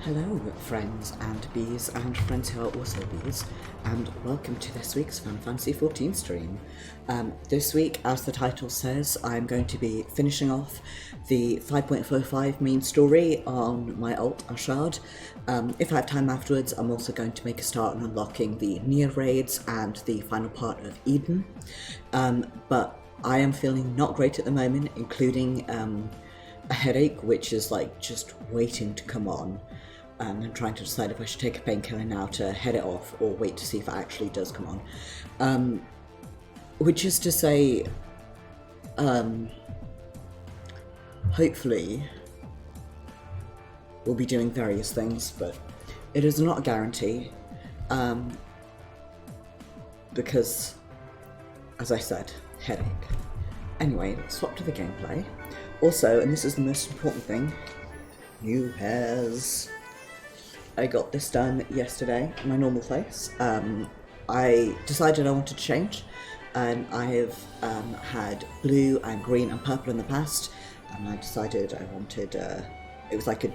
Hello, friends and bees, and friends who are also bees, and welcome to this week's Final Fantasy XIV stream. This week, as the title says, I'm going to be finishing off the 5.45 main story on my alt, Arshad. If I have time afterwards, I'm also going to make a start on unlocking the Nia raids and the final part of Eden. But I am feeling not great at the moment, including a headache, which is like just waiting to come on. I'm trying to decide if I should take a painkiller now to head it off or wait to see if it actually does come on. Which is to say, hopefully we'll be doing various things, but it is not a guarantee, because, as I said, headache. Anyway, let's swap to the gameplay. Also, and this is the most important thing, new hairs. I got this done yesterday in my normal place. I decided I wanted to change. I have had blue and green and purple in the past, and I decided I wanted, it was like at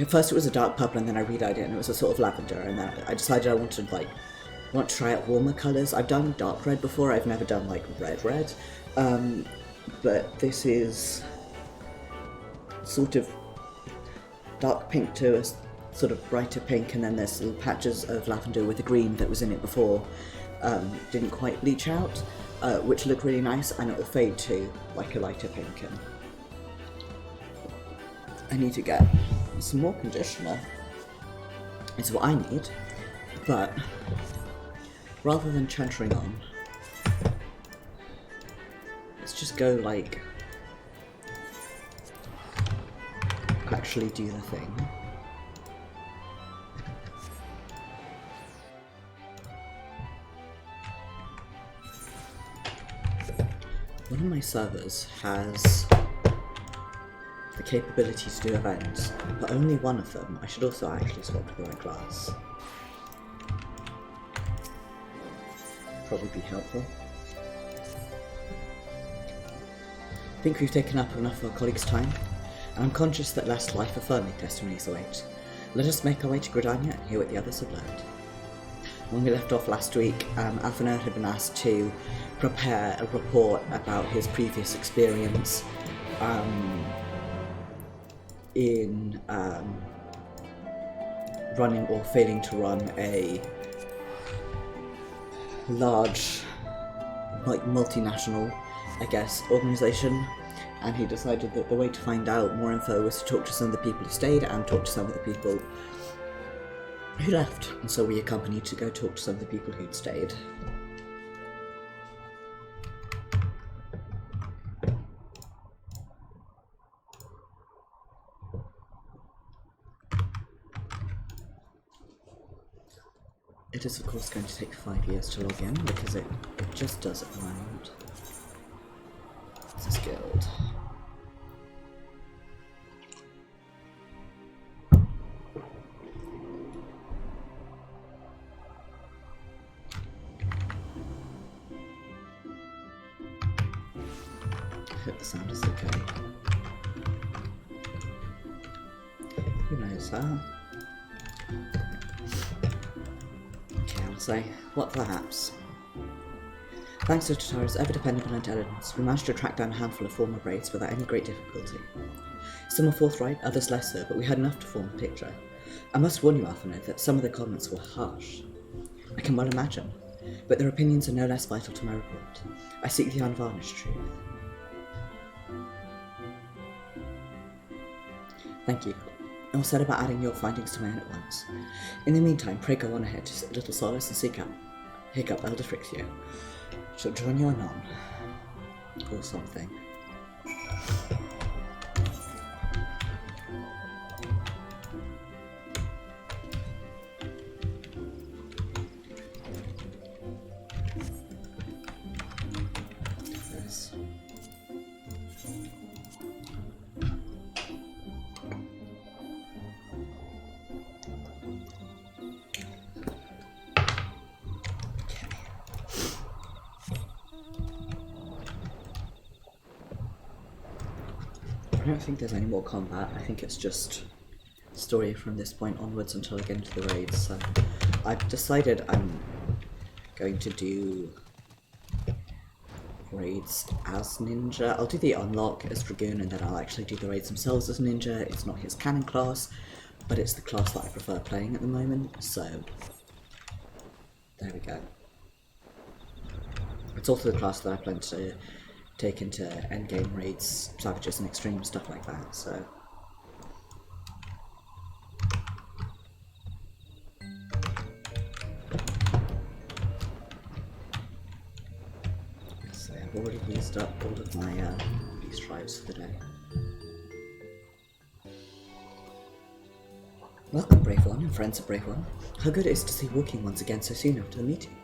first it was a dark purple and then I re-dyed it and it was a sort of lavender, and then I decided I wanted to try out warmer colours. I've done dark red before, I've never done like red. But this is sort of dark pink to a sort of brighter pink, and then there's little patches of lavender with the green that was in it before. Didn't quite bleach out, which look really nice, and it will fade to like a lighter pink. And I need to get some more conditioner, is what I need, but rather than chantering on, let's just go actually do the thing. One of my servers has the capability to do events, but only one of them. I should also actually swap to the right class. Probably be helpful. I think we've taken up enough of our colleagues' time, and I'm conscious that less life-affirming testimonies await. Let us make our way to Gridania and hear what the others have learned. When we left off last week, Alphinaud had been asked to prepare a report about his previous experience in running or failing to run a large, multinational, I guess, organisation, and he decided that the way to find out more info was to talk to some of the people who stayed and talk to some of the people who left, and so we accompanied to go talk to some of the people who'd stayed. It is of course going to take 5 years to log in, because it just does at the moment. It's a guild. I hope the sound is okay. Who knows that? Okay, I'll say, what perhaps? Thanks to Tatara's ever-dependable intelligence, we managed to track down a handful of former raids without any great difficulty. Some were forthright, others less so, but we had enough to form a picture. I must warn you, Alphinaud, that some of the comments were harsh. I can well imagine, but their opinions are no less vital to my report. I seek the unvarnished truth. Thank you. All said about adding your findings to my own at once. In the meantime, pray go on ahead to sit a little solace and seek out Hiccup Elder Frixio. She'll join you anon. Or something. This. I don't think there's any more combat. I think it's just story from this point onwards until I get into the raids, so I've decided I'm going to do raids as ninja. I'll do the unlock as dragoon, and then I'll actually do the raids themselves as ninja. It's not his canon class, but it's the class that I prefer playing at the moment, so there we go. It's also the class that I plan to take into endgame raids, savages and extreme, stuff like that, so I've already used up all of my beast drives for the day. Welcome, Brave One, and friends of Brave One. How good it is to see walking ones again so soon after the meeting.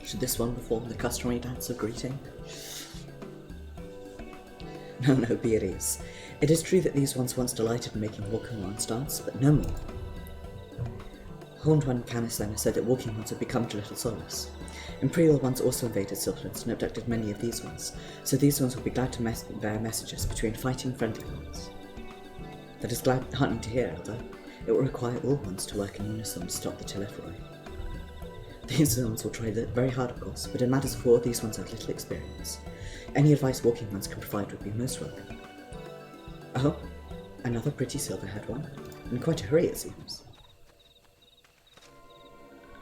Should this one perform the customary dance of greeting? No, be at ease. It is true that these ones once delighted in making walking ones dance, but no more. Horned One Canisena said that walking ones had become to little solace. Imperial ones also invaded Silverlands and abducted many of these ones, so these ones will be glad to bear messages between fighting friendly ones. That is heartening to hear, although it will require all ones to work in unison to stop the Telephoroi. These ones will try very hard, of course, but in matters of war, these ones have little experience. Any advice walking ones can provide would be most welcome. Oh, another pretty silver-haired one, in quite a hurry it seems.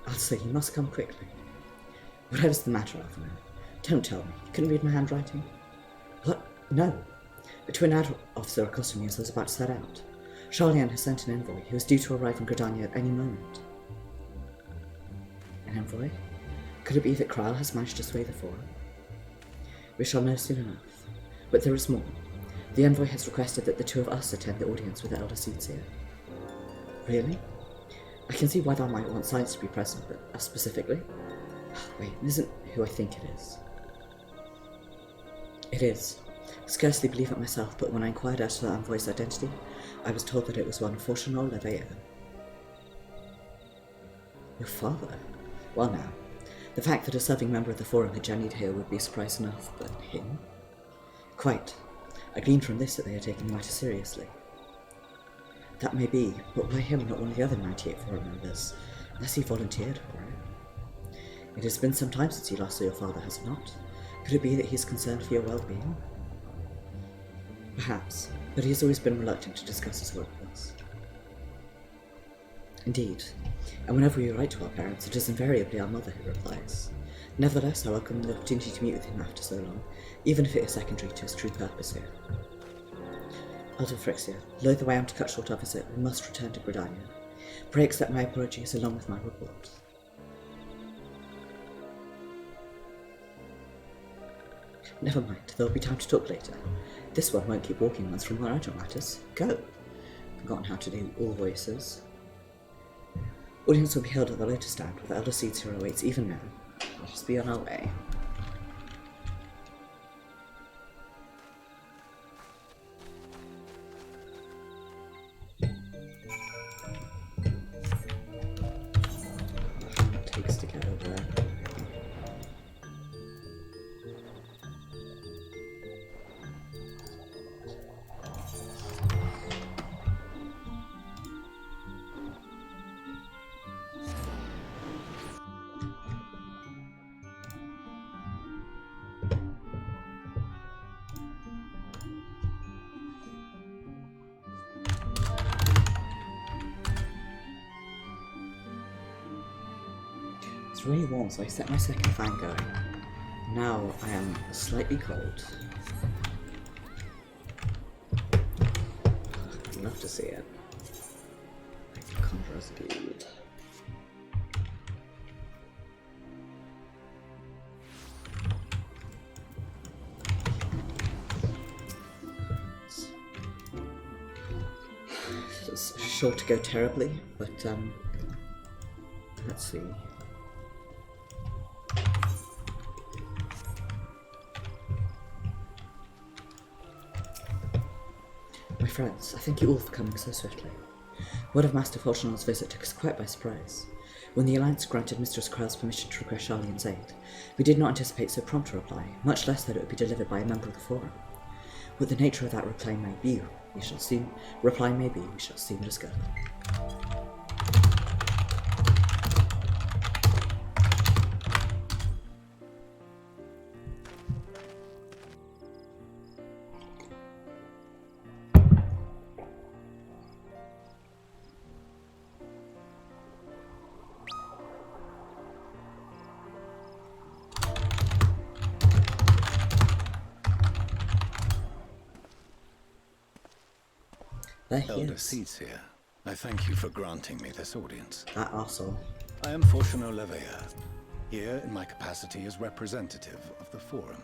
I'll say you must come quickly. Whatever's the matter, Alpha? Don't tell me. You couldn't read my handwriting? What? No. A twin officer accosted me as I was about to set out. Charlian has sent an envoy who is due to arrive in Gridania at any moment. An envoy? Could it be that Kral has managed to sway the Forum? We shall know soon enough. But there is more. The envoy has requested that the two of us attend the audience with the Elder Seedseer. Really? I can see why thou might want Science to be present, but us specifically? Wait, it isn't who I think it is. It is. I scarcely believe it myself, but when I inquired as to the envoy's identity, I was told that it was one Fortunol Leveo. Your father? Well now, the fact that a serving member of the Forum had journeyed here would be a surprise enough, but him? Quite. I gleaned from this that they are taking the matter seriously. That may be, but why him, not one of the other 98 Forum members, unless he volunteered for it? It has been some time since you last saw your father, has it not? Could it be that he is concerned for your well-being? Perhaps, but he has always been reluctant to discuss his work with us. Indeed, and whenever we write to our parents, it is invariably our mother who replies. Nevertheless, I welcome the opportunity to meet with him after so long, even if it is secondary to his true purpose here. FFXIV, loath though I am to cut short our visit, we must return to Gridania. Pray accept my apologies along with my report. Never mind, there will be time to talk later. This one won't keep walking ones from more urgent matters. Go! Forgotten how to do all voices. Audience will be held at the Lotus Stand, with the Elder Seedseer awaits even now. Let us be on our way. It takes to get over there. It's really warm, so I set my second fan going. Now I am slightly cold. I'd love to see it. Like Conjurer's Guild. It's sure to go terribly, but let's see. My friends, I thank you all for coming so swiftly. Word of Master Fortunal's visit took us quite by surprise. When the Alliance granted Mistress Krell's permission to request Charlian's aid, we did not anticipate so prompt a reply, much less that it would be delivered by a member of the Forum. What the nature of that reply may be, we shall soon discover. There he Elder is. Seats here. I thank you for granting me this audience. That arsehole. I am Fortuno Leveilleur, here in my capacity as representative of the Forum.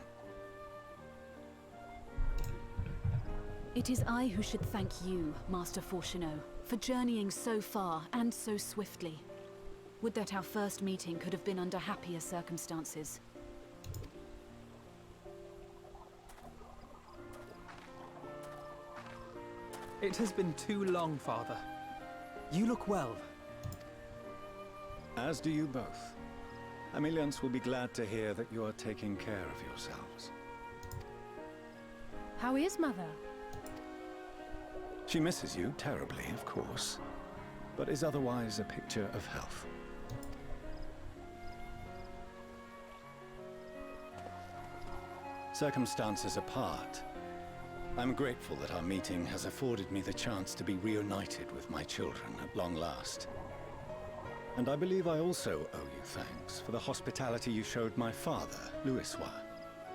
It is I who should thank you, Master Fortuno, for journeying so far and so swiftly. Would that our first meeting could have been under happier circumstances. It has been too long, Father. You look well. As do you both. Ameliance will be glad to hear that you are taking care of yourselves. How is Mother? She misses you terribly, of course, but is otherwise a picture of health. Circumstances apart, I'm grateful that our meeting has afforded me the chance to be reunited with my children at long last. And I believe I also owe you thanks for the hospitality you showed my father, Louisois,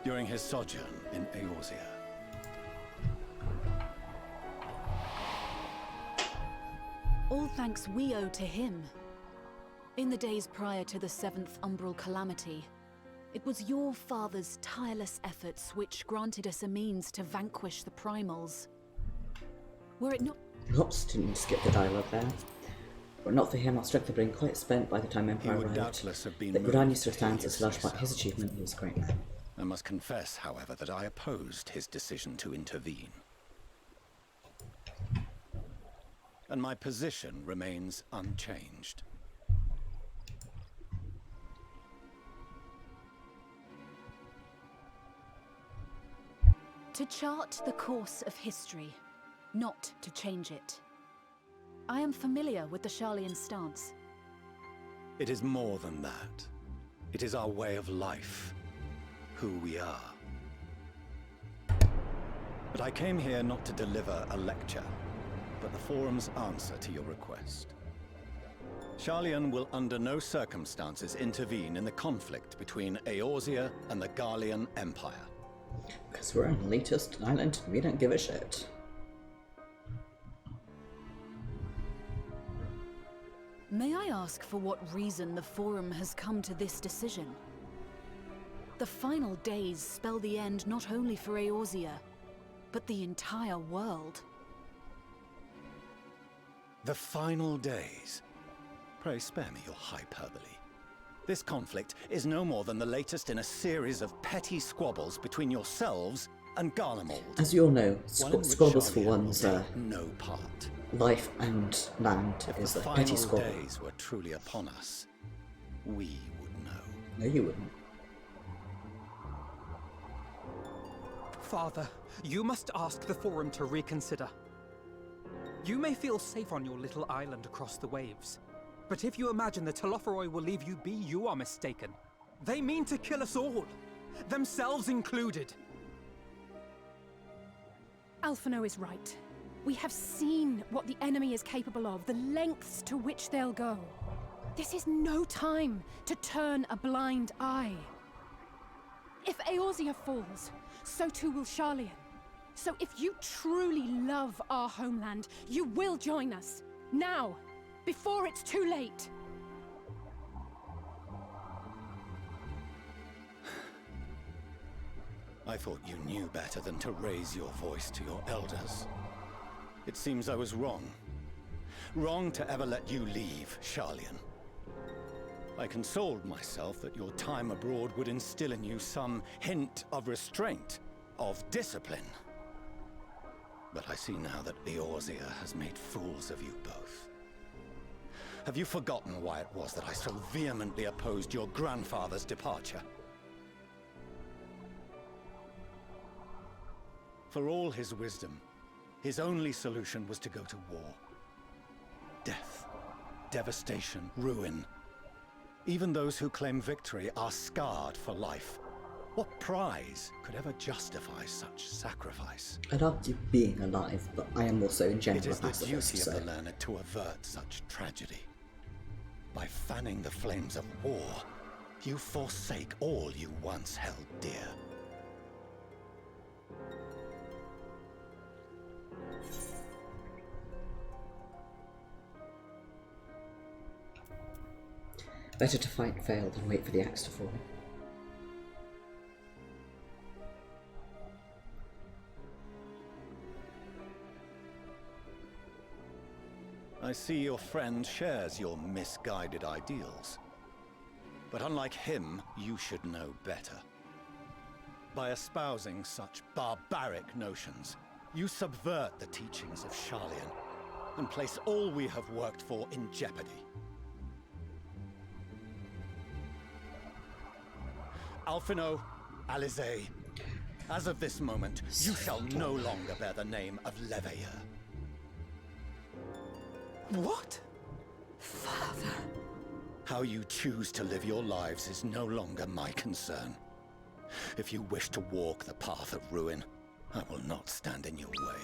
during his sojourn in Eorzea. All thanks we owe to him. In the days prior to the 7th Umbral Calamity, it was your father's tireless efforts which granted us a means to vanquish the primals. Were it not— Oops, didn't skip the dialogue there. Were it not for him, our strength had been quite spent by the time Empire He would arrived. doubtless have been That moved Gridanius to stands as his large part his yourself. achievement. He was a great man. I must confess, however, that I opposed his decision to intervene. And my position remains unchanged. to chart the course of history, not to change it. I am familiar with the Sharlayan stance. It is more than that. It is our way of life, who we are. But I came here not to deliver a lecture, but the Forum's answer to your request. Sharlayan will under no circumstances intervene in the conflict between Eorzea and the Garlean Empire. Because we're an elitist island and we don't give a shit. May I ask for what reason the Forum has come to this decision? The final days spell the end not only for Eorzea, but the entire world. The final days? Pray spare me your hyperbole. This conflict is no more than the latest in a series of petty squabbles between yourselves and Garlemald. As you all know, One in which squabbles for Sharlayan one's will take no part. life and land If is the a petty final squabble. days were truly upon us, we would know. No, you wouldn't. Father, you must ask the Forum to reconsider. You may feel safe on your little island across the waves, but if you imagine the Telophoroi will leave you be, you are mistaken. They mean to kill us all, themselves included. Alphino is right. We have seen what the enemy is capable of, the lengths to which they'll go. This is no time to turn a blind eye. If Eorzea falls, so too will Sharlayan. So if you truly love our homeland, you will join us. Now, before it's too late. I thought you knew better than to raise your voice to your elders. It seems I was wrong. Wrong to ever let you leave, Sharlayan. I consoled myself that your time abroad would instill in you some hint of restraint, of discipline. But I see now that Eorzea has made fools of you both. Have you forgotten why it was that I so vehemently opposed your grandfather's departure? For all his wisdom, his only solution was to go to war. Death, devastation, ruin. Even those who claim victory are scarred for life. What prize could ever justify such sacrifice? I love you being alive, but I am also in It general a is the pacifist, duty so... of the learned to avert such tragedy. By fanning the flames of war, you forsake all you once held dear. Better to fight and fail than wait for the axe to fall. I see your friend shares your misguided ideals. But unlike him, you should know better. By espousing such barbaric notions, you subvert the teachings of Sharlayan and place all we have worked for in jeopardy. Alphino, Alizé, as of this moment, you shall no longer bear the name of Leveilleur. What? Father. How you choose to live your lives is no longer my concern. If you wish to walk the path of ruin, I will not stand in your way.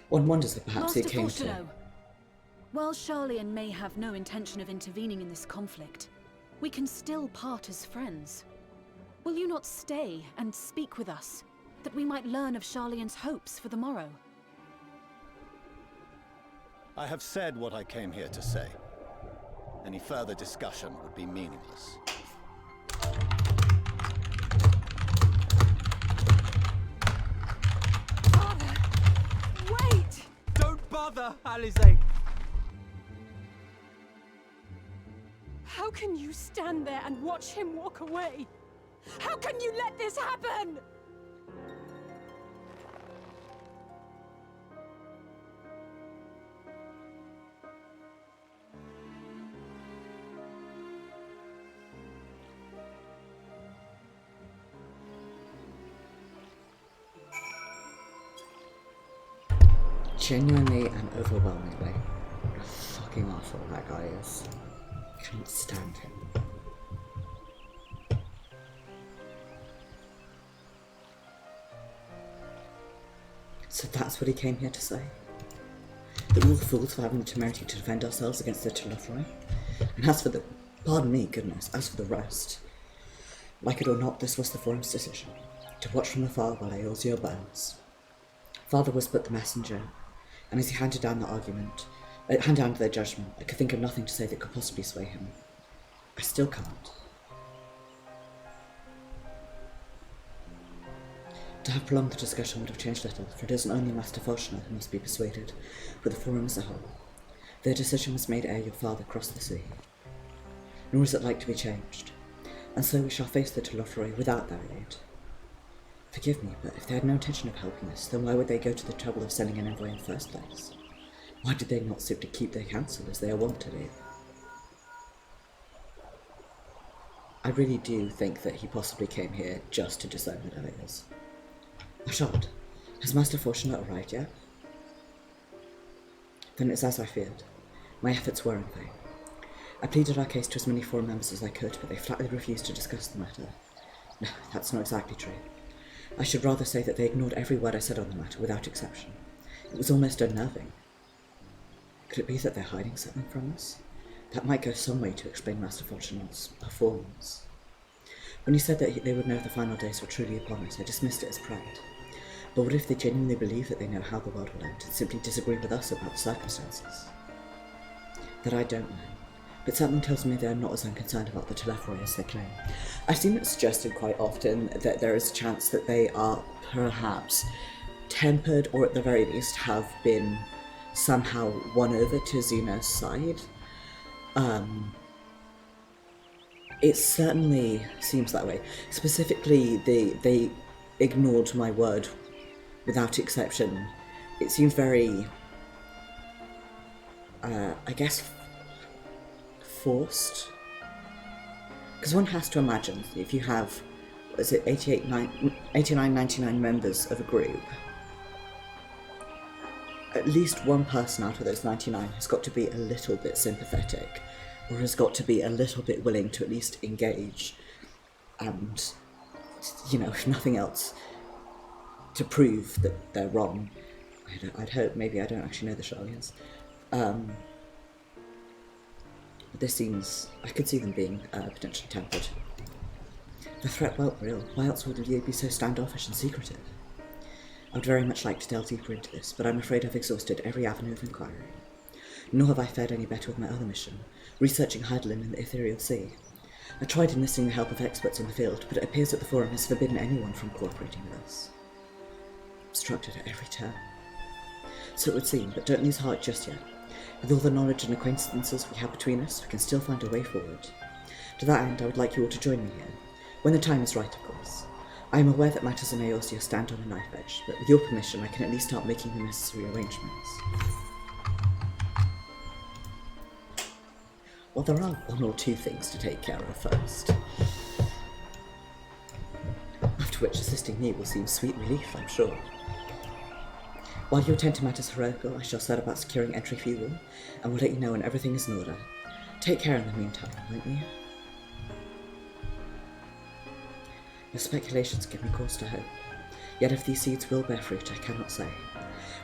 One wonders if perhaps Master it came to... Fortuno, while Sharlayan may have no intention of intervening in this conflict, we can still part as friends. Will you not stay and speak with us, that we might learn of Sharlayan's hopes for the morrow? I have said what I came here to say. Any further discussion would be meaningless. Father! Wait! Don't bother, Alizé! How can you stand there and watch him walk away? How can you let this happen? Genuinely and overwhelmingly, what a fucking asshole that guy is. I can't stand him. So that's what he came here to say? That we're all fools for having the temerity to defend ourselves against the Telephroi? And as for the... pardon me, goodness, as for the rest... Like it or not, this was the forum's decision. To watch from afar while Eorzea burns. Father was but the messenger, and as he handed down their judgment, I could think of nothing to say that could possibly sway him. I still can't. To have prolonged the discussion would have changed little, for it isn't only Master Fortuno who must be persuaded, but the forum as a whole. Their decision was made ere your father crossed the sea. Nor is it like to be changed, and so we shall face the Telephroi without their aid. Forgive me, but if they had no intention of helping us, then why would they go to the trouble of sending an envoy in the first place? Why did they not simply keep their counsel as they are wont to do? I really do think that he possibly came here just to disown the Delegators. Arshad, has Master Fortuno arrived yet? Then it's as I feared. My efforts were in vain. I pleaded our case to as many forum members as I could, but they flatly refused to discuss the matter. No, that's not exactly true. I should rather say that they ignored every word I said on the matter, without exception. It was almost unnerving. Could it be that they're hiding something from us? That might go some way to explain Master Fortuno's performance. When he said that they would know if the final days were truly upon us, I dismissed it as pride. But what if they genuinely believe that they know how the world will end, and simply disagree with us about the circumstances? That I don't know. But something tells me they're not as unconcerned about the Telephroi as they claim. I've seen it suggested quite often that there is a chance that they are perhaps tempered, or at the very least have been somehow won over to Xena's side. It certainly seems that way. Specifically, they ignored my word without exception. It seems very, I guess, forced. Because one has to imagine, if you have was it 89, 99 members of a group, at least one person out of those 99 has got to be a little bit sympathetic, or has got to be a little bit willing to at least engage, and, you know, if nothing else, to prove that they're wrong. I'd hope. Maybe I don't actually know the Sharlians. But this seems... I could see them being potentially tempered. The threat felt real. Why else would you be so standoffish and secretive? I'd very much like to delve deeper into this, but I'm afraid I've exhausted every avenue of inquiry. Nor have I fared any better with my other mission, researching Hydaelyn in the Ethereal Sea. I tried enlisting the help of experts in the field, but it appears that the Forum has forbidden anyone from cooperating with us. Obstructed at every turn. So it would seem, but don't lose heart just yet. With all the knowledge and acquaintances we have between us, we can still find a way forward. To that end, I would like you all to join me here. When the time is right, of course. I am aware that matters in Eorzea stand on a knife edge, but with your permission I can at least start making the necessary arrangements. Well, there are one or two things to take care of first. After which assisting me will seem sweet relief, I'm sure. While you attend to matters heroical, I shall set about securing entry for you all, and will let you know when everything is in order. Take care in the meantime, won't you? Your speculations give me cause to hope. Yet if these seeds will bear fruit, I cannot say.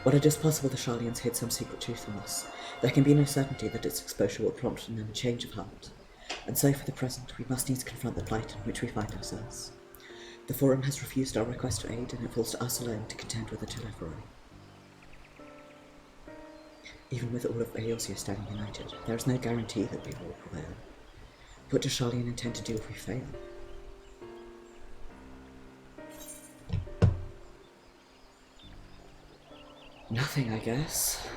While it is possible the Sharlians hid some secret truth from us, there can be no certainty that its exposure will prompt in them a change of heart. And so for the present, we must needs confront the plight in which we find ourselves. The Forum has refused our request for aid, and it falls to us alone to contend with the Telephorai. Even with all of Eorzea standing united, there is no guarantee that we will prevail. What does Sharlian intend to do if we fail? Nothing, I guess.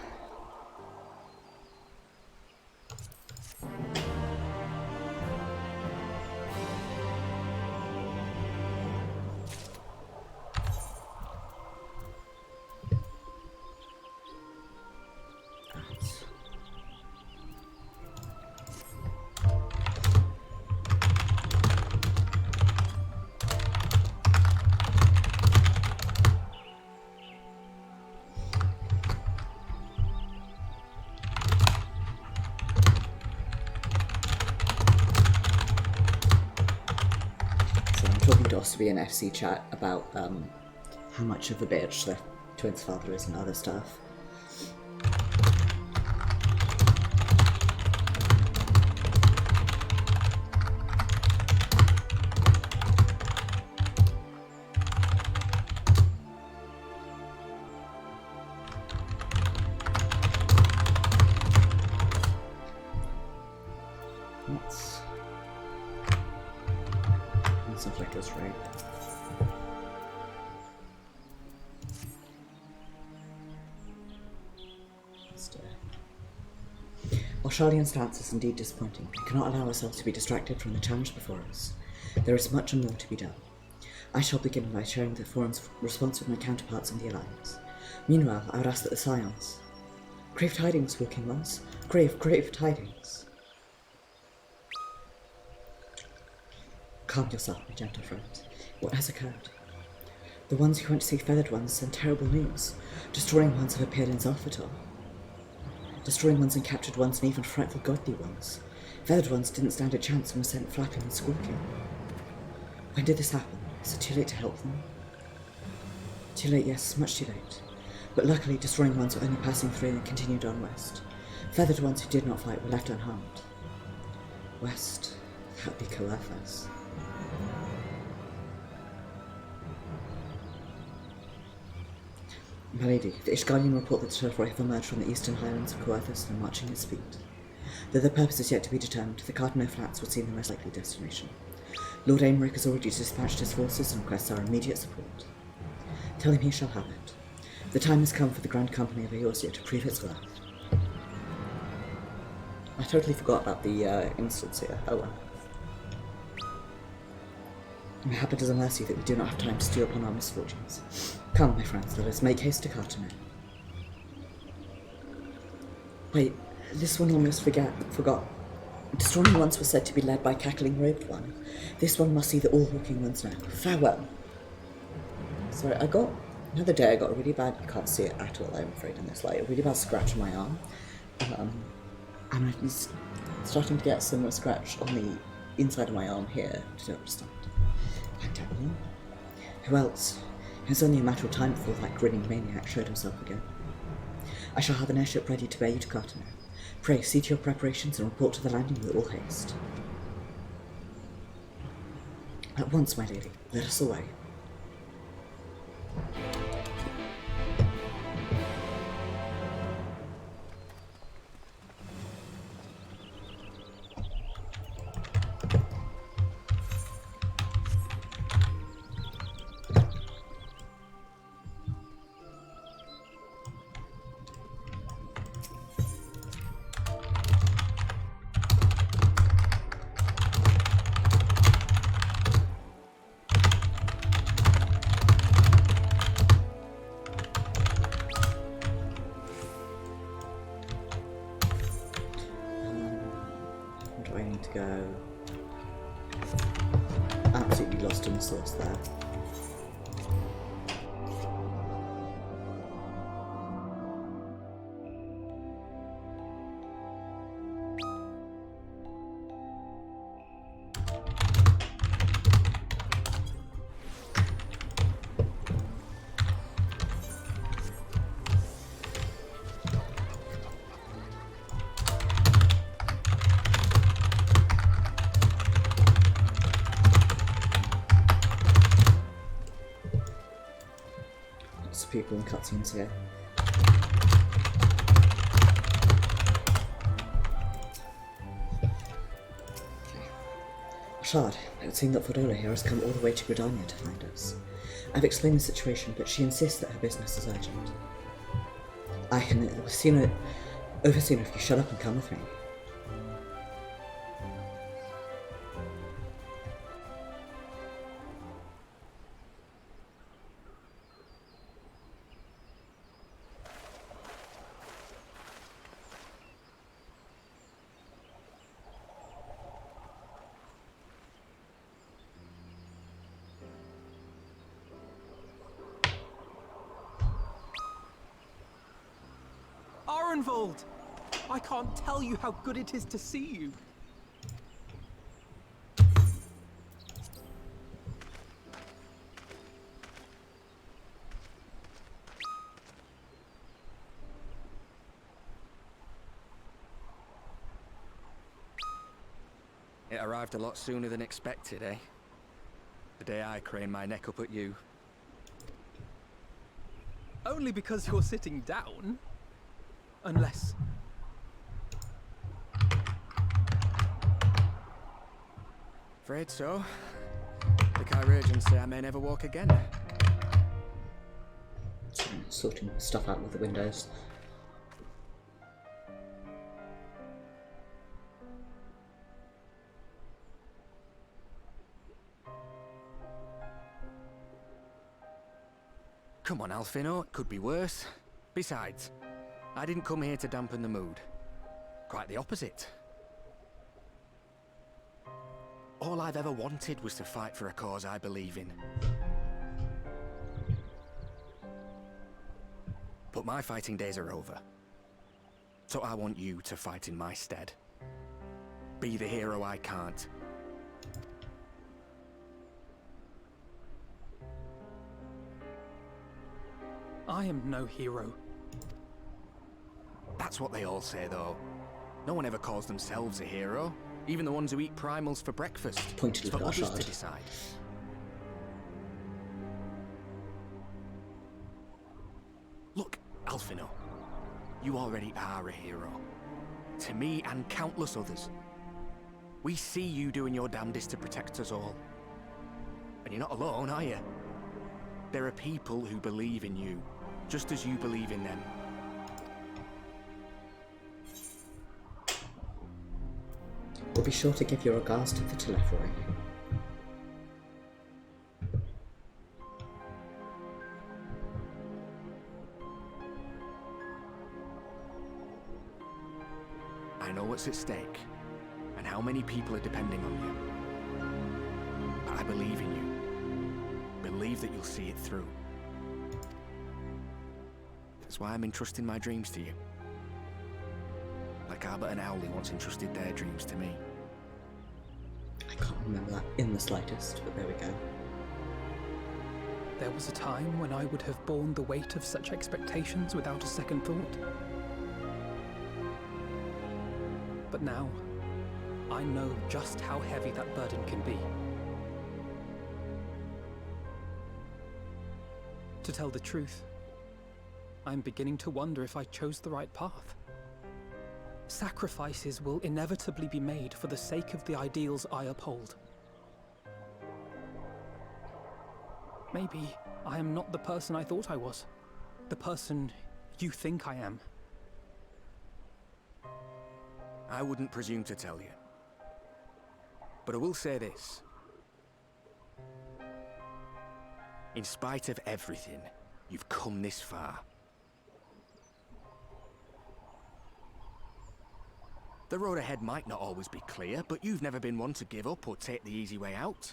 To be an FC chat about how much of a bitch the twins' father is and other stuff. Stuff like this, right? While Sharlian's stance is indeed disappointing, we cannot allow ourselves to be distracted from the challenge before us. There is much and more to be done. I shall begin by sharing the Forum's response with my counterparts in the Alliance. Meanwhile, I would ask that the Scions... Grave tidings, Walking Ones. Grave tidings. Calm yourself, my gentle friend. What has occurred? The ones who went to see Feathered Ones send terrible news. Destroying ones have appeared in Zalfator. Destroying ones and captured ones and even frightful godly ones. Feathered Ones didn't stand a chance and were sent flapping and squawking. When did this happen? Is it too late to help them? Too late, yes, much too late. But luckily, Destroying Ones were only passing through and continued on west. Feathered Ones who did not fight were left unharmed. West, that would be Coerthas. My lady, the Ishgalian report that the Telephorai have emerged from the eastern highlands of Coerthas and are marching at speed. Though their purpose is yet to be determined, the Cardinal Flats would seem the most likely destination. Lord Aymeric has already dispatched his forces and requests our immediate support. Tell him he shall have it. The time has come for the Grand Company of Eorzea to prove its worth. I totally forgot about the instance here. Oh well. It happened as a mercy that we do not have time to stew upon our misfortunes. Come, my friends, let us make haste to Cartano. Wait, this one almost forgot. Destroying ones was said to be led by cackling robed one. This one must see the all hawking ones now. Farewell. Sorry, I got a really bad, you can't see it at all, I'm afraid in this light, a really bad scratch on my arm. And I'm starting to get a similar scratch on the inside of my arm here. I don't understand. I don't know. Who else? It was only a matter of time before that grinning maniac showed himself again. I shall have an airship ready to bear you to Cartano. Pray, see to your preparations and report to the landing with all haste. At once, my lady, let us away. Do I need to go? Absolutely lost in the sauce there. People in cutscenes here. Arshad, it would seem that Fordola here has come all the way to Gridania to find us. I've explained the situation, but she insists that her business is urgent. I can oversee if you shut up and come with me. Arenvold! I can't tell you how good it is to see you. It arrived a lot sooner than expected, eh? The day I craned my neck up at you. Only because you're sitting down. Unless... Afraid so. The Chirurgeons say I may never walk again. Sorting stuff out with the windows. Come on, Alfino, it could be worse. Besides, I didn't come here to dampen the mood. Quite the opposite. All I've ever wanted was to fight for a cause I believe in. But my fighting days are over. So I want you to fight in my stead. Be the hero I can't. I am no hero. That's what they all say, though. No one ever calls themselves a hero. Even the ones who eat primals for breakfast. Pointed It's for at others Arshad. to decide. Look, Alfino. You already are a hero. To me and countless others. We see you doing your damnedest to protect us all. And you're not alone, are you? There are people who believe in you, just as you believe in them. We'll be sure to give your regards to the telephony. I know what's at stake, and how many people are depending on you. But I believe in you. Believe that you'll see it through. That's why I'm entrusting my dreams to you. Like Albert and Owley once entrusted their dreams to me. I can't remember that in the slightest, but there we go. There was a time when I would have borne the weight of such expectations without a second thought. But now, I know just how heavy that burden can be. To tell the truth, I'm beginning to wonder if I chose the right path. Sacrifices will inevitably be made for the sake of the ideals I uphold. Maybe I am not the person I thought I was. The person you think I am. I wouldn't presume to tell you. But I will say this. In spite of everything, you've come this far. The road ahead might not always be clear, but you've never been one to give up or take the easy way out.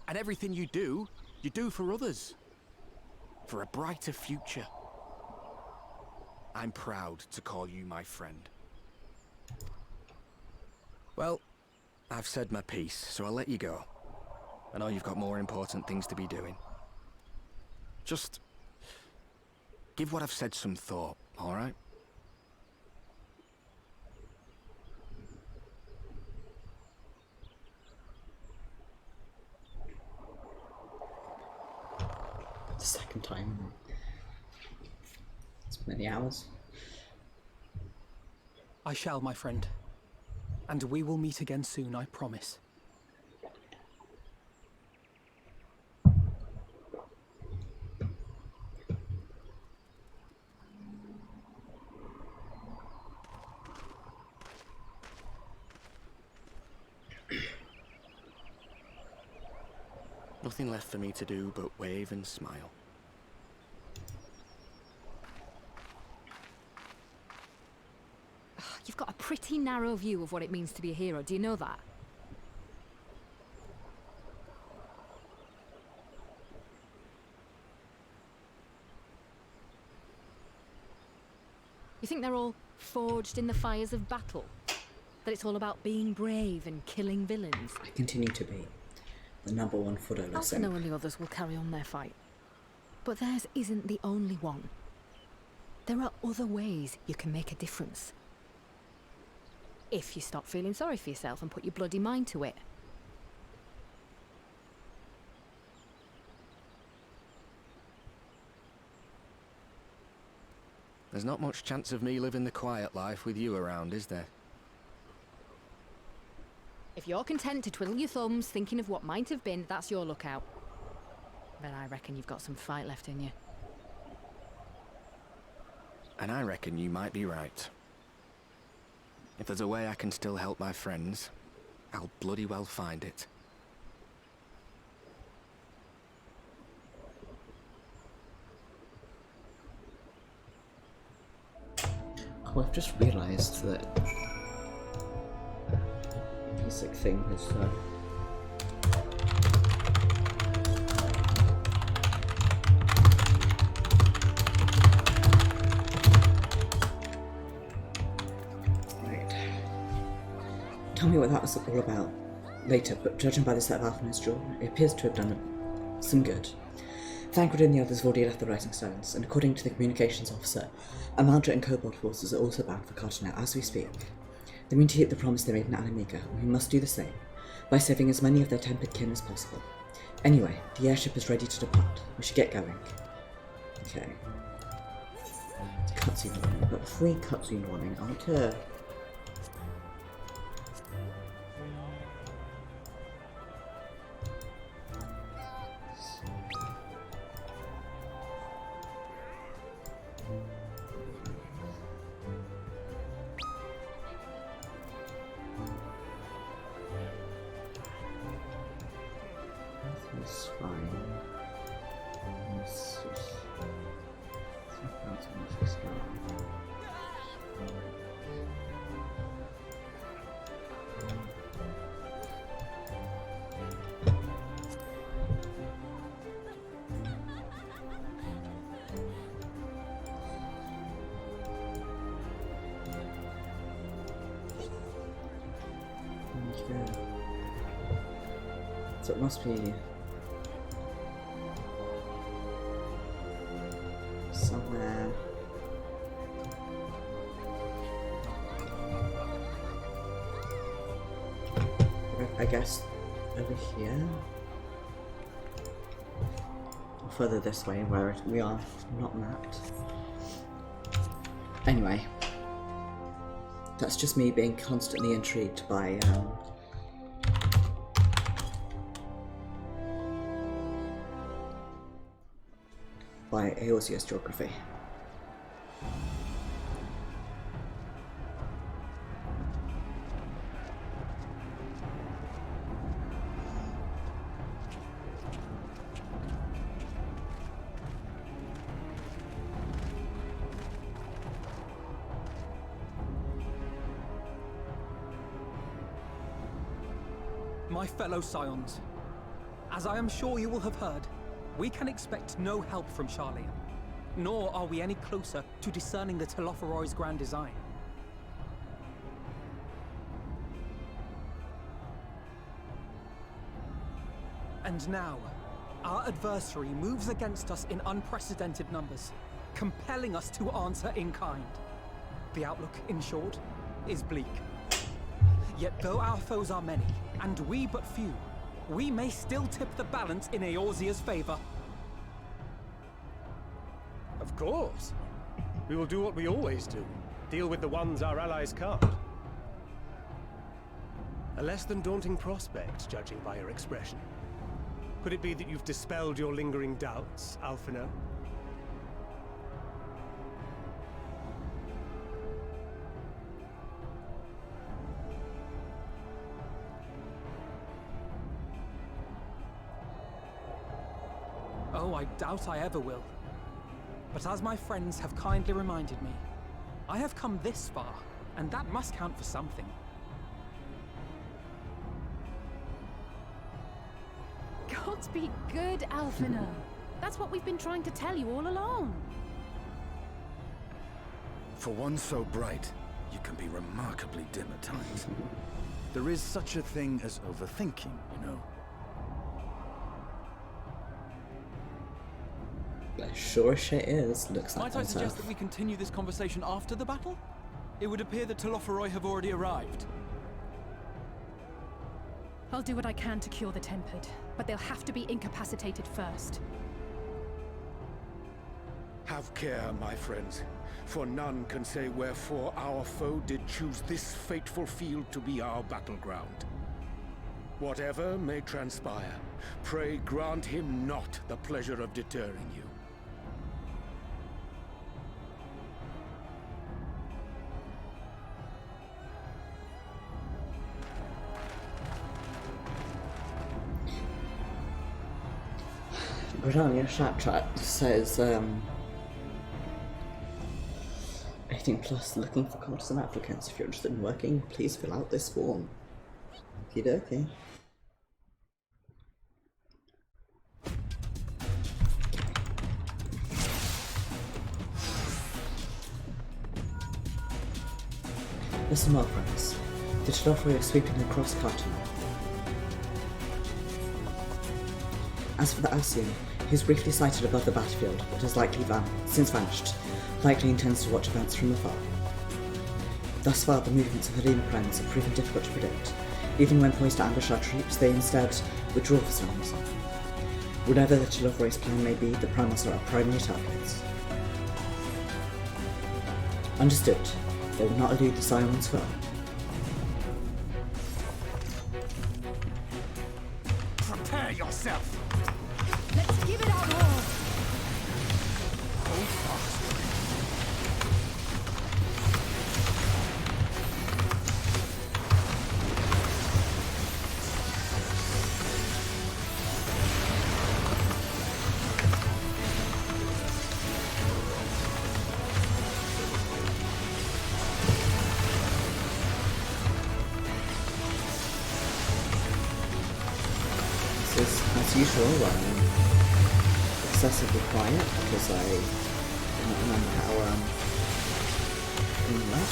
And everything you do for others. For a brighter future. I'm proud to call you my friend. Well, I've said my piece, so I'll let you go. I know you've got more important things to be doing. Just give what I've said some thought, all right? The second time in as many hours. I shall, my friend. And we will meet again soon, I promise. Nothing left for me to do but wave and smile. You've got a pretty narrow view of what it means to be a hero, do you know that? You think they're all forged in the fires of battle? That it's all about being brave and killing villains? I continue to be the #1 footer lesson. Alphino and the others will carry on their fight. But theirs isn't the only one. There are other ways you can make a difference. If you stop feeling sorry for yourself and put your bloody mind to it. There's not much chance of me living the quiet life with you around, is there? If you're content to twiddle your thumbs thinking of what might have been, that's your lookout. But I reckon you've got some fight left in you. And I reckon you might be right. If there's a way I can still help my friends, I'll bloody well find it. Oh, I've just realised that basic thing is right. Tell me what that was all about later, but judging by the set of Alphina's jaw, it appears to have done some good. Thancred and the others have already left the Rising Stones, and according to the communications officer, Amalja and Kobold forces are also bound for Cartonel as we speak. They mean to keep the promise they made in Alamiga, and we must do the same, by saving as many of their tempered kin as possible. Anyway, the airship is ready to depart. We should get going. Okay. It's a cutscene warning. We've got a free cutscene warning. I want to... That's fine. This is... That's So it must be somewhere. I guess over here. Or further this way where we are not mapped. Anyway. That's just me being constantly intrigued by Eorzea's geography. My fellow Scions, as I am sure you will have heard, we can expect no help from Sharlayan, nor are we any closer to discerning the Telophoroi's grand design. And now, our adversary moves against us in unprecedented numbers, compelling us to answer in kind. The outlook, in short, is bleak. Yet though our foes are many, and we but few, we may still tip the balance in Eorzea's favor. Of course. We will do what we always do. Deal with the ones our allies can't. A less than daunting prospect, judging by your expression. Could it be that you've dispelled your lingering doubts, Alphino? Oh, I doubt I ever will. But as my friends have kindly reminded me, I have come this far, and that must count for something. Gods be good, Alphino. That's what we've been trying to tell you all along. For one so bright, you can be remarkably dim at times. There is such a thing as overthinking, you know. Sure shit is. Looks like Might I suggest that we continue this conversation after the battle? It would appear that Telophoroi have already arrived. I'll do what I can to cure the Tempered, but they'll have to be incapacitated first. Have care, my friends, for none can say wherefore our foe did choose this fateful field to be our battleground. Whatever may transpire, pray grant him not the pleasure of deterring you. Britannia Snapchat says 18 plus, looking for competent applicants. If you're interested in working, please fill out this form. Okie dokie. Listen well, friends. The Telophoroi is sweeping across Khartoum. As for the Ascian, he was briefly sighted above the battlefield, but has likely since vanished, likely intends to watch events from afar. Thus far, the movements of Helena Friends have proven difficult to predict. Even when poised to ambush our troops, they instead withdraw for some reason. Whatever the Telophoroi's plan may be, the Primals are our primary targets. Understood. They will not elude the Scion's foe. Prepare yourself! Let's give it our all! Hold fast. As usual, excessively quiet because I can't remember how doing that.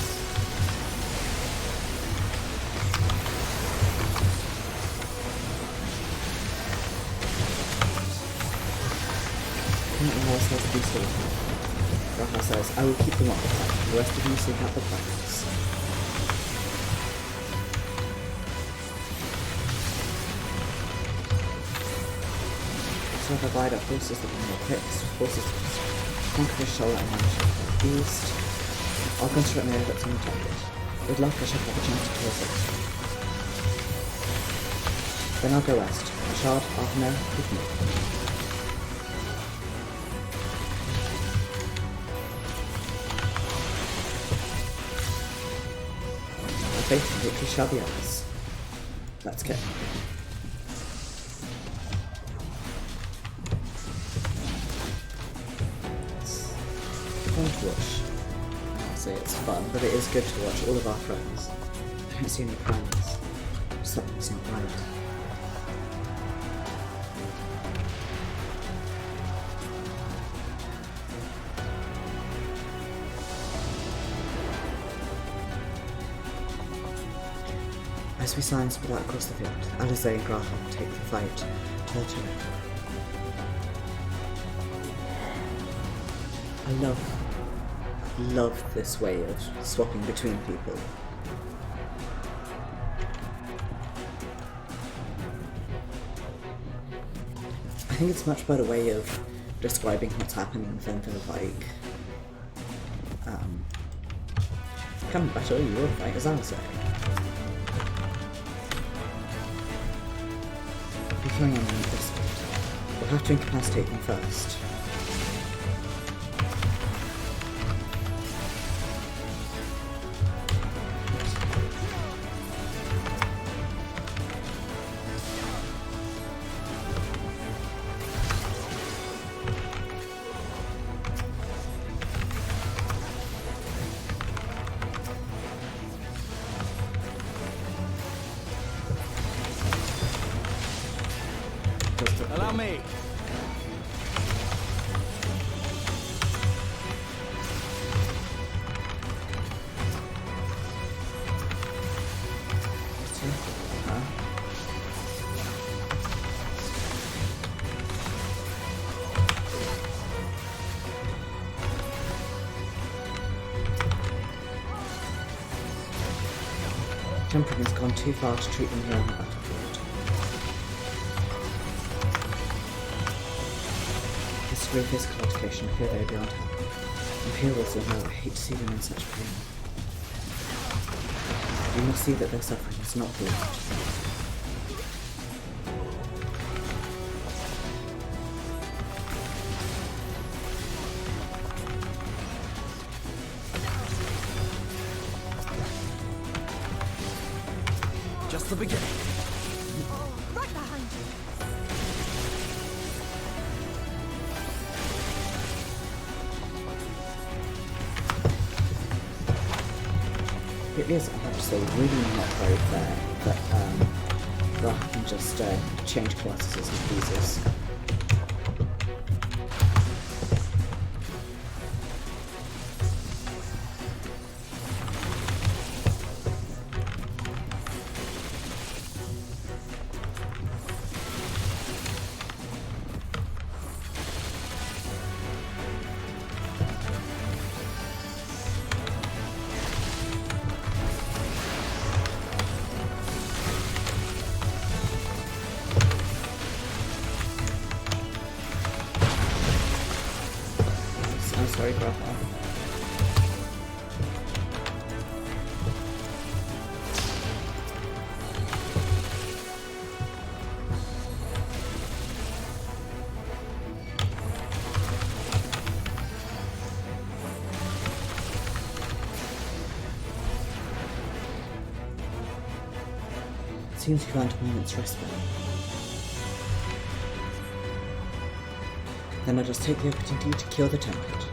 Apparently Hal says to be sorted. Raha says, I will keep them occupied. The rest of you seek out the plans. So I divide up forces that are more pits, forces to conquer the shoal and manage the east. I'll construct an area that's untouched. With luck I should have a chance to kill it. Then I'll go west. Arshad, Arshad, with me. My faith and victory shall be ours. Let's go. Fun to watch. I'll say it's fun, but it is good to watch all of our friends. I don't see any friends. Something's not right. As we sign split out across the field, Alize and Graham take the fight to their turn. I love this way of swapping between people. I think it's a much better way of describing what's happening than the like come better, you will fight as Alize. Throwing on this bit. We'll have to incapacitate them first. Allow me. Jumping has gone too far to treat them here on the battlefield. This physical altercation appear very beyond help. Imperials will know I hate to see them in such pain. We must see that their suffering is not brought. Just the beginning. Right behind you. It is, I have to say, really not very fair that Grah can just change classes as he pleases. I'm sorry, Grandpa. Seems you found a moment's respite. Then I'll just take the opportunity to kill the template.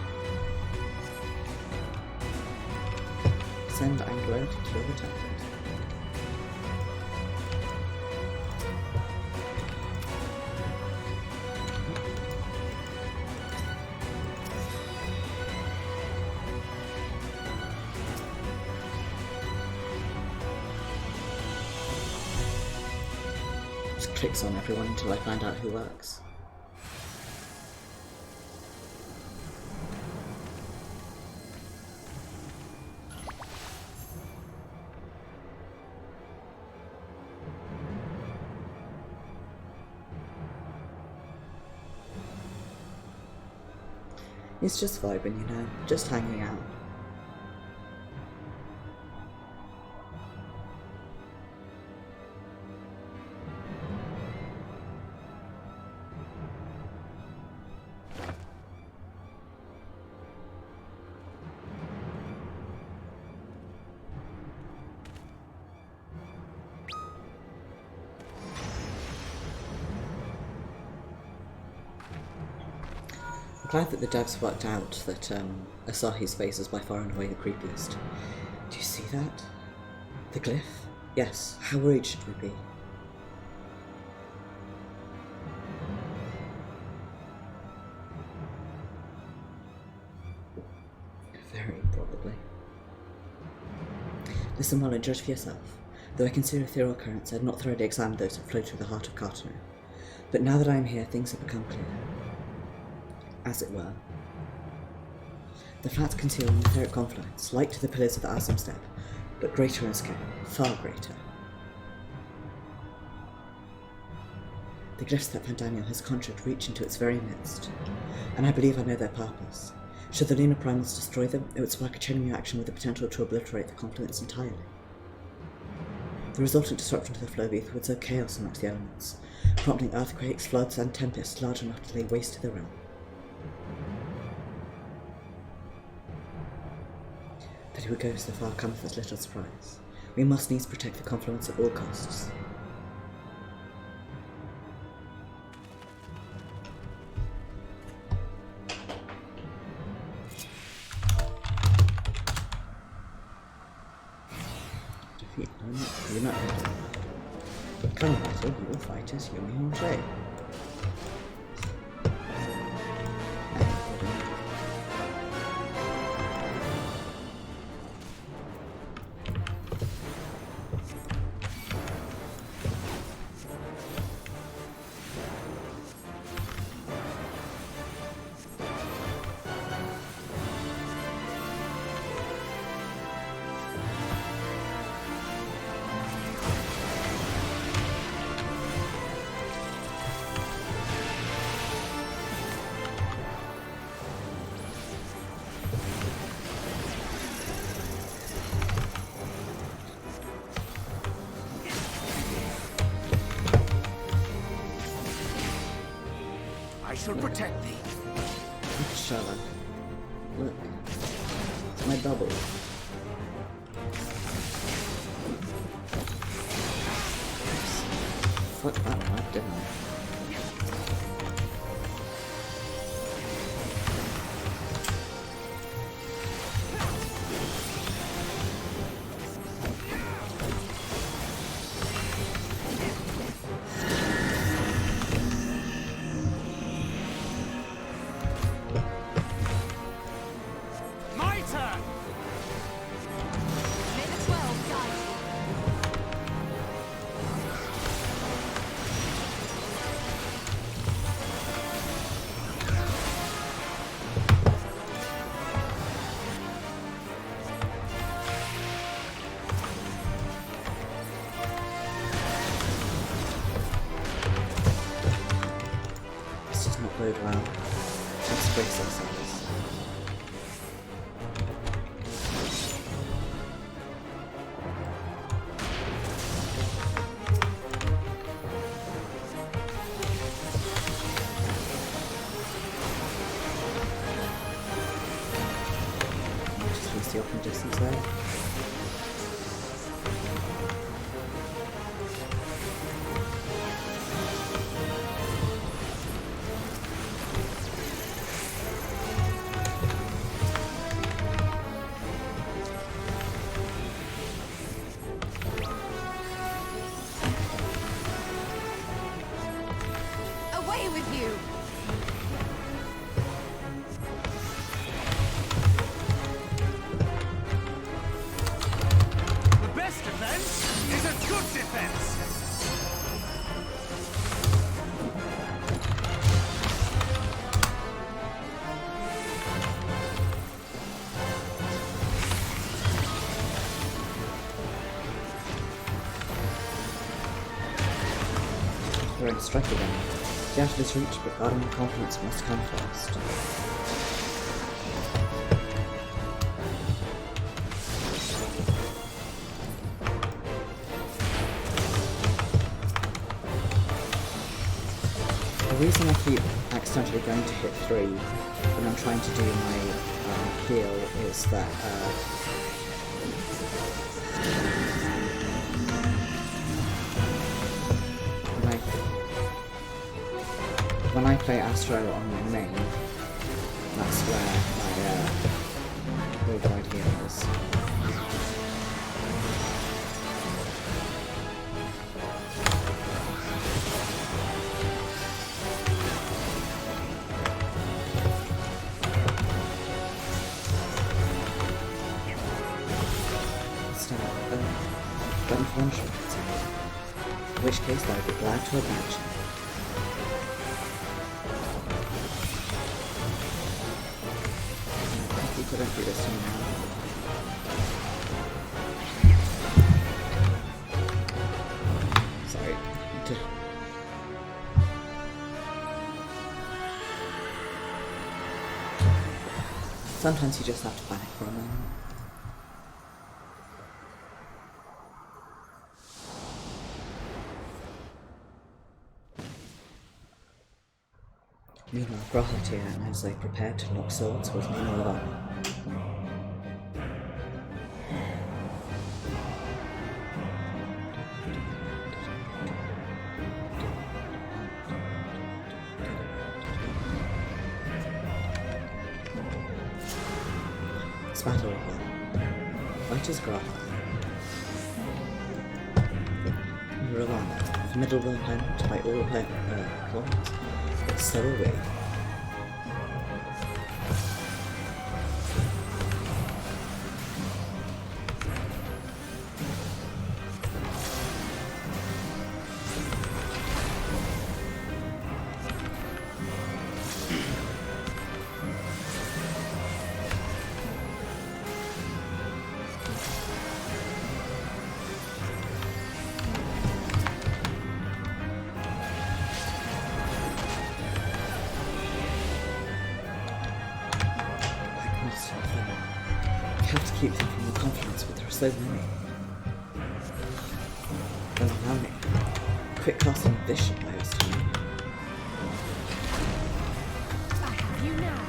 Send Anglo to kill the template. Just clicks on everyone until I find out who works. He's just vibing, you know, just hanging out. I'm glad that the devs worked out that Asahi's face is by far and away the creepiest. Do you see that? The glyph? Yes. How worried should we be? Very probably. Listen well and judge for yourself. Though I consider ethereal currents, I had not thoroughly examined those that flow through the heart of Cartano. But now that I am here, things have become clear. As it were. The flats conceal an etheric confluence, like to the pillars of the Asam Step, but greater in scale, far greater. The glyphs that Daniel has conjured reach into its very midst, and I believe I know their purpose. Should the lunar primals destroy them, it would spark a chain reaction with the potential to obliterate the confluence entirely. The resultant disruption to the flow of ether would sow chaos amongst the elements, prompting earthquakes, floods, and tempests large enough to lay waste to the realm. That he would go so far cometh as little surprise. We must needs protect the confluence at all costs. Defeat him, you're not ready. Come on, battle, you will fight as Yumi Honshay. I shall protect thee. Shut up. Look. It's my double. Fuck that one up, didn't I? Load well. Let's brace ourselves. Just use the open distance there. We're in strike again. Get out of his reach, but guarding the confidence must come first. reason I keep accidentally going to hit 3 when I'm trying to do my heal is that when I play Astro on my main, that's where my worldwide heal is. In which case I would be glad to oblige. You couldn't do this to me now. Sorry. Sometimes you just have to panic for a moment. Meanwhile, Grothat here, and as they prepare to lock swords with Nino of Honor. It's battle over. Fighters Grothat. You're alarmed. Formidable opponent by all opponents. So are we. Keep them from the confidence, but there are so many. Don't allow me. Quick casting vision blows to me. I have you now.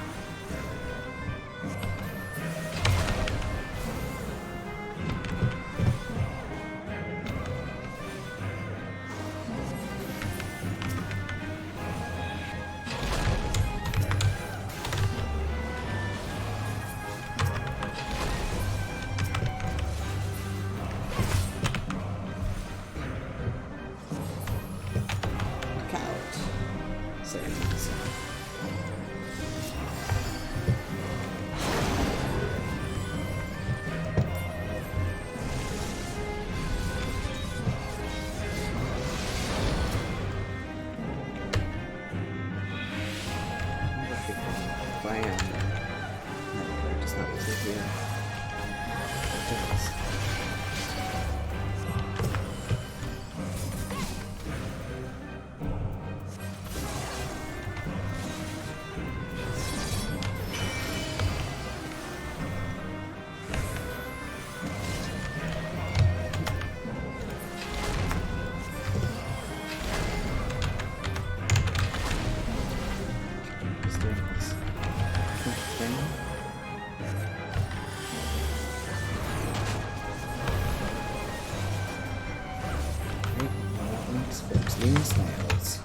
Snails.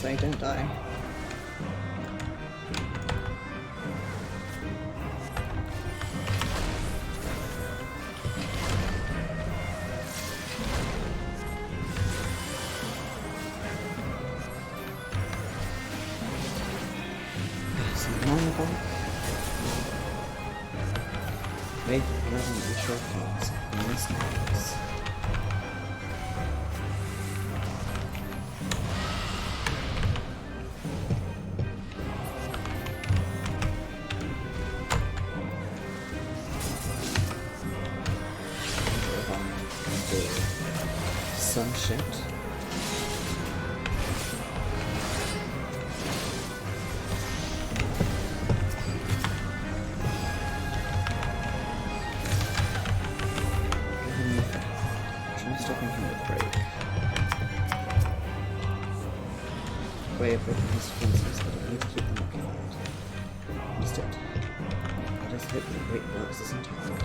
Say don't die. Wait, 11 short cards in this case. way of breaking his defenses, but I need to keep them occupied. Understood. Let us hope the great works isn't hard.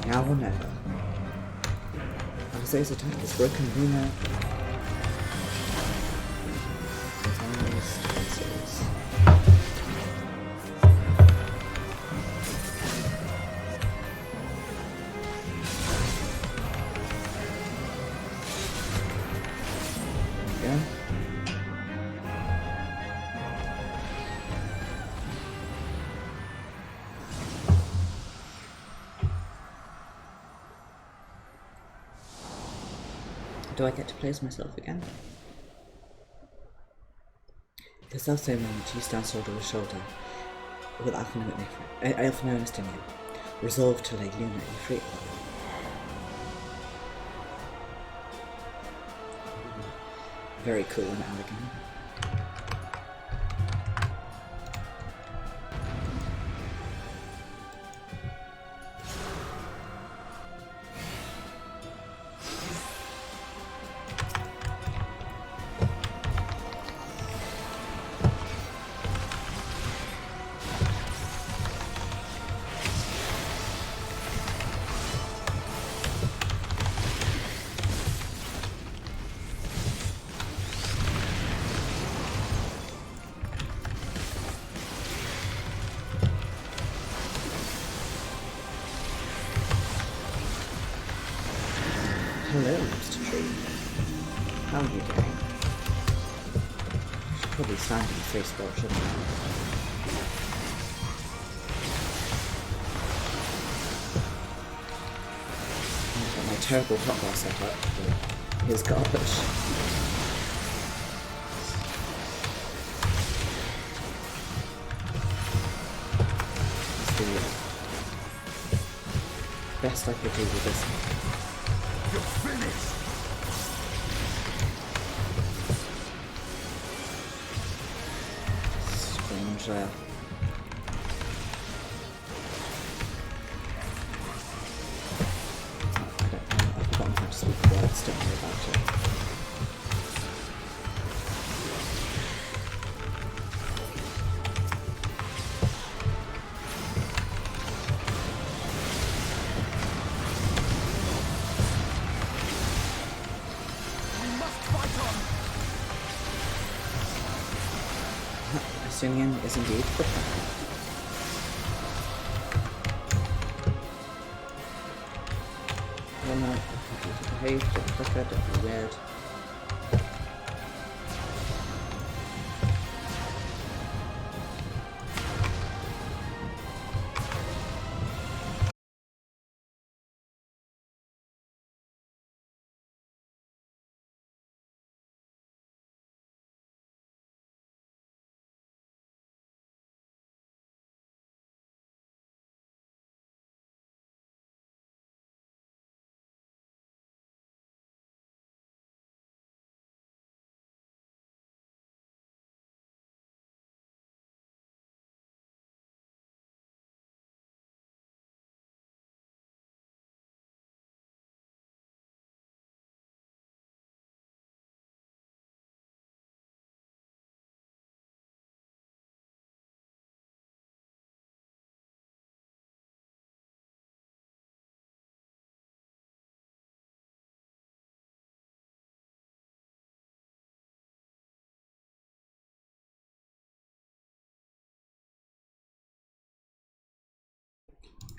Now or never. Alisaie's attack is broken Luna. Yeah. Do I get to play as myself again? The self-same moment you stand shoulder to shoulder with Alphino and Estinian, resolved to lay Luna in free. Very cool and elegant. Hello, Mr. Tree. How are you doing? I should probably stand in the free spot, shouldn't I? I've got my terrible hotbar set up for his garbage. It's the best I could do with this one. You're finished! Strange, I don't know, I've forgotten how to speak words, don't worry about it. Estinian is indeed the plan. Oh no, behave, don't flicker, don't be weird.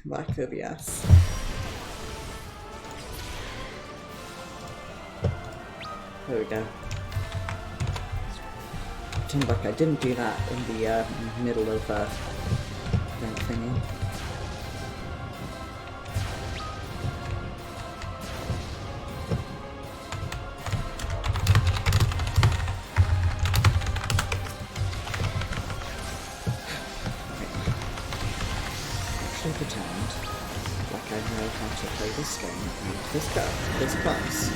Come back over, yes. There we go. Pretend like I didn't do that in the middle of that thingy. Pretend like I know how to play this game and this class.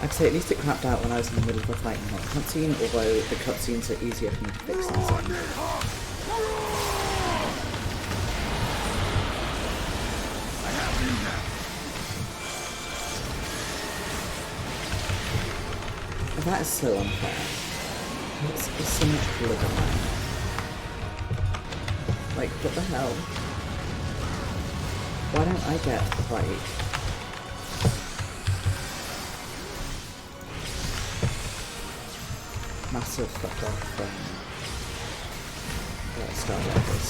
I'd say at least it crapped out when I was in the middle of a fight and not a cutscene, although the cutscenes are easier for me to fix than some. That is so unfair. It's so much cooler than that. Like, what the hell? Why don't I get the fight? Massive fuck off from Starlighters.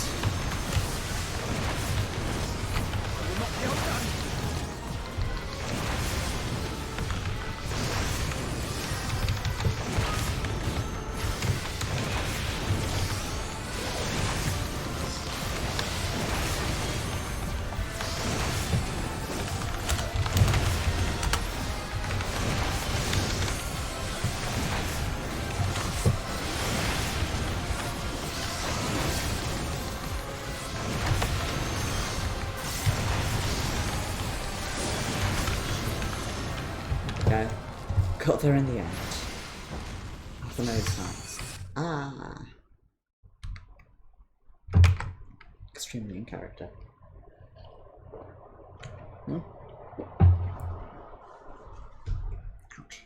Got there in the end. Off the nose hands. Ah. Extremely in character. Hmm? Ouch.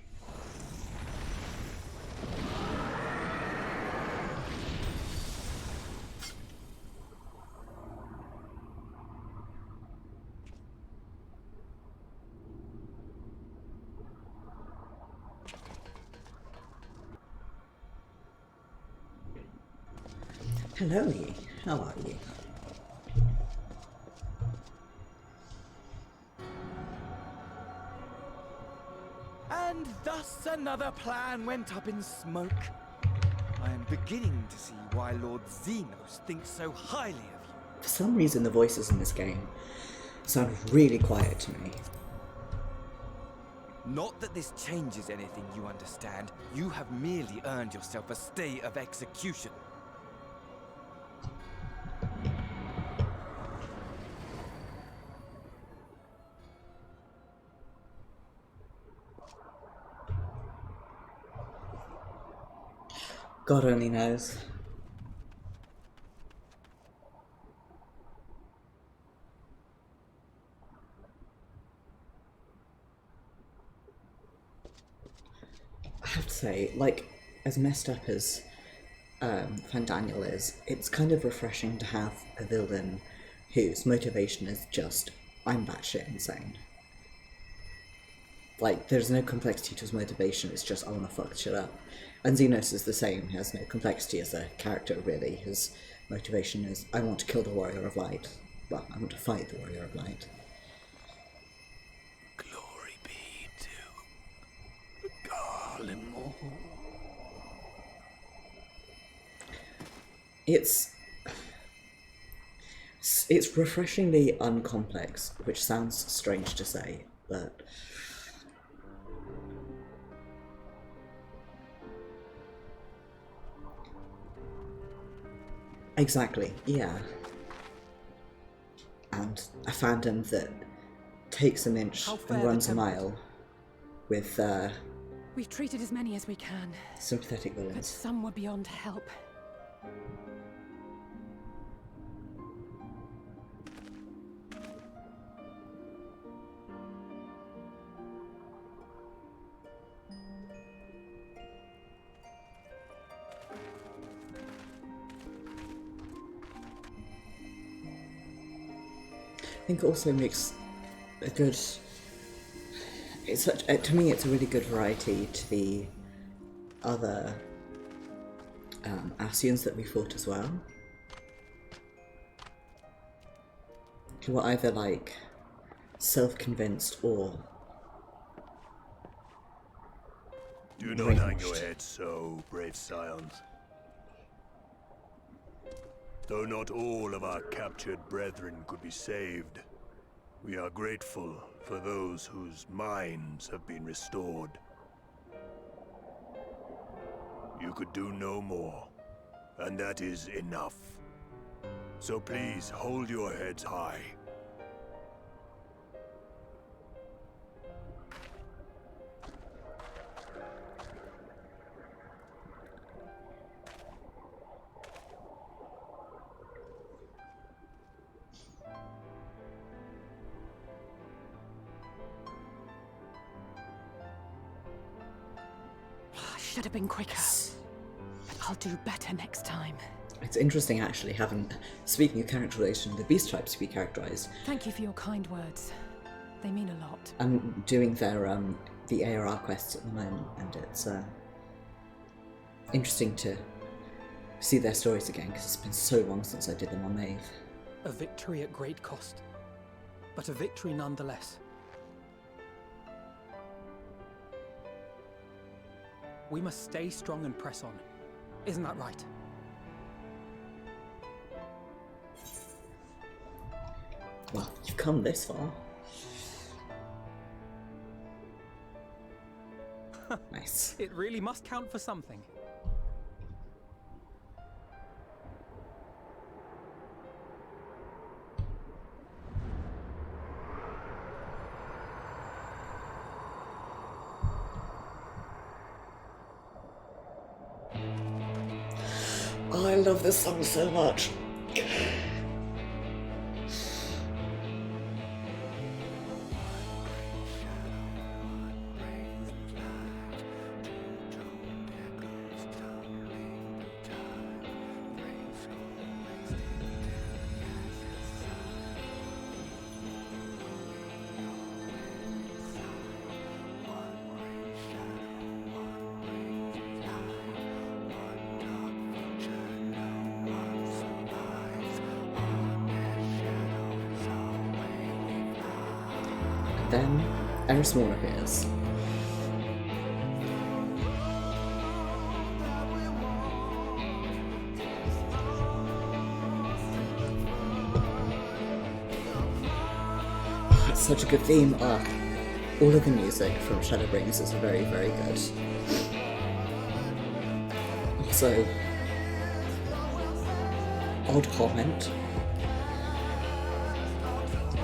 Hello, Yi. How are you? And thus another plan went up in smoke. I am beginning to see why Lord Xenos thinks so highly of you. For some reason, the voices in this game sound really quiet to me. Not that this changes anything, you understand. You have merely earned yourself a stay of execution. God only knows. I have to say, like, as messed up as Fandaniel is, it's kind of refreshing to have a villain whose motivation is just, I'm batshit insane. Like, there's no complexity to his motivation, it's just, I want to fuck shit up. And Xenos is the same, he has no complexity as a character, really. His motivation is, I want to kill the Warrior of Light. Well, I want to fight the Warrior of Light. Glory be to Garlemore. It's refreshingly uncomplex, which sounds strange to say, but exactly, yeah. And a fandom that takes an inch and runs a mile with We've treated as many as we can, sympathetic but villains. some were beyond help. I think it also makes a good. It's such to me. It's a really good variety to the other Ascians that we fought as well. Who were either like self-convinced or do not hang your head so, brave scions. Though not all of our captured brethren could be saved, we are grateful for those whose minds have been restored. You could do no more, and that is enough. So please hold your heads high. Should have been quicker. But I'll do better next time. It's interesting, actually, speaking of characterization, the beast types to be characterized. Thank you for your kind words. They mean a lot. I'm doing their the ARR quests at the moment, and it's interesting to see their stories again, because it's been so long since I did them on Maeve. A victory at great cost, but a victory nonetheless. We must stay strong and press on. Isn't that right? Well, you've come this far. Nice. It really must count for something. Oh, I love this song so much. Then Erismore appears. It's such a good theme. All of the music from Shadowbringers is very, very good. Also, odd comment.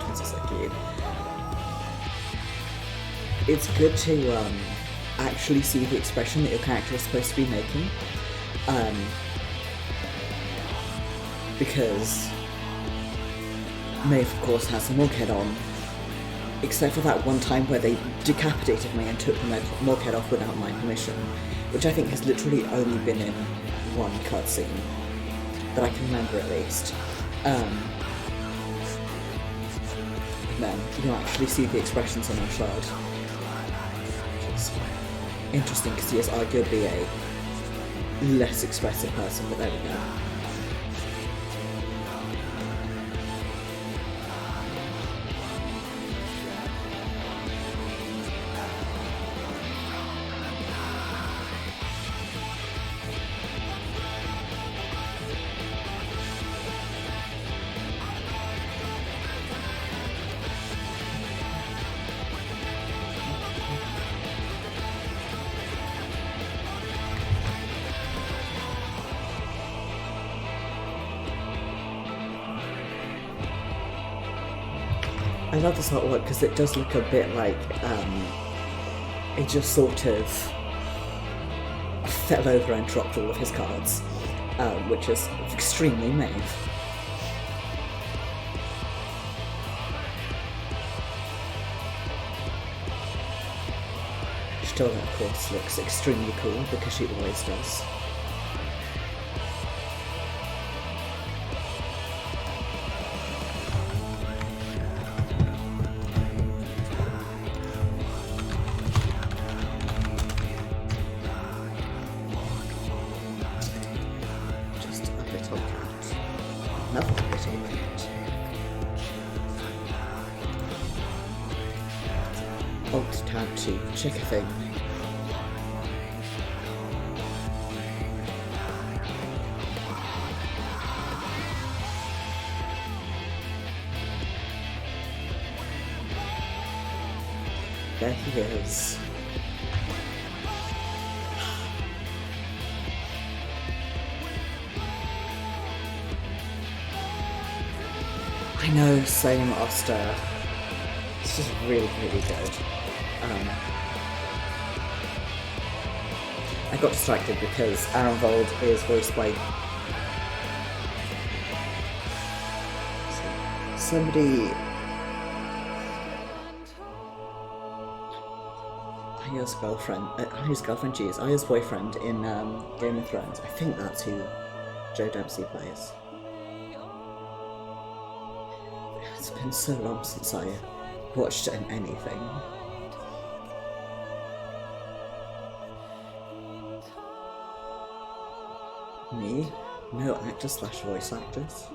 This is so cute. It's good to actually see the expression that your character is supposed to be making, because Maeve, of course, has the morgue head on, except for that one time where they decapitated me and took the morgue head off without my permission, which I think has literally only been in one cutscene, that I can remember at least. Then you actually see the expressions on Arshad. Interesting, because he is arguably a less expressive person, but there we go. I love this artwork because it does look a bit like it just sort of fell over and dropped all of his cards, which is extremely Maeve. Stola, of course, looks extremely cool because she always does. Alt-tab to check a thing. There he is. I know, same Oster. It's just really, really good. I got distracted because Arenvold is voiced by somebody. Arya's girlfriend, geez, Arya's boyfriend in Game of Thrones. I think that's who Joe Dempsey plays. It's been so long since I watched anything. Me? No actor/voice actors.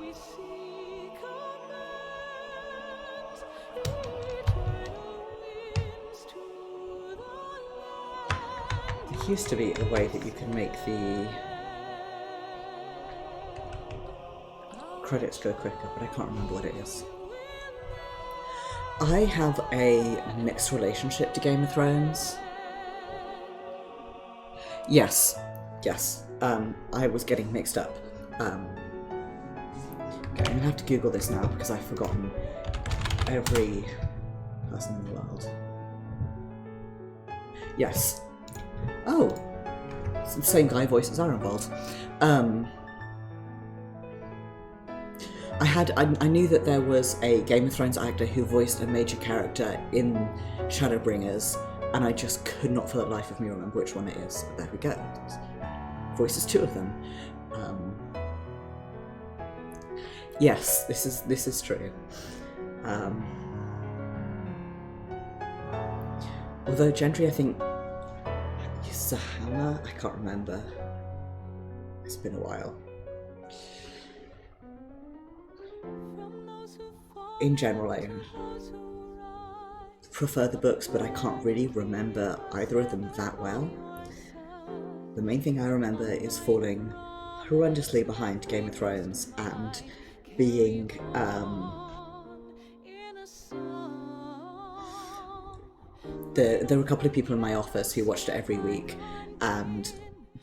There used to be a way that you could make the credits go quicker, but I can't remember what it is. I have a mixed relationship to Game of Thrones. Yes. I was getting mixed up. Okay, I'm gonna have to Google this now because I've forgotten every person in the world. Yes. Oh, it's the same guy voices Arenvold. I knew that there was a Game of Thrones actor who voiced a major character in Shadowbringers, and I just could not for the life of me remember which one it is. But there we go. Voices two of them. Yes, this is true. Although Gendry, I think, uses a hammer. I can't remember. It's been a while. In general, I prefer the books, but I can't really remember either of them that well. The main thing I remember is falling horrendously behind Game of Thrones and being there were a couple of people in my office who watched it every week, and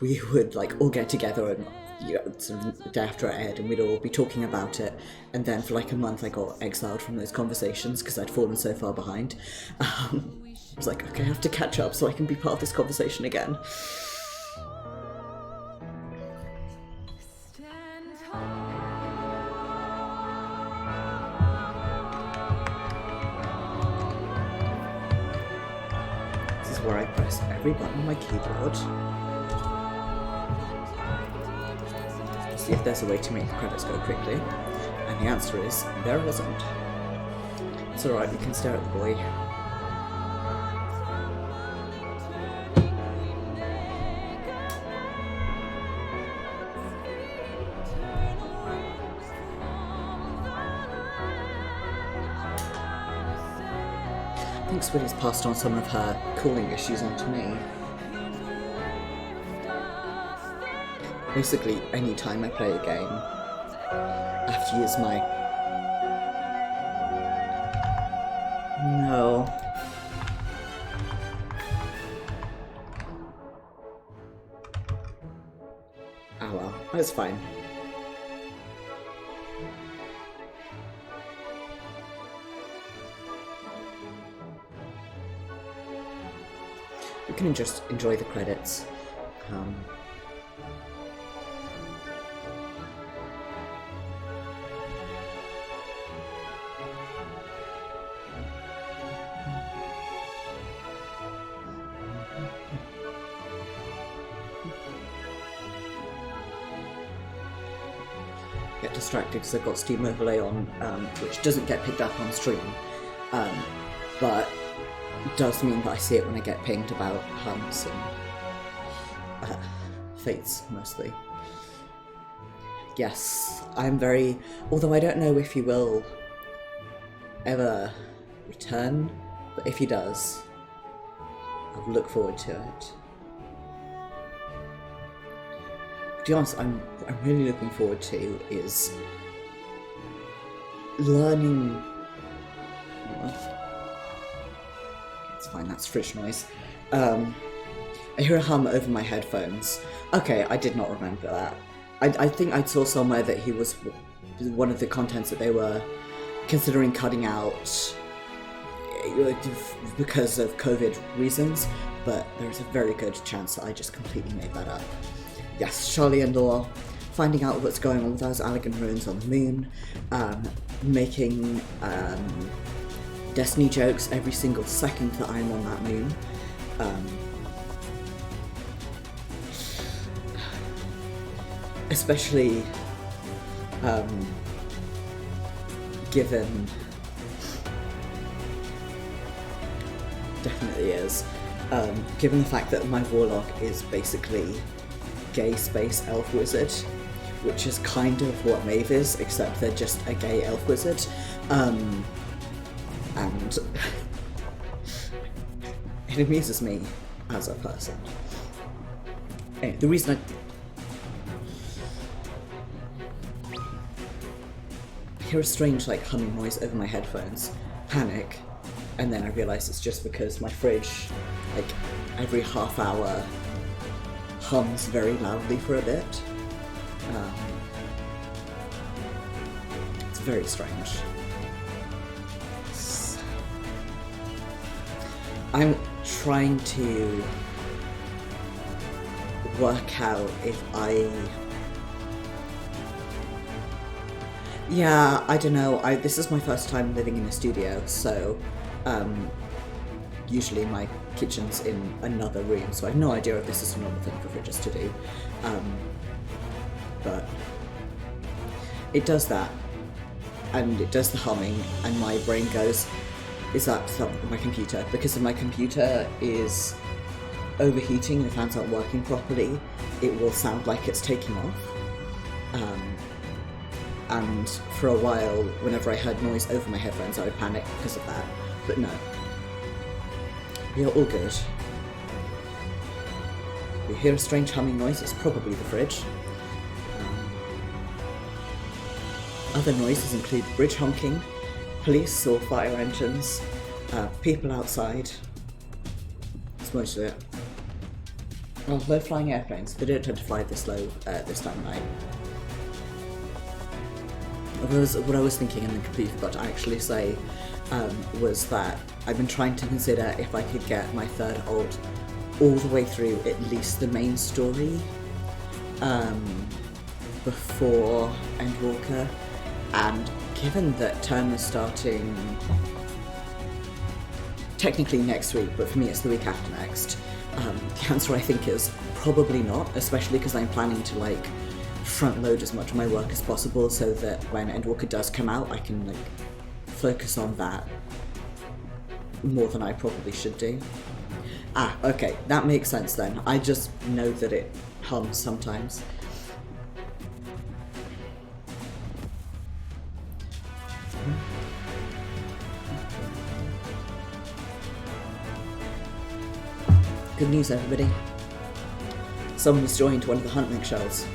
we would like all get together and sort of the day after it aired, and we'd all be talking about it, and then for like a month I got exiled from those conversations because I'd fallen so far behind. I was like, okay, I have to catch up so I can be part of this conversation again. This is where I press every button on my keyboard. See if there's a way to make the credits go quickly, and the answer is there isn't. It's alright, we can stare at the boy. I think Switty's passed on some of her cooling issues onto me. Basically, any time I play a game, I have to use my... No. Oh well, that's fine. We can just enjoy the credits. Get distracted because I've got Steam Overlay on, which doesn't get picked up on stream, but does mean that I see it when I get pinged about hunts and fates, mostly. Yes, I'm very... Although I don't know if he will ever return, but if he does, I'll look forward to it. To be honest, I'm really looking forward to is learning... It's It's fine, that's fridge noise. I hear a hum over my headphones. Okay, I did not remember that. I think I saw somewhere that he was one of the contents that they were considering cutting out because of COVID reasons, but there's a very good chance that I just completely made that up. Yes, Charlie and Law, finding out what's going on with those Allegan ruins on the moon, making Destiny jokes every single second that I'm on that moon. Especially given... Definitely is. Given the fact that my Warlock is basically gay space elf wizard, which is kind of what Maeve is, except they're just a gay elf wizard. And it amuses me as a person. Anyway, the reason I hear a strange, like, humming noise over my headphones, panic, and then I realise it's just because my fridge, like, every half hour hums very loudly for a bit. It's very strange. I'm trying to work out if yeah, I don't know. This is my first time living in a studio, so usually my kitchen's in another room, so I have no idea if this is a normal thing for fridges to do. But it does that, and it does the humming, and my brain goes, is that my computer? Because if my computer is overheating and the fans aren't working properly, it will sound like it's taking off. And for a while, whenever I heard noise over my headphones, I would panic because of that. But no. We are all good. We hear a strange humming noise, it's probably the fridge. Other noises include bridge honking, police or fire engines, people outside. That's most of it. Oh, low-flying airplanes. They don't tend to fly this low this time of night. What I was thinking and then completely forgot to actually say was that I've been trying to consider if I could get my third alt all the way through at least the main story before Endwalker, and given that term is starting technically next week, but for me it's the week after next, the answer I think is probably not, especially because I'm planning to like front load as much of my work as possible so that when Endwalker does come out I can like focus on that more than I probably should do. Ah, okay, that makes sense then. I just know that it hums sometimes. Good news, everybody. Someone has joined one of the hunting shells.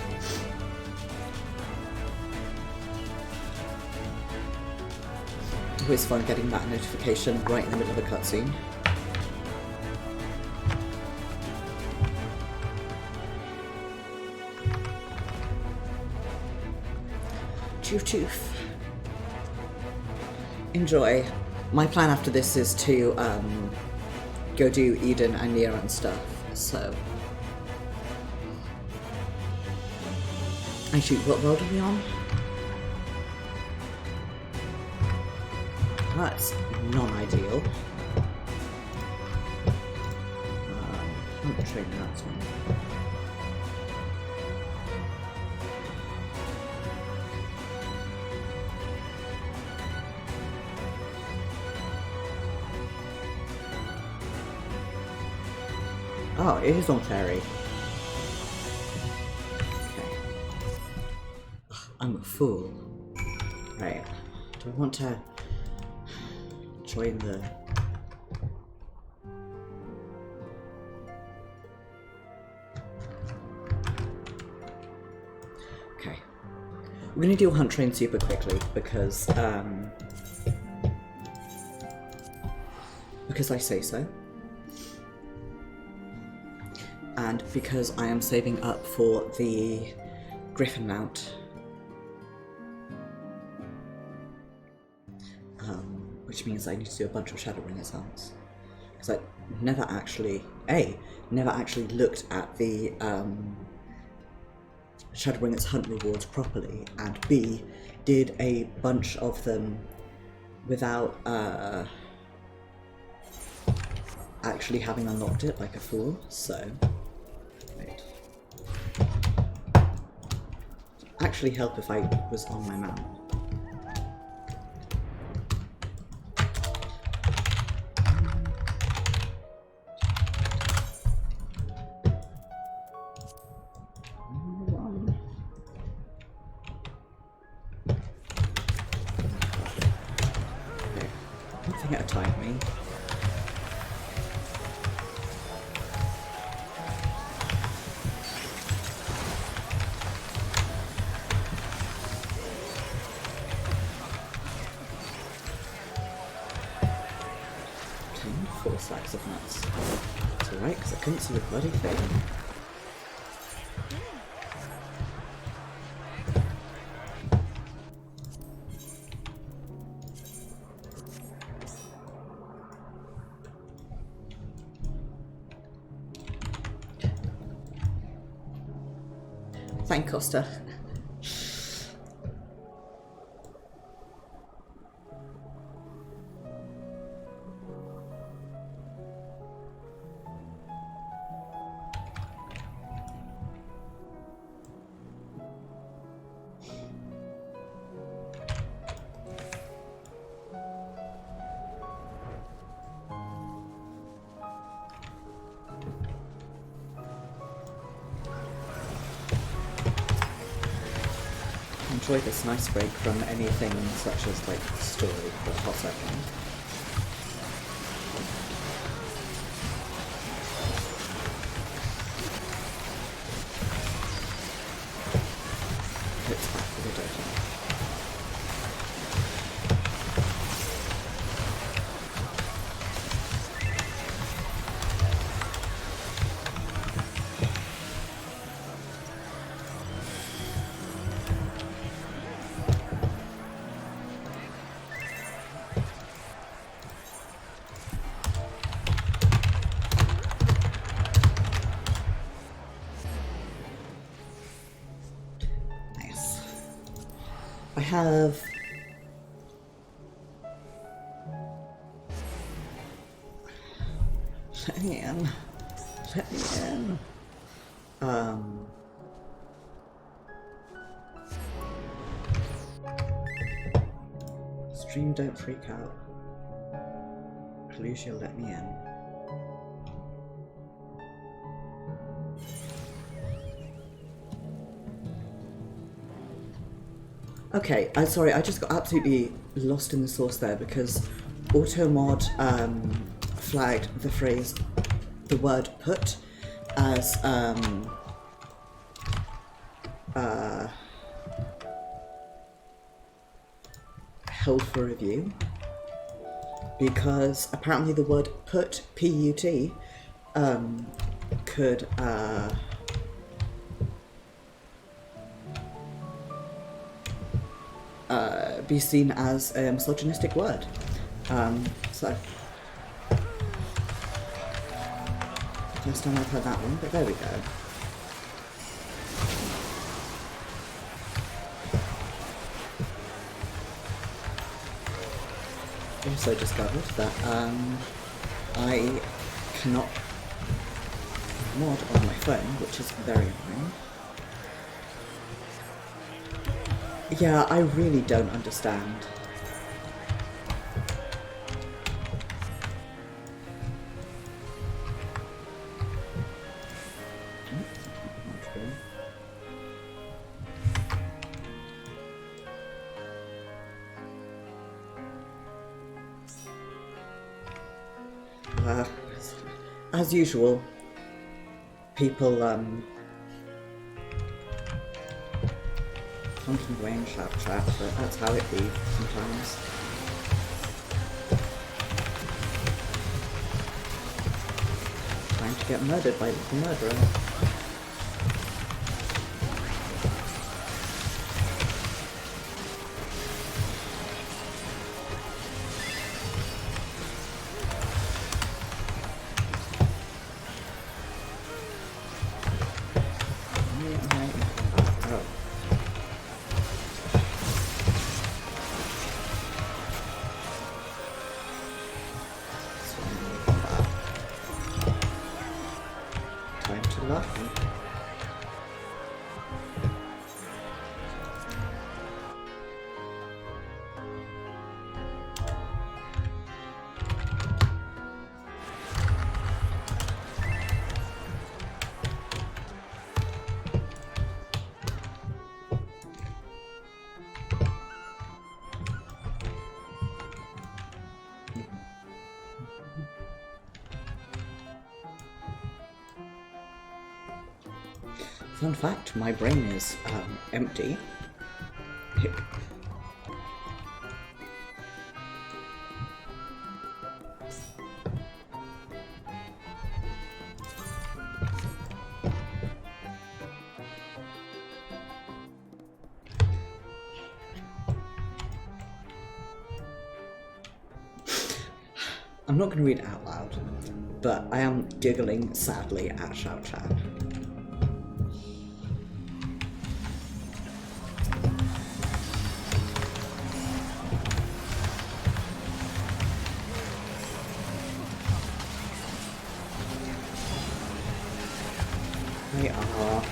Always fun getting that notification right in the middle of a cutscene. Choof choof. Enjoy. My plan after this is to go do Eden and Nia and stuff, so... Actually, what world are we on? That's non-ideal. I'm not trading that one. Oh, it is on ferry. Okay. Ugh, I'm a fool. Right. Do I want to join the... Okay. We're gonna do a hunt train super quickly because I say so. and because I am saving up for the Griffin mount, which means I need to do a bunch of Shadowbring assaults. Because I never actually looked at the Shadowbringers hunt rewards properly, and B, did a bunch of them without actually having unlocked it like a fool, so wait. Actually help if I was on my mount. One thing at a time, me. Four sacks of nuts. It's alright, because I couldn't see the bloody thing. Thank Costa. Enjoy this nice break from anything such as like story for a hot second. It's back for the dirty. I have let me in. Stream, don't freak out. Kalusia, let me in. Okay, I'm sorry, I just got absolutely lost in the sauce there because AutoMod flagged the phrase, the word put, as held for review, because apparently the word put, P-U-T, could be seen as a misogynistic word. So first time I've heard that one, but there we go. Also discovered that I cannot mod on my phone, which is very annoying. Yeah, I really don't understand. As usual, people honking away in chat, but that's how it be sometimes. time to get murdered by the murderer. Time to laugh. Fun fact, my brain is empty. I'm not going to read it out loud, but I am giggling sadly at Shout Chat. They are.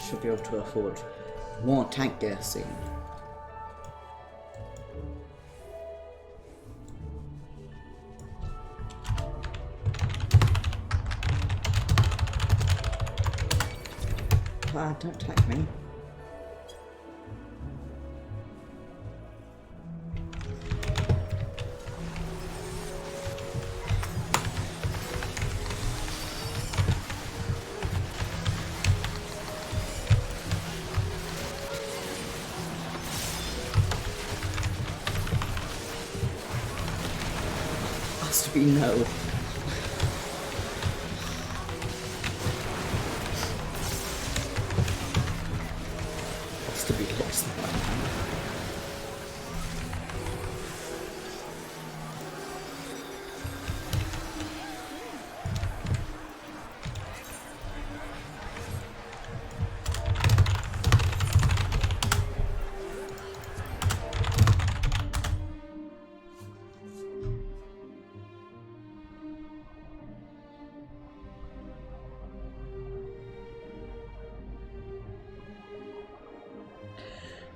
Should be able to afford more tank gear soon. Ah, don't attack me. Has to be no. Has to be lost.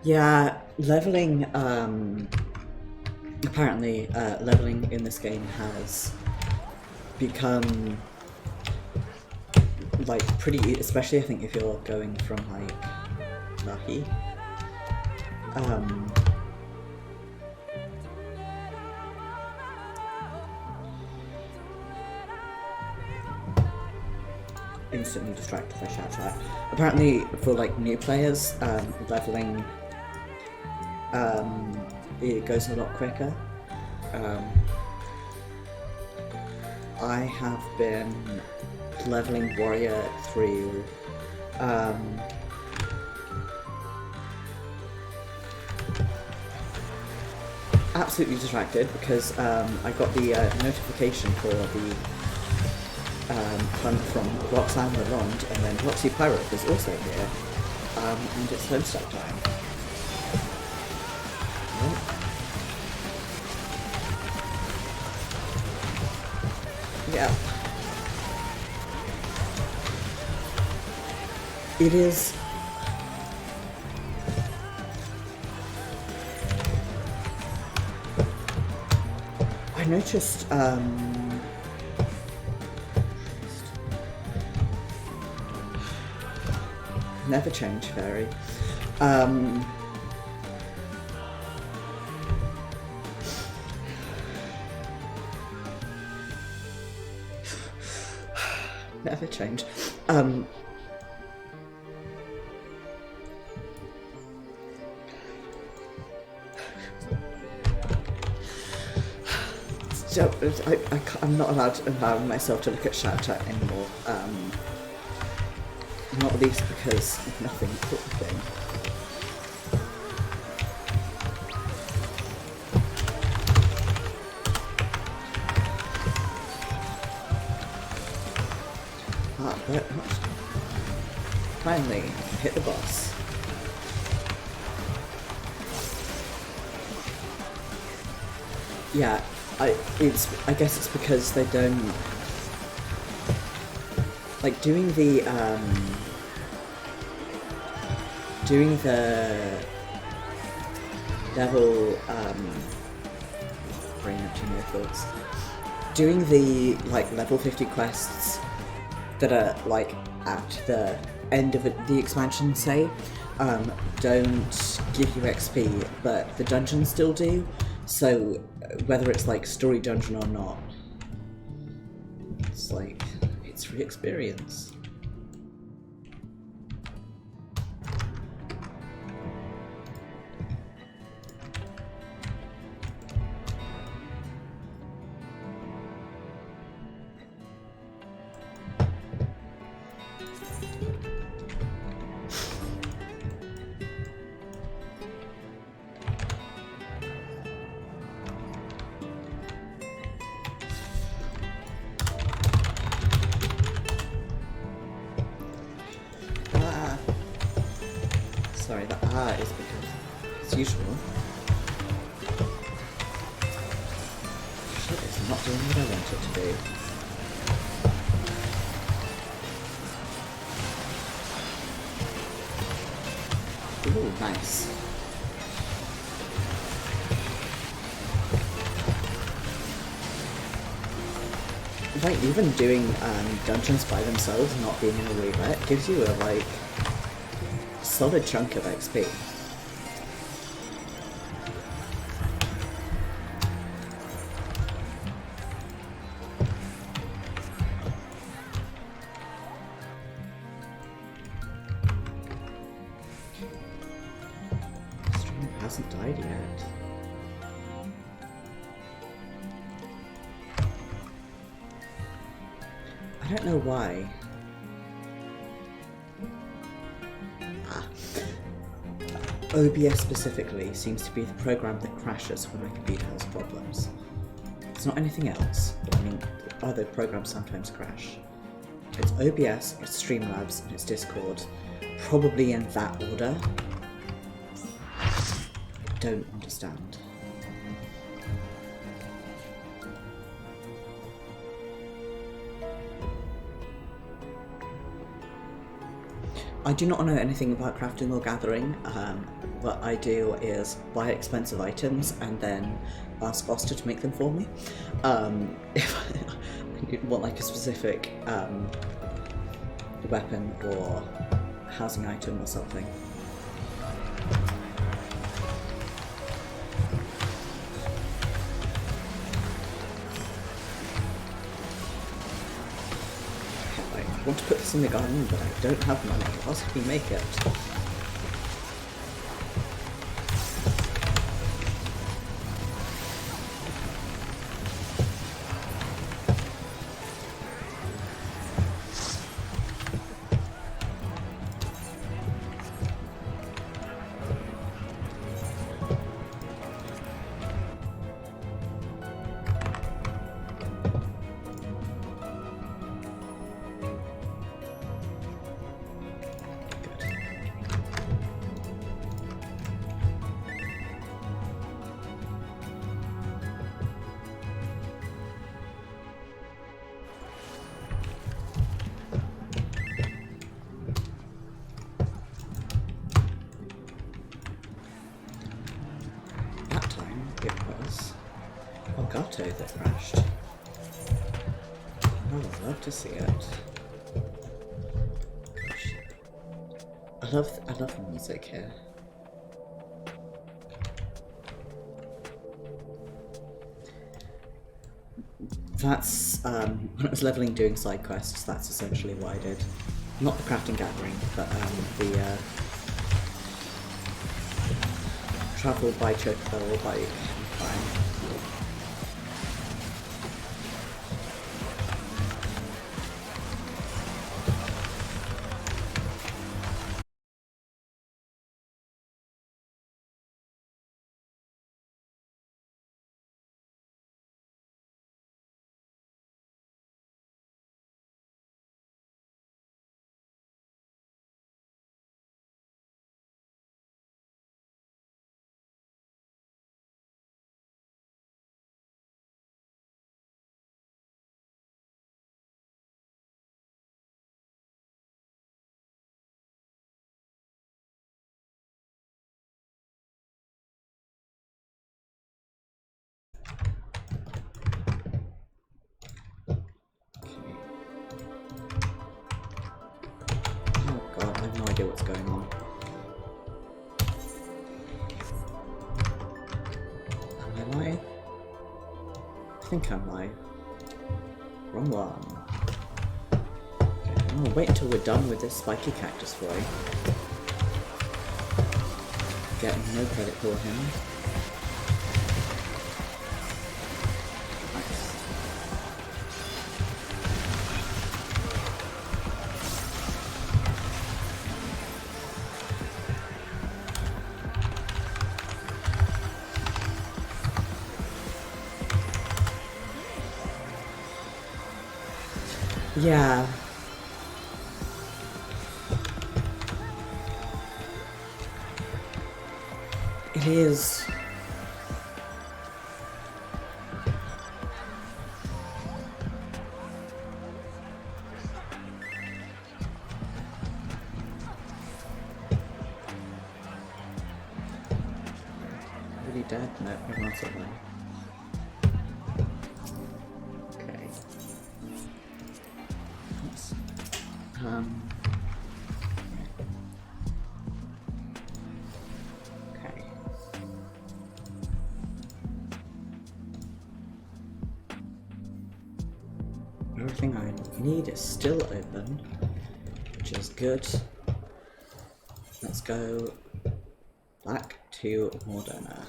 Yeah, leveling, apparently, leveling in this game has become, like, pretty, especially I think if you're going from, like, Lucky. Instantly distracted by Shout Chat. Apparently, for, like, new players, leveling it goes a lot quicker. I have been leveling Warrior through absolutely distracted because I got the notification for the hunt from Roxanne Lalonde, and then Roxy Pirate is also here, and it's Homestuck time. Yeah. It is... I noticed, Never change, fairy. Never change. I'm not allowed to allow myself to look at Shouter anymore. Not least because of nothing sort of thing. But finally, hit the boss. Yeah, I guess it's because they don't like doing the level bringing up too many thoughts. Doing the like level 50 quests that are like at the end of the expansion, say, don't give you XP, but the dungeons still do. So whether it's like story dungeon or not, it's like it's free experience. Sorry, the is because, as usual, shit is not doing what I want it to do. Ooh, nice. Like, even doing dungeons by themselves, not being in a roulette, gives you a, like, solid chunk of XP. Stream hasn't died yet. I don't know why. OBS specifically seems to be the program that crashes when my computer has problems. It's not anything else, but I mean, other programs sometimes crash. It's OBS, it's Streamlabs, and it's Discord. Probably in that order. I don't understand. I do not know anything about crafting or gathering. What I do is buy expensive items and then ask Foster to make them for me. If I want like a specific weapon or housing item or something. I want to put this in the garden, but I don't have money. How else can we make it? That crashed. I would love to see it. I love the music here. That's when I was leveling doing side quests, that's essentially what I did. Not the crafting gathering, but the travel by chocobo or by flying. I have no idea what's going on. Am I lying? I think I'm lying. Wrong one. Okay, I'll wait until we're done with this spiky cactus boy. Getting no credit for him. Yeah. It is. Really dead? No, everyone's alive. Okay. Everything I need is still open, which is good. Let's go back to Mordona.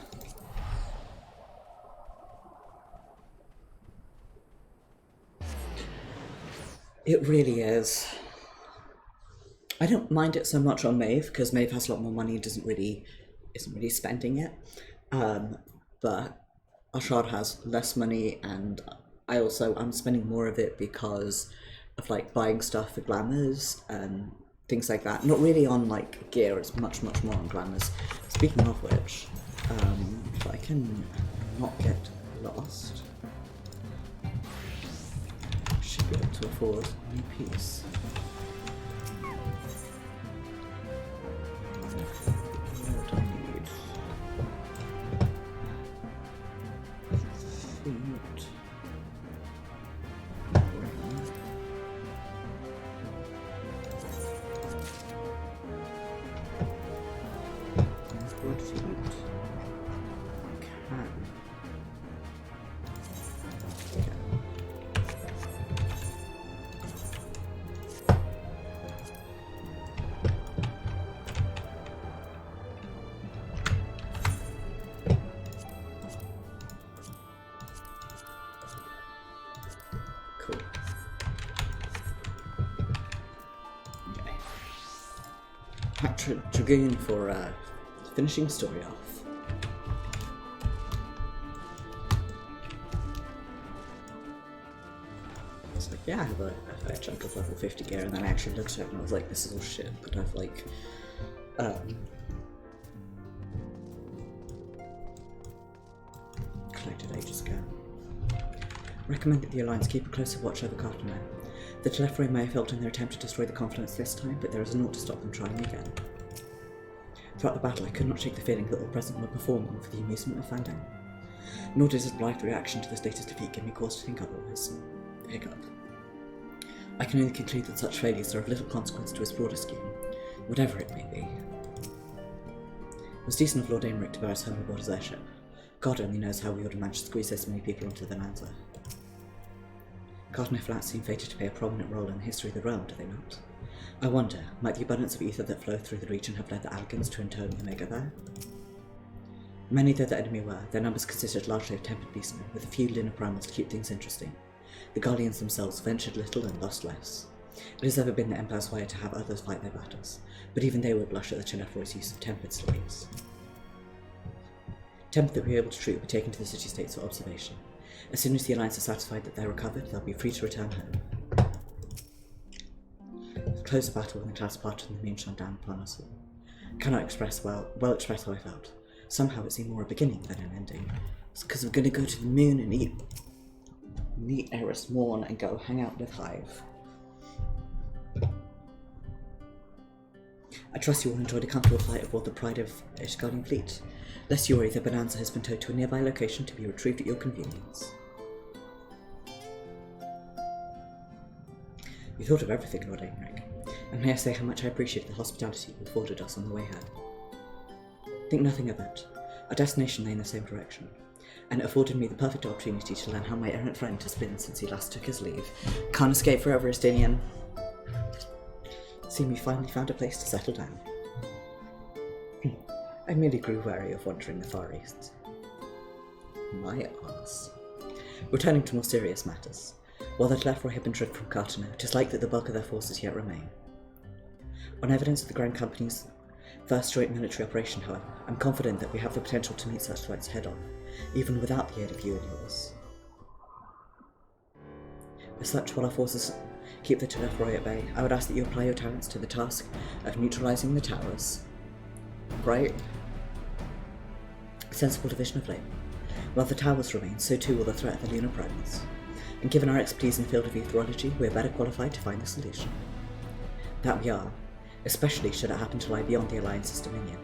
It really is. I don't mind it so much on Maeve because Maeve has a lot more money and isn't really spending it. But Arshad has less money, and I'm spending more of it because of like buying stuff for glamours and things like that. Not really on like gear; it's much more on glamours. Speaking of which, if I can not get lost, I should be able to afford a new piece. What do I need? Food. Good food. Okay. Cool. Okay. Dragoon for finishing the story off. It's like, yeah, I have a fair chunk of level 50 gear, and then I actually looked at it and I was like, this is all shit, but I've like collected ages ago. Recommend that the Alliance keep a closer watch over Cartman. The Telephory may have failed in their attempt to destroy the Confluence this time, but there is naught to stop them trying again. Throughout the battle, I could not shake the feeling that all present were performing for the amusement of Fandang. Nor did his blithe reaction to this latest defeat give me cause to think otherwise. Hiccup. I can only conclude that such failures are of little consequence to his broader scheme. Whatever it may be. It was decent of Lord Aymeric to bear us home aboard his airship. God only knows how we would have managed to squeeze so many people onto the Bonanza. Cartonnef Flats seem fated to play a prominent role in the history of the realm, do they not? I wonder, might the abundance of ether that flowed through the region have led the Alligans to intone Omega there? Many though the enemy were, their numbers consisted largely of tempered beastmen, with a few lunar primals to keep things interesting. The Guardians themselves ventured little and lost less. It has ever been the Empire's way to have others fight their battles, but even they would blush at the Tenephroid's use of tempered slaves. Tempered that we were able to treat were taken to the city-states for observation. As soon as the Alliance are satisfied that they're recovered, they'll be free to return home. The close of battle when the clouds parted and the moon shone down upon us all. Cannot well express how I felt. Somehow it seemed more a beginning than an ending. It's because we're going to go to the moon and eat Eris Morn and go hang out with Hive. I trust you all enjoyed a comfortable flight aboard the Pride of Ishgardian Fleet. Lest you worry, the Bonanza has been towed to a nearby location to be retrieved at your convenience. You thought of everything, Lord Aymeric, and may I say how much I appreciate the hospitality you afforded us on the way home. Think nothing of it. Our destination lay in the same direction, and it afforded me the perfect opportunity to learn how my errant friend has been since he last took his leave. Can't escape forever, Estinian. Seemed we finally found a place to settle down. I merely grew wary of wandering the Far East. My arse. Returning to more serious matters. While the Tenephroid had been driven from Cartonnef, 'tis likely that the bulk of their forces yet remain. On evidence of the Grand Company's first joint military operation, however, I'm confident that we have the potential to meet such threats head-on, even without the aid of you and yours. As such, while our forces keep the Tenephroid at bay, I would ask that you apply your talents to the task of neutralizing the towers. Right? Sensible division of labor. While the towers remain, so too will the threat of the lunar primals. And given our expertise in the field of etherology, we are better qualified to find the solution. That we are, especially should it happen to lie beyond the Alliance's dominion.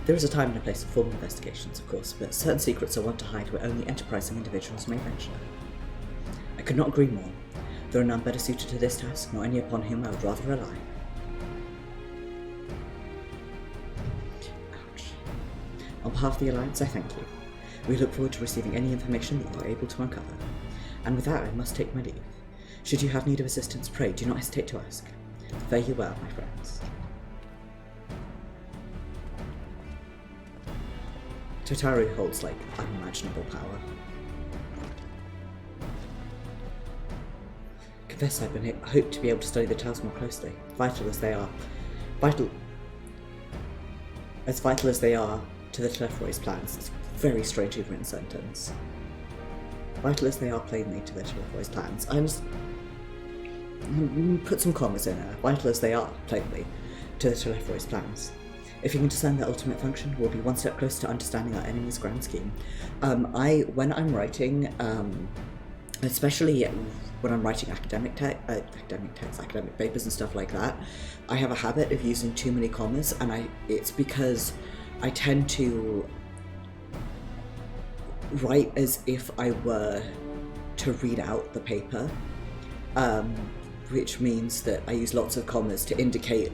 There is a time and a place for formal investigations, of course, but certain secrets are one to hide where only enterprising individuals may venture. I could not agree more. There are none better suited to this task, nor any upon whom I would rather rely. Ouch. On behalf of the Alliance, I thank you. We look forward to receiving any information that you are able to uncover. And with that, I must take my leave. Should you have need of assistance, pray do not hesitate to ask. Fare you well, my friends. Totaru holds, unimaginable power. Confess I've been hoped to be able to study the towers more closely, vital as they are to the Tenephroid's plans. It's a very strangely written sentence. Vital as they are plainly to the Tenephroid's plans. I must put some commas in there. Vital as they are plainly to the Tenephroid's plans. If you can discern their ultimate function, we'll be one step closer to understanding our enemy's grand scheme. When I'm writing, especially when I'm writing academic papers and stuff like that, I have a habit of using too many commas, and it's because I tend to write as if I were to read out the paper, which means that I use lots of commas to indicate,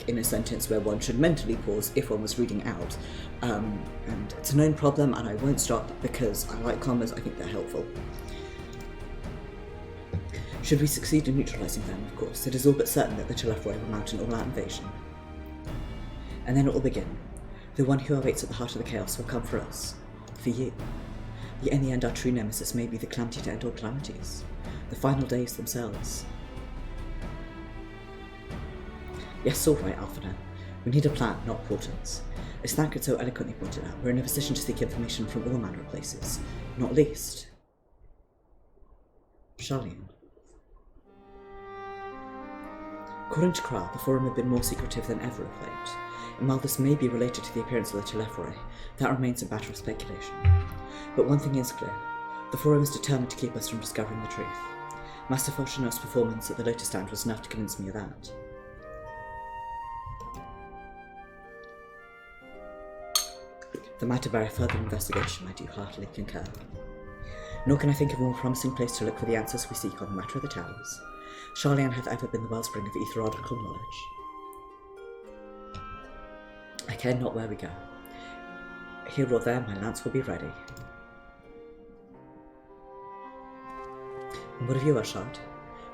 in a sentence where one should mentally pause if one was reading out. And it's a known problem, and I won't stop because I like commas, I think they're helpful. Should we succeed in neutralizing them, of course, it is all but certain that the Tenephroid will mount an all-out invasion. And then it will begin. The one who awaits at the heart of the chaos will come for us. For you. Yet in the end, our true nemesis may be the calamity to end all calamities. The final days themselves. Yes, all right, Alphina. We need a plan, not portents. As Thancred so eloquently pointed out, we're in a position to seek information from all manner of places, not least Sharlayan. According to Kral, the Forum have been more secretive than ever of late, and while this may be related to the appearance of the Tenephroid, that remains a matter of speculation. But one thing is clear, the Forum is determined to keep us from discovering the truth. Master Foshino's performance at the Lotus Stand was enough to convince me of that. The matter bears further investigation, I do heartily concur. Nor can I think of a more promising place to look for the answers we seek on the matter of the towers. Sharlayan hath ever been the wellspring of etherological knowledge. I care not where we go. Here or there, my lance will be ready. And what of you, Arshad?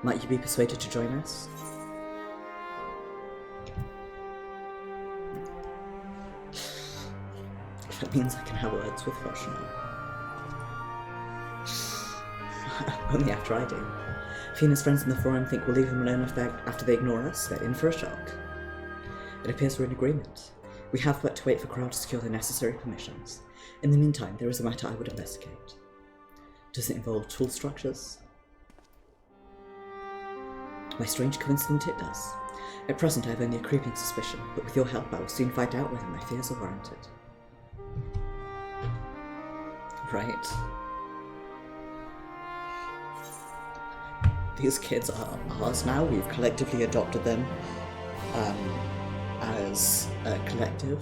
Might you be persuaded to join us? That means I can have words with Foch now. Only after I do. Fina's friends in the forum think we'll leave him alone after they ignore us. They're in for a shock. It appears we're in agreement. We have but to wait for Corral to secure the necessary permissions. In the meantime, there is a matter I would investigate. Does it involve tool structures? By strange coincidence, it does. At present, I have only a creeping suspicion, but with your help, I will soon find out whether my fears are warranted. Right. These kids are ours now. We've collectively adopted them as a collective.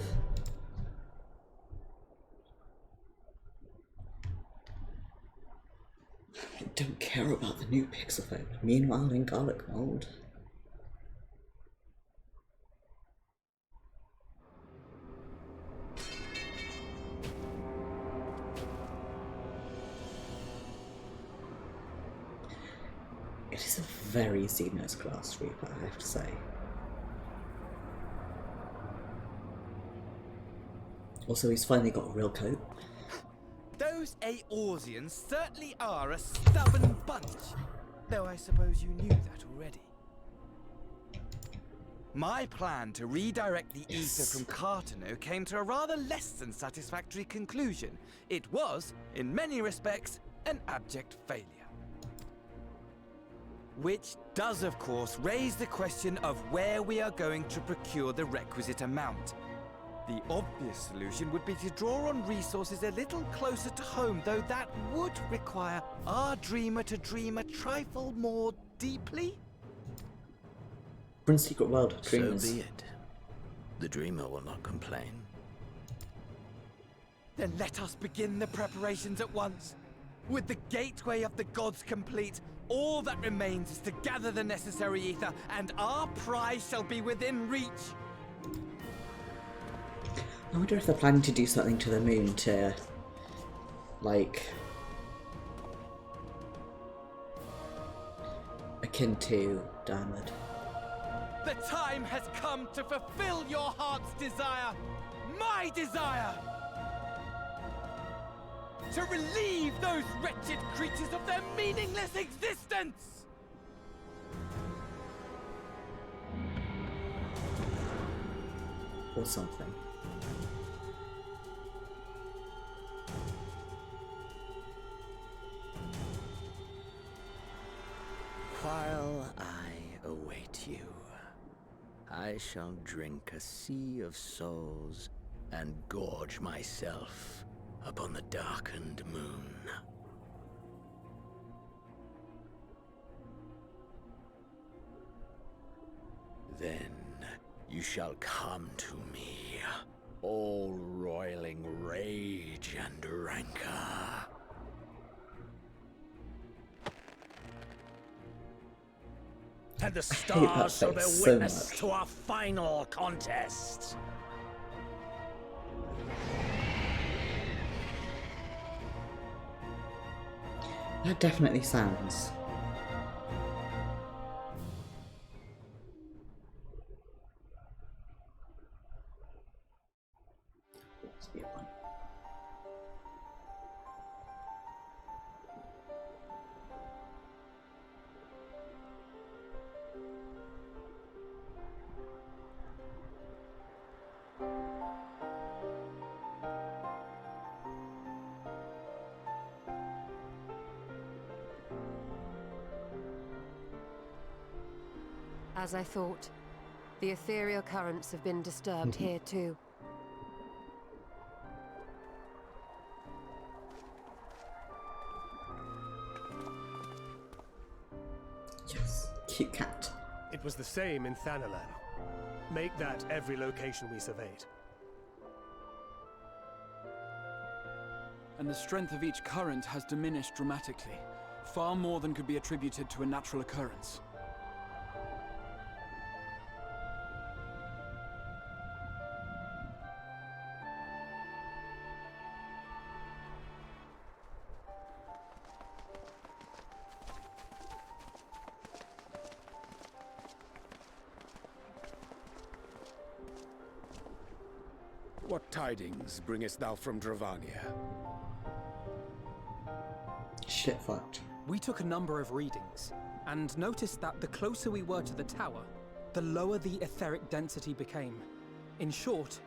I don't care about the new pixel phone. Meanwhile, in garlic mold. It is a very Xenos class Reaper, I have to say. Also, he's finally got a real coat. Those Aorsians certainly are a stubborn bunch, though I suppose you knew that already. My plan to redirect the ether from Cartano came to a rather less than satisfactory conclusion. It was, in many respects, an abject failure. Which does, of course, raise the question of where we are going to procure the requisite amount. The obvious solution would be to draw on resources a little closer to home, though that would require our dreamer to dream a trifle more deeply. We're in secret world of dreamers. So be it. The dreamer will not complain. Then let us begin the preparations at once. With the gateway of the gods complete, all that remains is to gather the necessary ether, and our prize shall be within reach. I wonder if they're planning to do something to the moon to, like, akin to Downward. The time has come to fulfill your heart's desire, my desire! To relieve those wretched creatures of their meaningless existence! Or something. While I await you, I shall drink a sea of souls and gorge myself upon the darkened moon. Then you shall come to me, all roiling rage and rancor. And the hate that stars shall bear face so witness much. to our final contest. That definitely sounds. Let's be one. As I thought, the ethereal currents have been disturbed here too. Yes, cute cat. It was the same in Thanalan. Make that every location we surveyed. And the strength of each current has diminished dramatically, far more than could be attributed to a natural occurrence. What tidings bringest thou from Dravania? Shit fucked. We took a number of readings, and noticed that the closer we were to the tower, the lower the etheric density became. In short,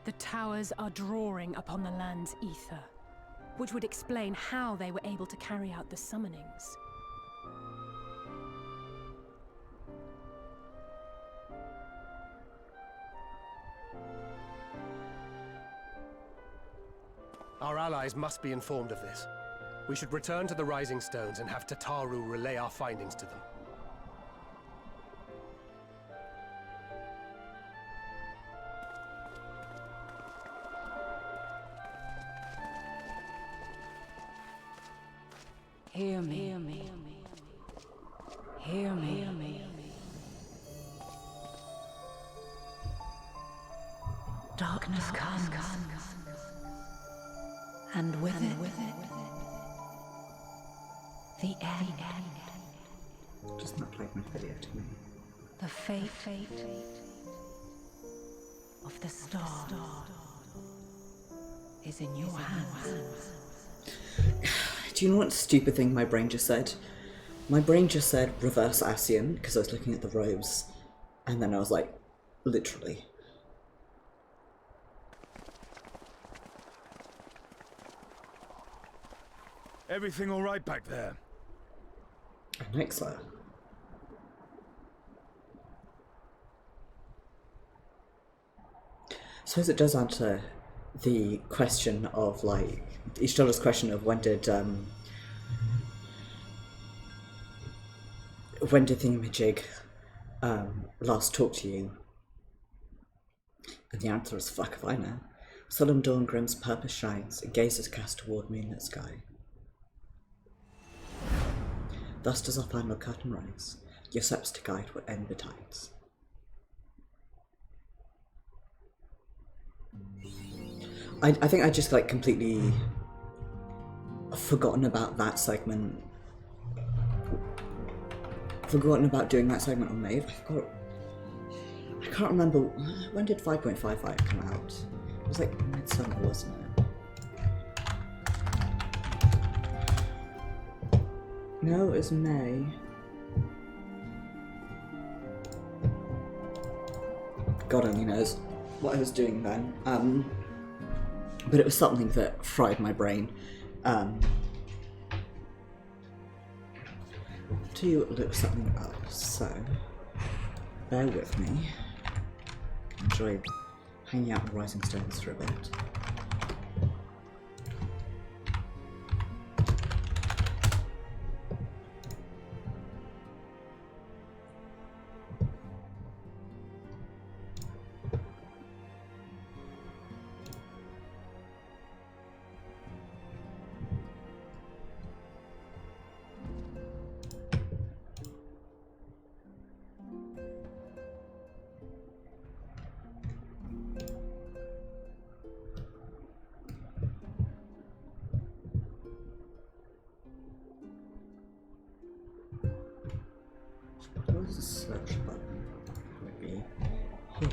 The towers are drawing upon the land's ether, which would explain how they were able to carry out the summonings. Our allies must be informed of this. We should return to the Rising Stones and have Tataru relay our findings to them. Hear me. Hear me. Hear me. Hear me. Darkness comes, and with it, the end. Does not like my video to me. The fate of the star is in your hands. Do you know what stupid thing my brain just said? My brain just said reverse Asian because I was looking at the robes, and then I was like, literally. Everything all right back there? I think so. I suppose it does answer the question of, like, each other's question of when did Thingamajig last talk to you? And the answer is fuck if I know. Sullen dawn grim's purpose shines, and gazes cast toward moonlit sky. Thus does our final curtain rise, your steps to guide what end betides. I think I just like completely forgotten about that segment. Forgotten about doing that segment on Maeve. I can't remember, when did 5.55 come out? It was like midsummer, wasn't it? No, it was May. God only knows what I was doing then. But it was something that fried my brain. To look something up, so bear with me. Enjoy hanging out in Rising Stones for a bit. Where's the search button? Would be here.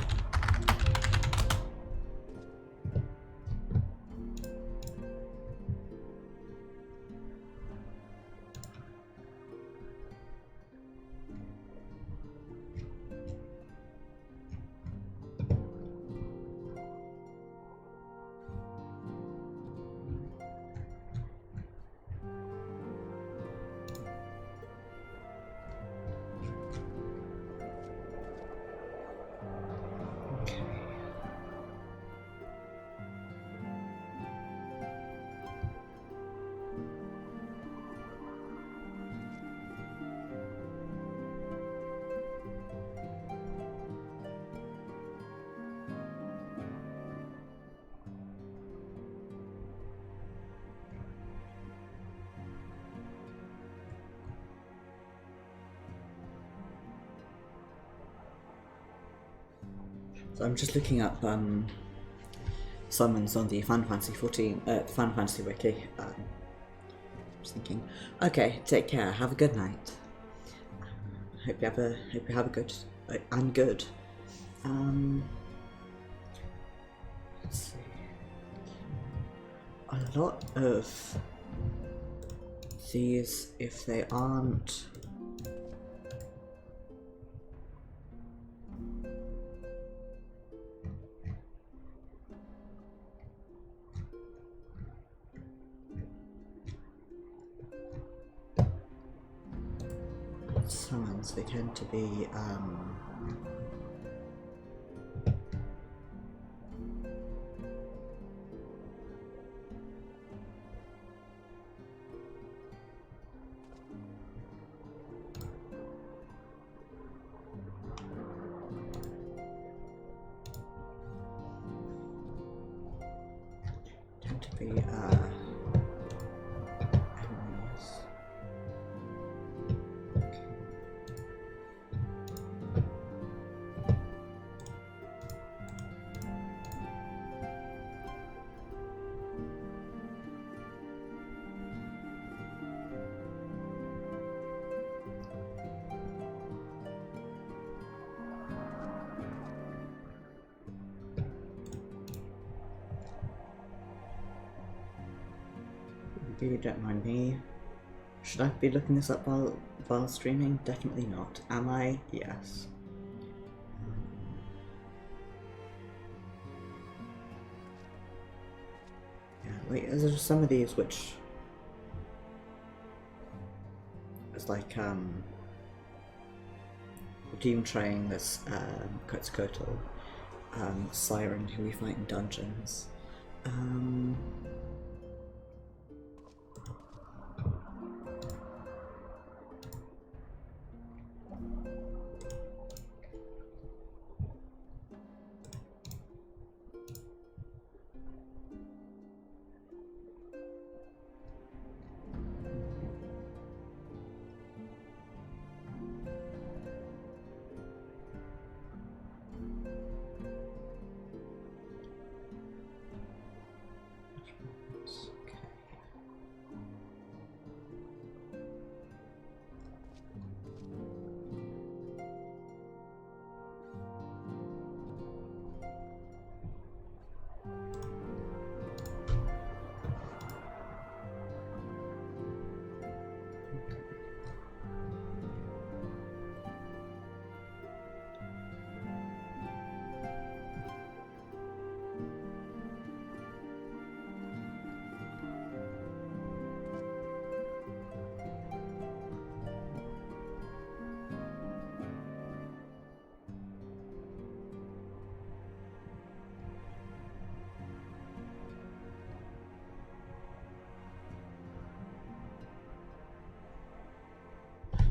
So I'm just looking up summons on the Final Fantasy 14, Final Fantasy wiki. Just thinking, okay, take care, have a good night. Hope you have a good. I'm good. Let's see. A lot of these, if they aren't summons, they tend to be enemies. You don't mind me. Should I be looking this up while streaming? Definitely not. Am I? Yes. Yeah, like there's some of these which it's like Demon Train, there's Quetzalcoatl, Siren who we fight in dungeons.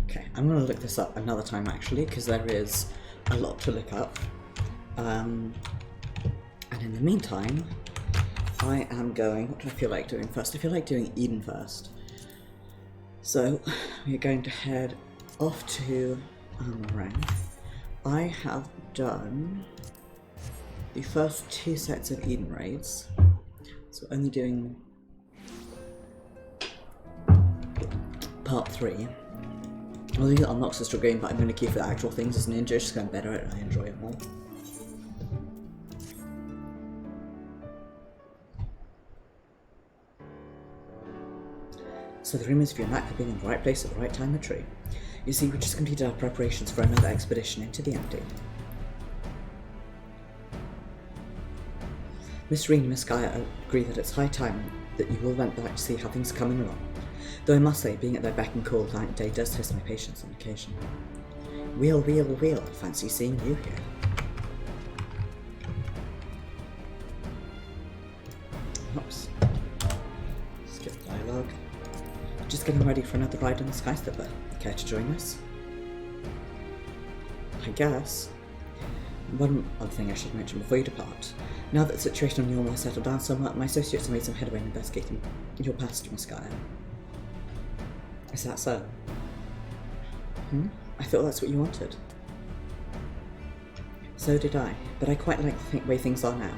Okay, I'm going to look this up another time actually, because there is a lot to look up. And in the meantime, I am going... What do I feel like doing first? I feel like doing Eden first. So, we're going to head off to Ring. I have done the first 2 sets of Eden raids. So only doing part 3. Well, these are Noxus Dragoon, but I'm going to keep the actual things as ninja, just going better at it and I enjoy it more. So the room is for your knack for being in the right place at the right time of tree. You see, we just completed our preparations for another expedition into the empty. Miss Reen and Miss Gaia agree that it's high time that you all went back to see how things are coming along. Though I must say, being at their beck and call night and day does test my patience on occasion. Wheel, wheel, wheel, fancy seeing you here. Oops. Skip dialogue. Just getting ready for another ride on the Sky Slipper. Care to join us? I guess. One other thing I should mention before you depart. Now that the situation on Yulma has settled down somewhat, my associates have made some headway in investigating your past, Miss Gaia. Is that so? I thought that's what you wanted. So did I, but I quite like the way things are now.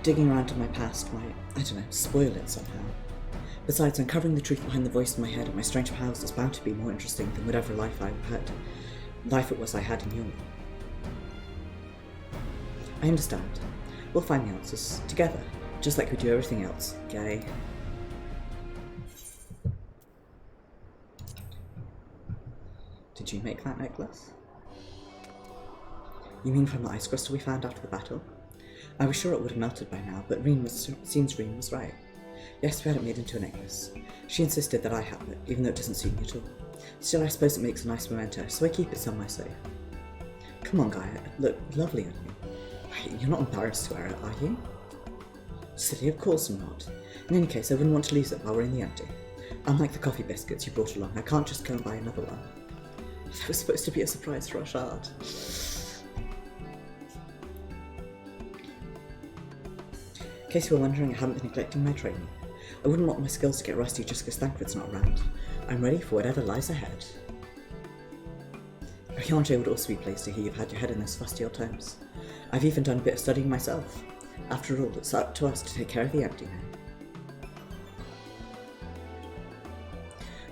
Digging around in my past might, I don't know, spoil it somehow. Besides, uncovering the truth behind the voice in my head and my strange powers is bound to be more interesting than whatever life it was I had in Yulma. I understand. We'll find the answers together, just like we do everything else, okay? Did you make that necklace? You mean from the ice crystal we found after the battle? I was sure it would have melted by now, but seems Reen was right. Yes, we had it made into a necklace. She insisted that I have it, even though it doesn't suit me at all. Still, I suppose it makes a nice memento, so I keep it somewhere safe. Come on, Gaia, look lovely on you. You're not embarrassed to wear it, are you? Silly, of course I'm not. In any case, I wouldn't want to lose it while we're in the empty. Unlike the coffee biscuits you brought along, I can't just go and buy another one. That was supposed to be a surprise for Arshad. In case you were wondering, I haven't been neglecting my training. I wouldn't want my skills to get rusty just because Thancred's not around. I'm ready for whatever lies ahead. Rihanna would also be pleased to hear you've had your head in those fusty old times. I've even done a bit of studying myself. After all, it's up to us to take care of the empty now.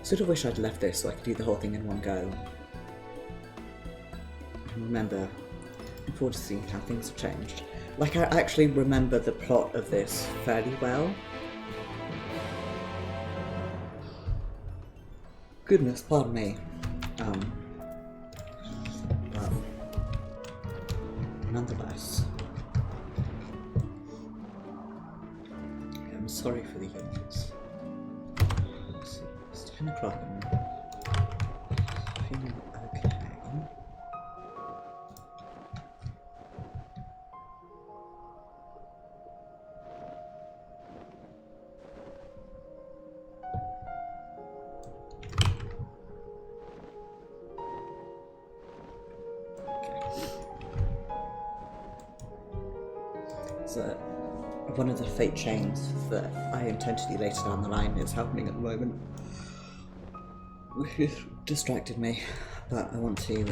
Sort of wish I'd left this so I could do the whole thing in one go. And remember, looking forward to seeing how things have changed. Like, I actually remember the plot of this fairly well. Goodness, pardon me. But nonetheless, I'm sorry for the humans. Let's see, it's 10 o'clock. Feeling okay. So, one of the fate chains that I intend to do later down the line is happening at the moment, which distracted me, but I want to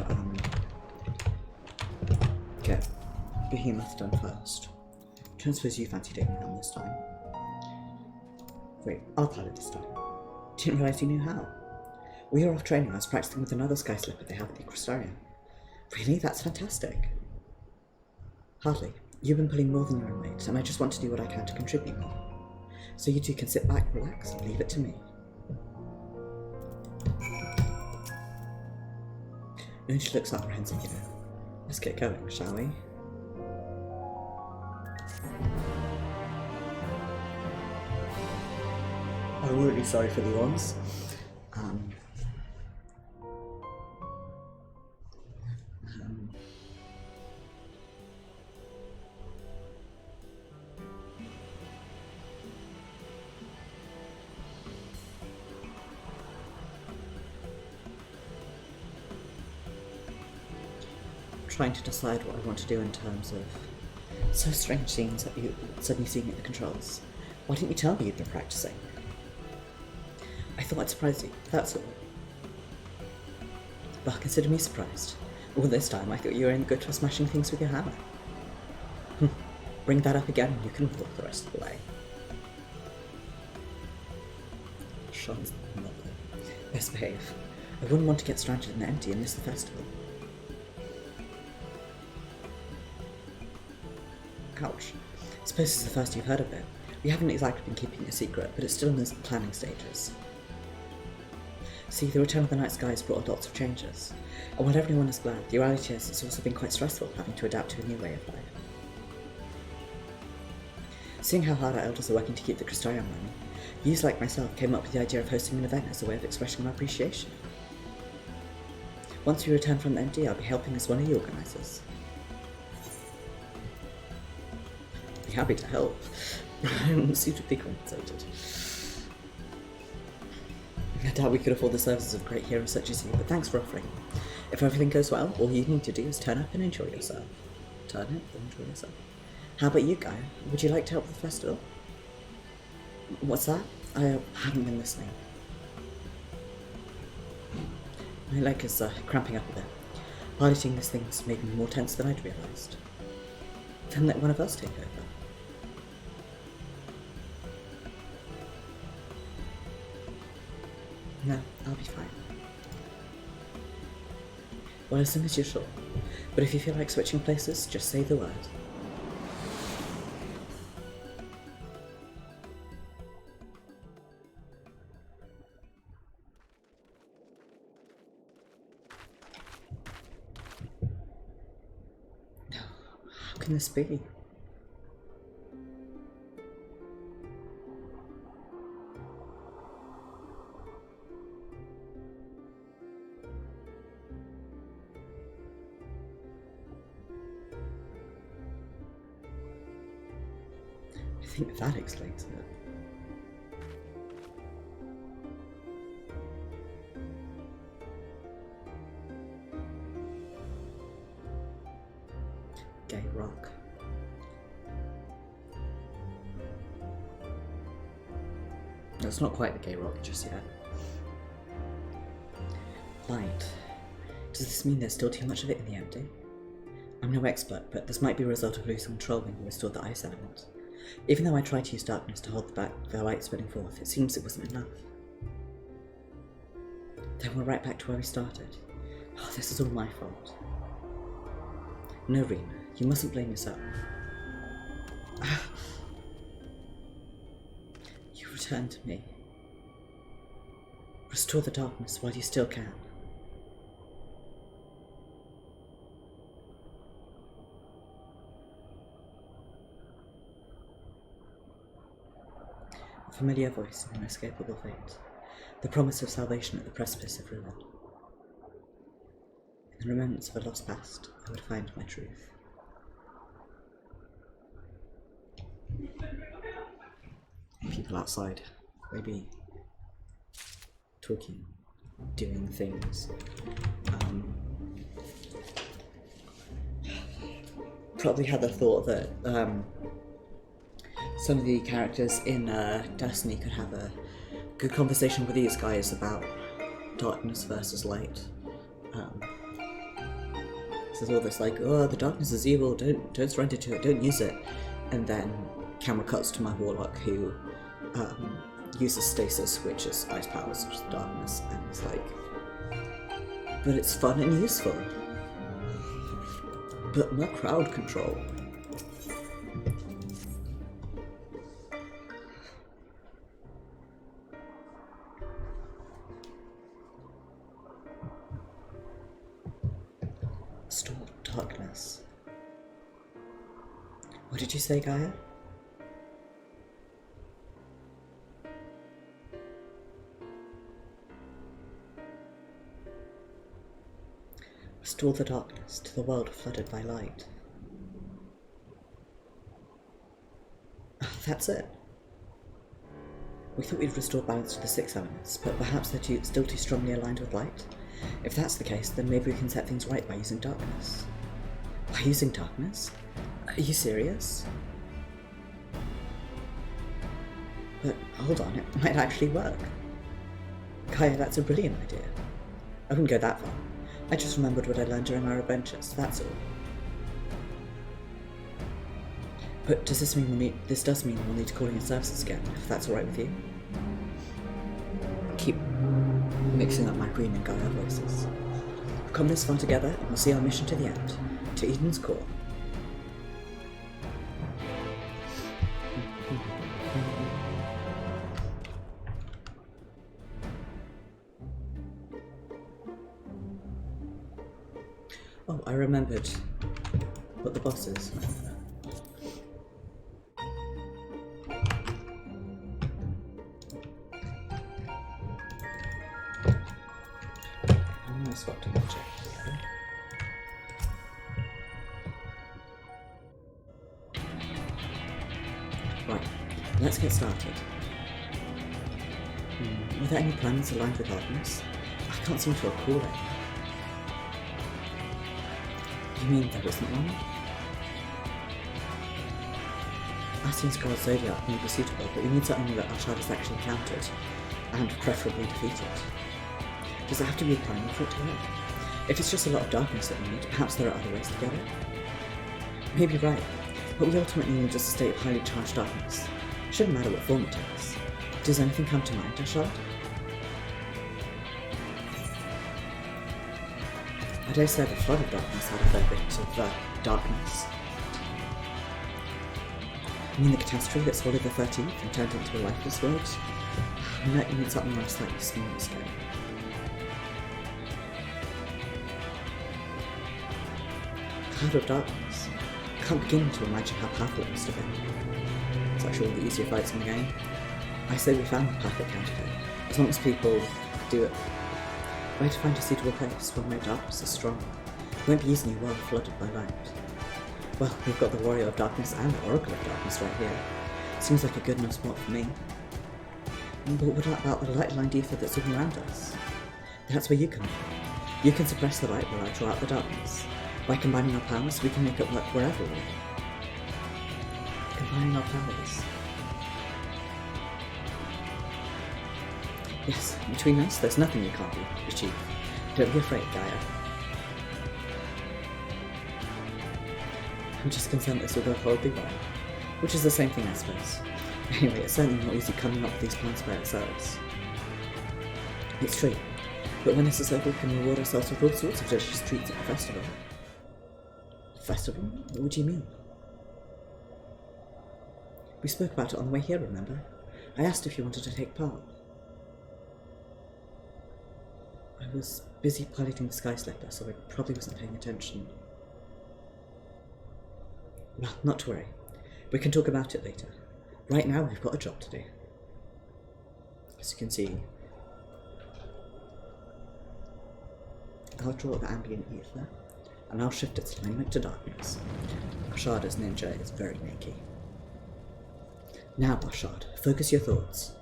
get Behemoth done first. I don't suppose you fancy taking him this time. Wait, I'll tell it this time. Didn't realise you knew how. While you were off training, I was practicing with another sky slipper they have at the Crystarium. Really? That's fantastic. Hardly. You've been pulling more than your own weight, and I just want to do what I can to contribute more. So you two can sit back, relax, and leave it to me. And she looks apprehensive, you know. Let's get going, shall we? I'm really sorry for the ones. Trying to decide what I want to do in terms of so strange scenes that you suddenly seeing at the controls. Why didn't you tell me you'd been practicing? I thought I'd surprise you, that's all. Well, consider me surprised. All this time I thought you were only good for smashing things with your hammer. Bring that up again and you can walk the rest of the way. Sean's lovely. Best behave. I wouldn't want to get stranded in the empty and miss the festival. Ouch. I suppose this is the first you've heard of it. We haven't exactly been keeping it a secret, but it's still in the planning stages. See, the return of the night sky has brought lots of changes. And while everyone is glad, the reality is it's also been quite stressful having to adapt to a new way of life. Seeing how hard our elders are working to keep the Crystarium running, yous like myself came up with the idea of hosting an event as a way of expressing our appreciation. Once we return from the MD, I'll be helping as one of the organisers. Be happy to help. I'm suitably compensated. I doubt we could afford the services of great heroes such as you, but thanks for offering. If everything goes well, all you need to do is turn up and enjoy yourself. Turn up and enjoy yourself. How about you, Gaia? Would you like to help with the festival? What's that? I haven't been listening. My leg is cramping up a bit. Piloting this thing's made me more tense than I'd realised. Then let one of us take over. No, I'll be fine. Well, as soon as you're sure. But if you feel like switching places, just say the word. can this be? I think that explains it. Gay rock. No, it's not quite the gay rock just yet. Light. Does this mean there's still too much of it in the empty? I'm no expert, but this might be a result of losing control when you restored the ice element. Even though I tried to use darkness to hold back the light spreading forth, it seems it wasn't enough. Then we're right back to where we started. Oh, this is all my fault. No, Rena, you mustn't blame yourself. You return to me. Restore the darkness while you still can. A familiar voice and inescapable fate. The promise of salvation at the precipice of ruin. In the remnants of a lost past, I would find my truth. People outside, maybe talking, doing things. Probably had the thought that some of the characters in Destiny could have a good conversation with these guys about darkness versus light. There's all this like, oh, the darkness is evil, don't surrender to it, don't use it. And then camera cuts to my warlock who uses stasis, which is ice powers, which is darkness, and it's like, but it's fun and useful. But more crowd control. Restore darkness. What did you say, Gaia? Restore the darkness to the world flooded by light. That's it. We thought we'd restore balance to the 6 elements, but perhaps they're still too strongly aligned with light? If that's the case, then maybe we can set things right by using darkness. By using darkness? Are you serious? But hold on, it might actually work. Gaia, that's a brilliant idea. I wouldn't go that far. I just remembered what I learned during our adventures, that's all. But does this mean this does mean we'll need to call in your services again, if that's alright with you? Keep mixing up my Green and Gaia voices. We've come this far together, and we'll see our mission to the end, to Eden's core. Oh, I remembered what the boss is. I'm gonna swap to magic together. Right, let's get started. Were there any planets aligned with darkness? I can't seem to recall it. You mean there isn't one? Aston's Guard Zodiac may be suitable, but we need something that Arshad has actually encountered, and preferably defeated. Does it have to be a primal for it to work? If it's just a lot of darkness that we need, perhaps there are other ways to get it? Maybe right, but we ultimately need just a state of highly charged darkness. It shouldn't matter what form it takes. Does anything come to mind, Arshad? I dare say the flood of darkness had a fair bit of darkness. You mean the catastrophe that swallowed the 13th and turned into a lifeless world? I know you need something on a slightly smaller scale. Cloud of darkness. can't begin to imagine how powerful it must have been. It's actually one of the easier fights in the game. I say we found the perfect antidote. As long as people do it. Where to find a suitable place where no darkness is strong. It won't be easy in a world flooded by light. Well, we've got the Warrior of Darkness and the Oracle of Darkness right here. Seems like a good enough spot for me. But what about the light line ether that's all around us? That's where you come in. You can suppress the light while I draw out the darkness. By combining our powers, we can make it work wherever we are. Combining our powers. Yes, between us, there's nothing we can't achieve. Don't be afraid, Gaia. I'm just concerned this will go horribly wrong. Which is the same thing, I suppose. Anyway, it's certainly not easy coming up with these plans by ourselves. It's true. But when this is over, we can reward ourselves with all sorts of delicious treats at the festival. Festival? What do you mean? We spoke about it on the way here, remember? I asked if you wanted to take part. I was busy piloting the Sky Slipper, so I probably wasn't paying attention. Well, not to worry. We can talk about it later. Right now, we've got a job to do. As you can see, I'll draw the ambient ether, and I'll shift its alignment to darkness. Arshad as ninja is very naked. Now, Arshad, focus your thoughts.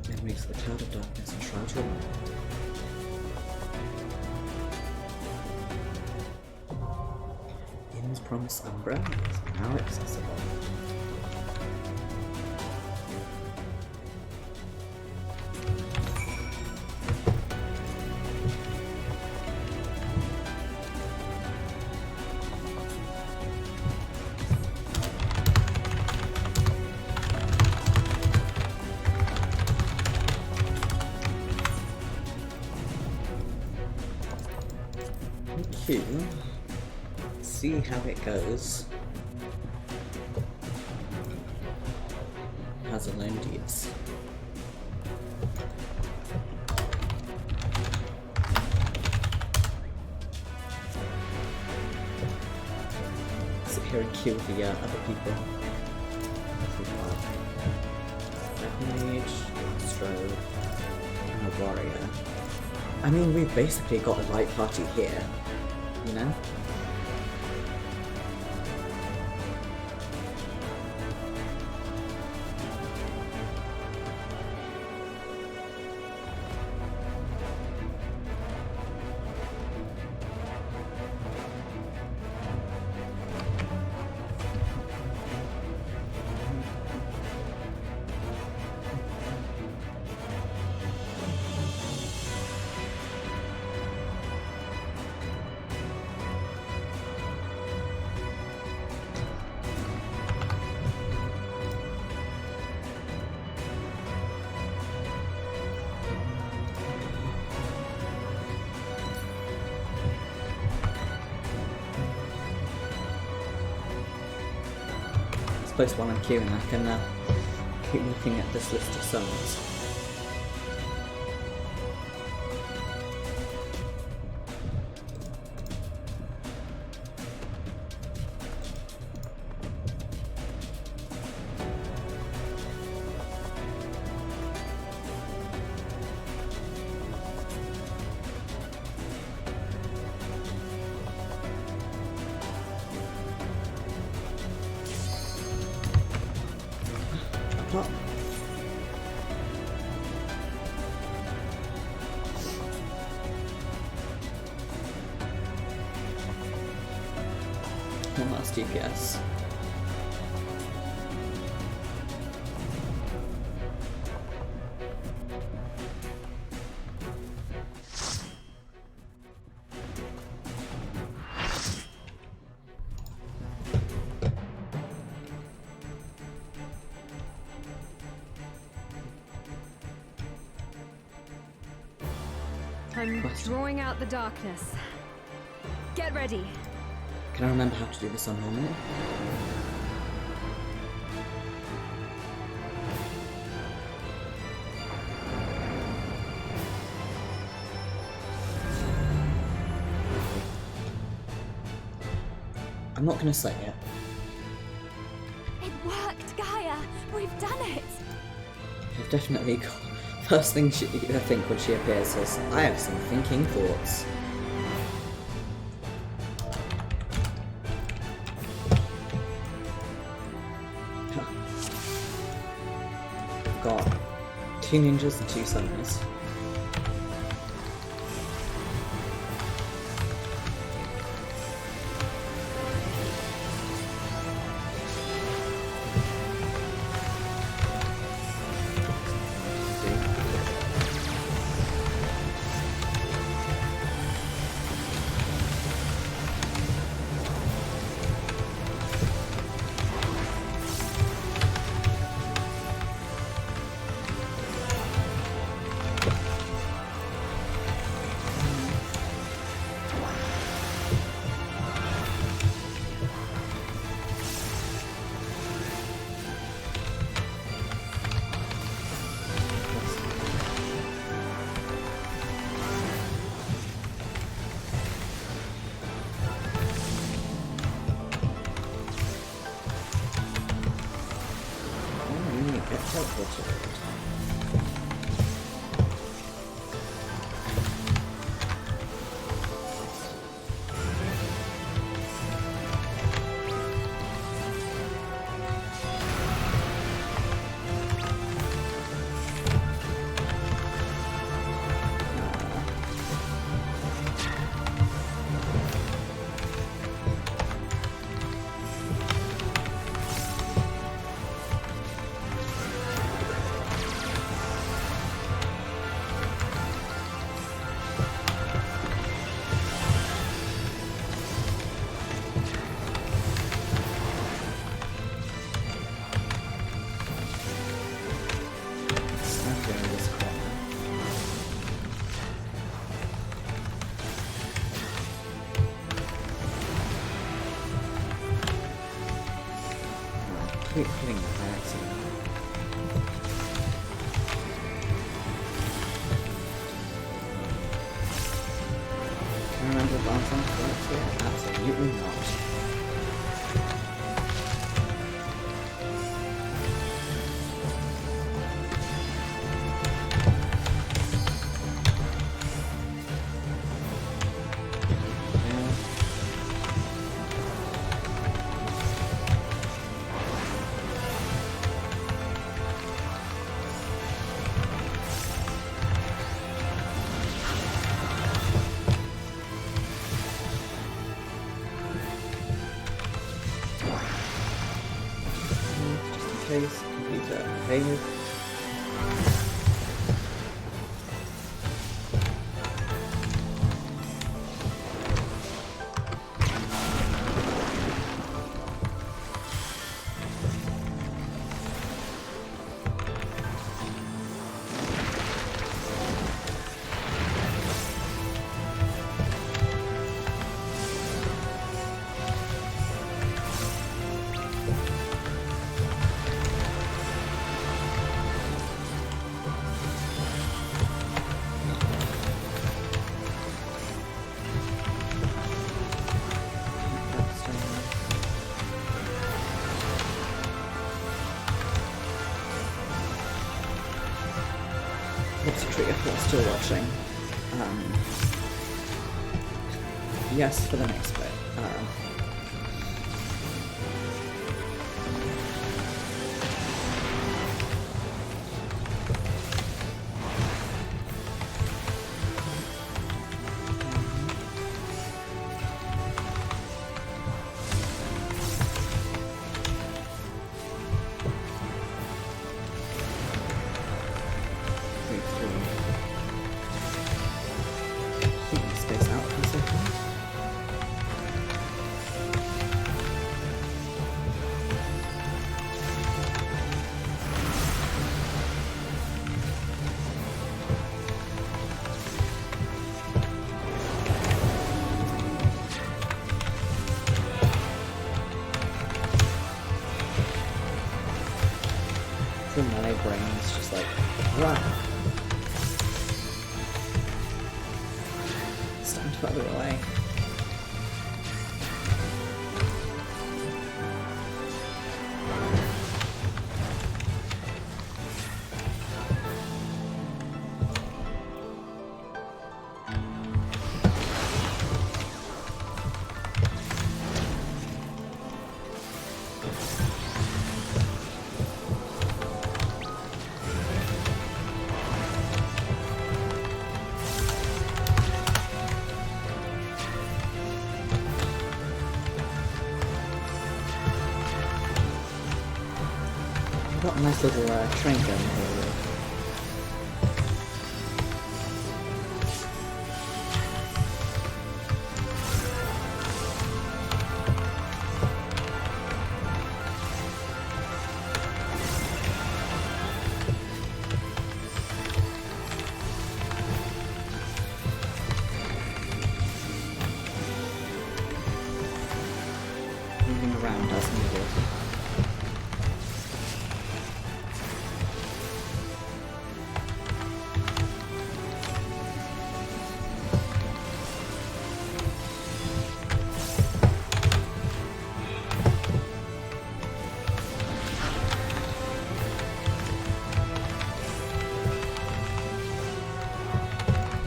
Memories of the cloud of darkness enshroud your mind. In's promised Umbra is now accessible. Okay, see how it goes. Has a lone deeds. Sit here and kill the other people. Black Mage, Astro, and a Warrior. I mean, we've basically got a light party here, you know? Place one on Q and I can keep looking at this list of summons. What? One last DPS. I'm drawing out the darkness. Get ready. Can I remember how to do this on normal? I'm not gonna say it. It worked, Gaia! We've done it! I've definitely got... First thing I think when she appears is, I have some thinking thoughts. I've got 2 ninjas and 2 summoners. Keep hitting the accident. Can I remember the last time? Yeah, absolutely not. Please, computer, failure. What's the trigger for still watching? Yes, for the next bit. Space out for a second. So my brain's just like, run. Stand further away. got a nice little train going here. Moving around as needed.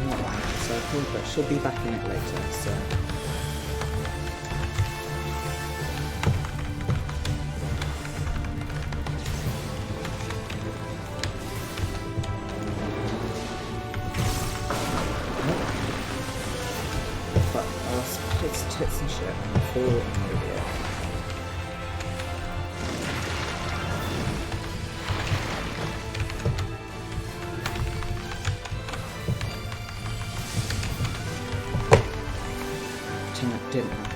Not like the circle, but she'll be back in it later, so. But I'll split its tits and shit and fall in the video. Pretend that didn't happen.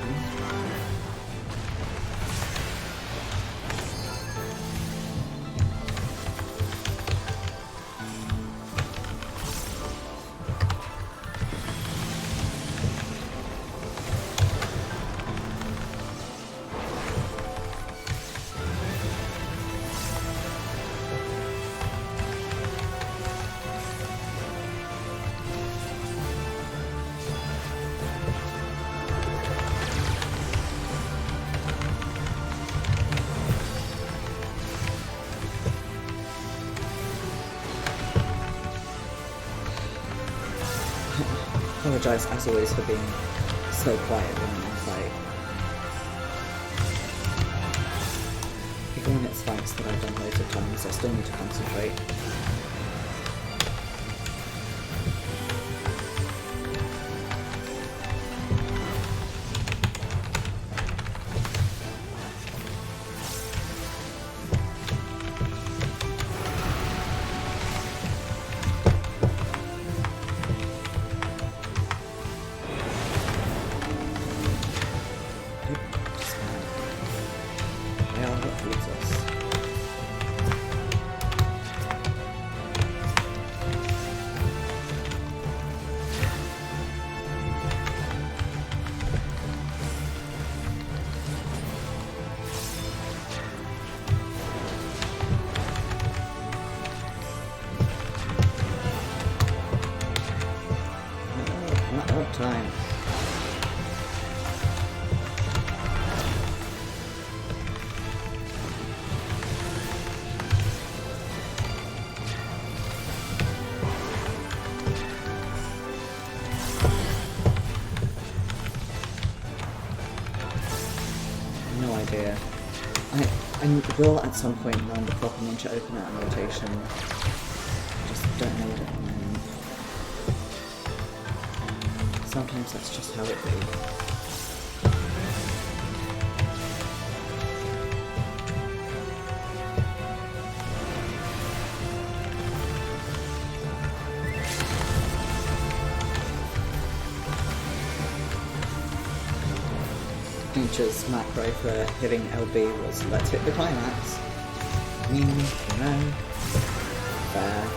Apologise as always for being so quiet when I'm in fight. Even when it's fights that I've done loads of times, I still need to concentrate. They are what feeds us. Not that time. No idea. I will at some point learn the proper ninja opener and rotation. Just don't know it at the moment. Sometimes that's just how it be. Ninja's macro for hitting LB was let's hit the climax. I mean, you know, fair.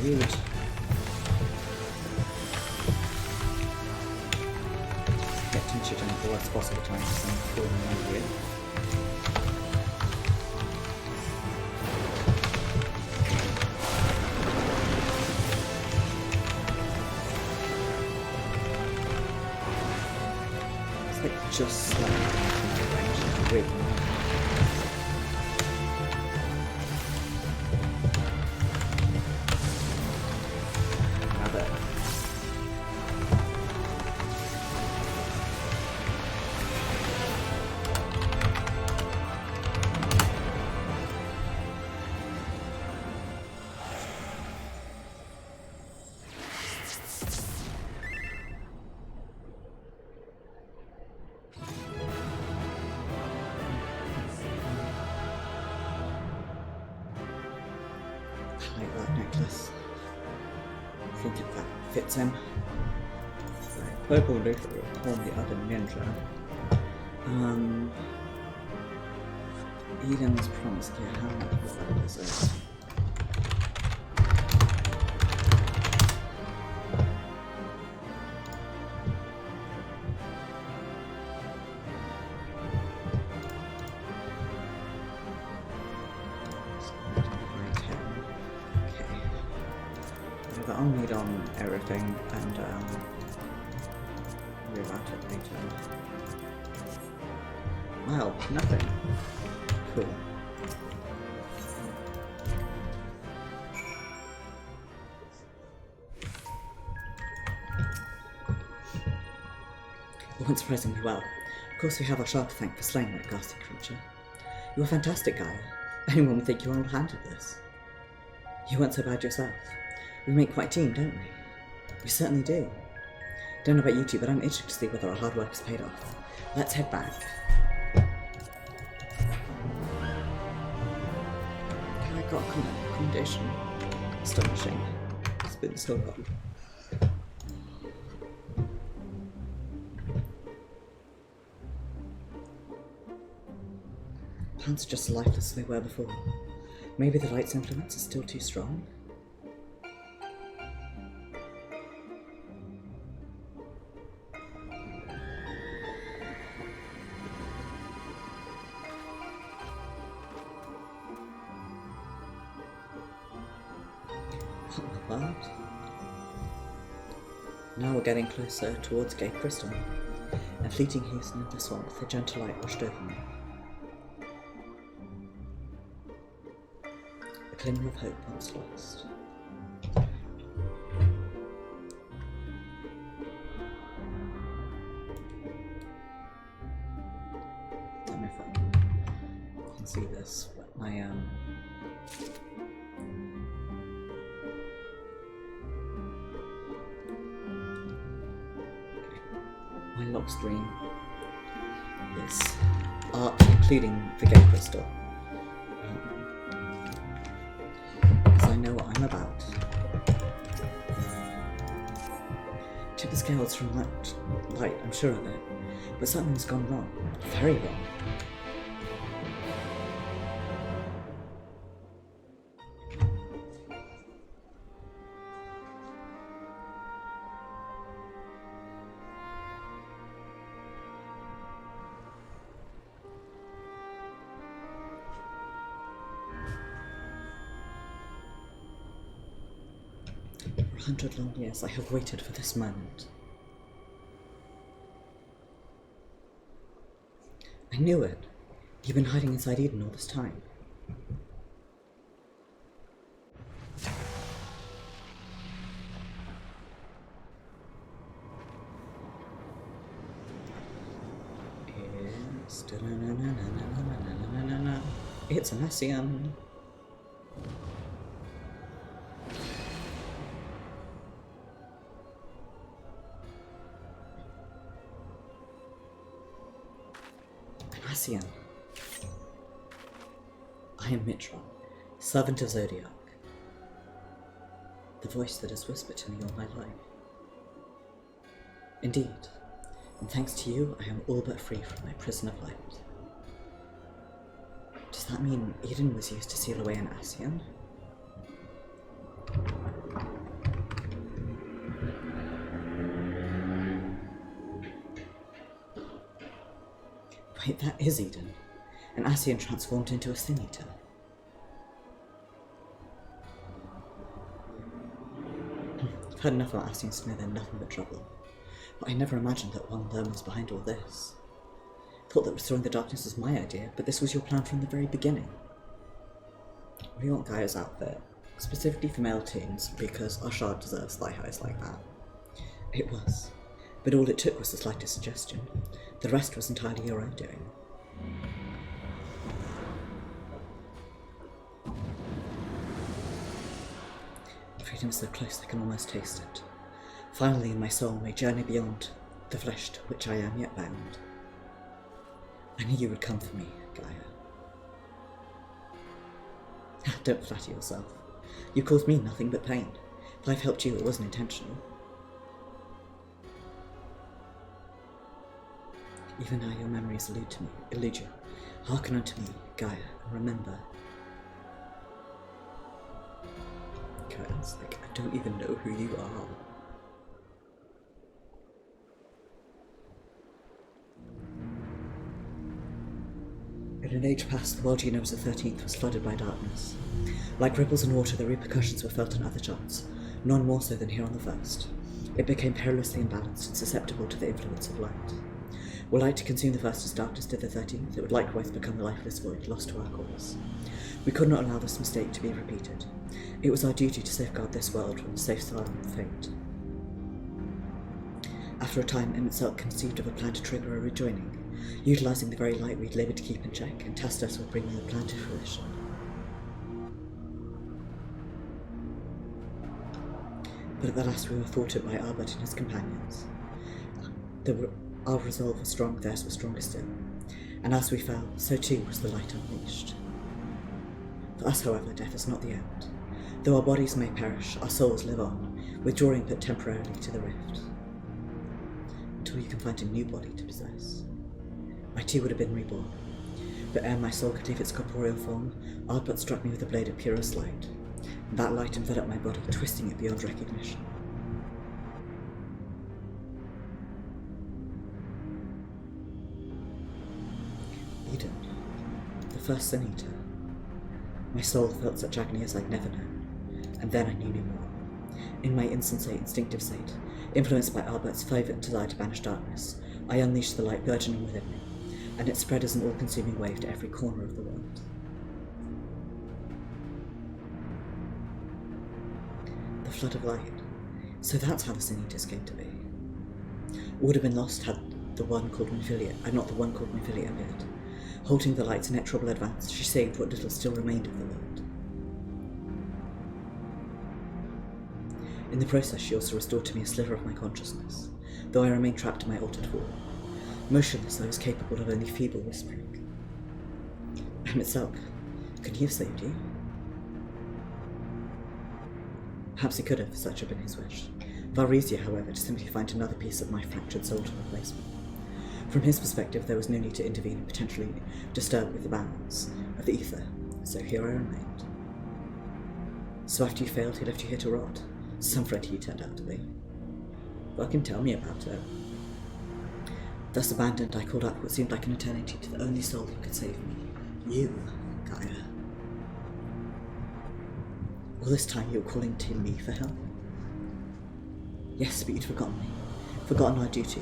Rude. Getting shit in at the worst possible time because I'm falling over it. It's like just slightly out of range. It's really annoying. necklace. I think if that fits him. Right, purple Luca will call the other ninja. Eden's promise. Yeah, how much is it? I'll need on everything and worry about it later. Wow, nothing. Cool. It went surprisingly well. Of course we have Arshad to thank for slaying that ghastly creature. You were fantastic, Gaia. Anyone would think you were on hand at this. You weren't so bad yourself. We make quite a team, don't we? We certainly do. Don't know about you two, but I'm itching to see whether our hard work has paid off. Let's head back. I got accommodation. Astonishing. It's been so long. Plants are just as lifeless as they were before. Maybe the light's influence is still too strong? What? Now we're getting closer towards Gate Crystal. A fleeting hasten in the swamp, the gentle light washed over me. A glimmer of hope once lost. Don't know if I can see this, but my lock screen is art, including the Gate Crystal. Because I know what I'm about. Tip the scales from that light, I'm sure of it. But something's gone wrong. Very wrong. For 100 long years I have waited for this moment. I knew it. You've been hiding inside Eden all this time. It's an Asian. Asian. I am Mitra, servant of Zodiac. The voice that has whispered to me all my life. Indeed, and thanks to you, I am all but free from my prison of light. Does that mean Eden was used to seal away an Asian? Wait, that is Eden. An Asian transformed into a Sin Eater. I've heard enough about Asians to know they're nothing but trouble. But I never imagined that one of them was behind all this. Thought that restoring the darkness was my idea, but this was your plan from the very beginning. We want Gaia's outfit, specifically for male teens, because Arshad deserves thigh highs like that. It was. But all it took was the slightest suggestion. The rest was entirely your own doing. Freedom is so close I can almost taste it. Finally in my soul may journey beyond the flesh to which I am yet bound. I knew you would come for me, Gaia. Don't flatter yourself. You caused me nothing but pain. If I've helped you, it wasn't intentional. Even now your memories elude you. Hearken unto me, Gaia, and remember. Gaia's like, I don't even know who you are. In an age past, the world you know as the 13th was flooded by darkness. Like ripples in water, the repercussions were felt on other charts, none more so than here on the first. It became perilously imbalanced and susceptible to the influence of light. Were light to consume the first as darkness did the 13th, it would likewise become the lifeless void lost to our cause. We could not allow this mistake to be repeated. It was our duty to safeguard this world from the safe silent fate. After a time, Emmett conceived of a plan to trigger a rejoining, utilising the very light we'd laboured to keep in check, and test us with bringing the plan to fruition. But at the last we were thwarted by Arbut and his companions. Our resolve was strong, theirs was stronger still, and as we fell, so too was the light unleashed. For us, however, death is not the end. Though our bodies may perish, our souls live on, withdrawing but temporarily to the rift, until you can find a new body to possess. I too would have been reborn, but ere my soul could leave its corporeal form, Arbut struck me with a blade of purest light, and that light enveloped my body, twisting it beyond recognition. Eden, the first Sin Eater. My soul felt such agony as I'd never known, and then I knew no more. In my insensate, instinctive state, influenced by Arbut's fervent desire to banish darkness, I unleashed the light burgeoning within me, and it spread as an all-consuming wave to every corner of the world. The flood of light. So that's how the Sin Eaters came to be. All would have been lost had not the one called Minfilia appeared. Halting the light's inexorable advance, she saved what little still remained of the world. In the process, she also restored to me a sliver of my consciousness, though I remained trapped in my altered form. Motionless, I was capable of only feeble whispering. Itself, could he have saved you? Perhaps he could have, if such had been his wish. Far easier, however, to simply find another piece of my fractured soul to replace me. From his perspective, there was no need to intervene and potentially disturb with the balance of the ether, so here I remained. So after you failed, he left you here to rot. Some friend he turned out to be. Fucking tell me about it. Thus abandoned, I called out what seemed like an eternity to the only soul who could save me. You, Gaia. All this time you were calling to me for help? Yes, but you'd forgotten me. Forgotten our duty.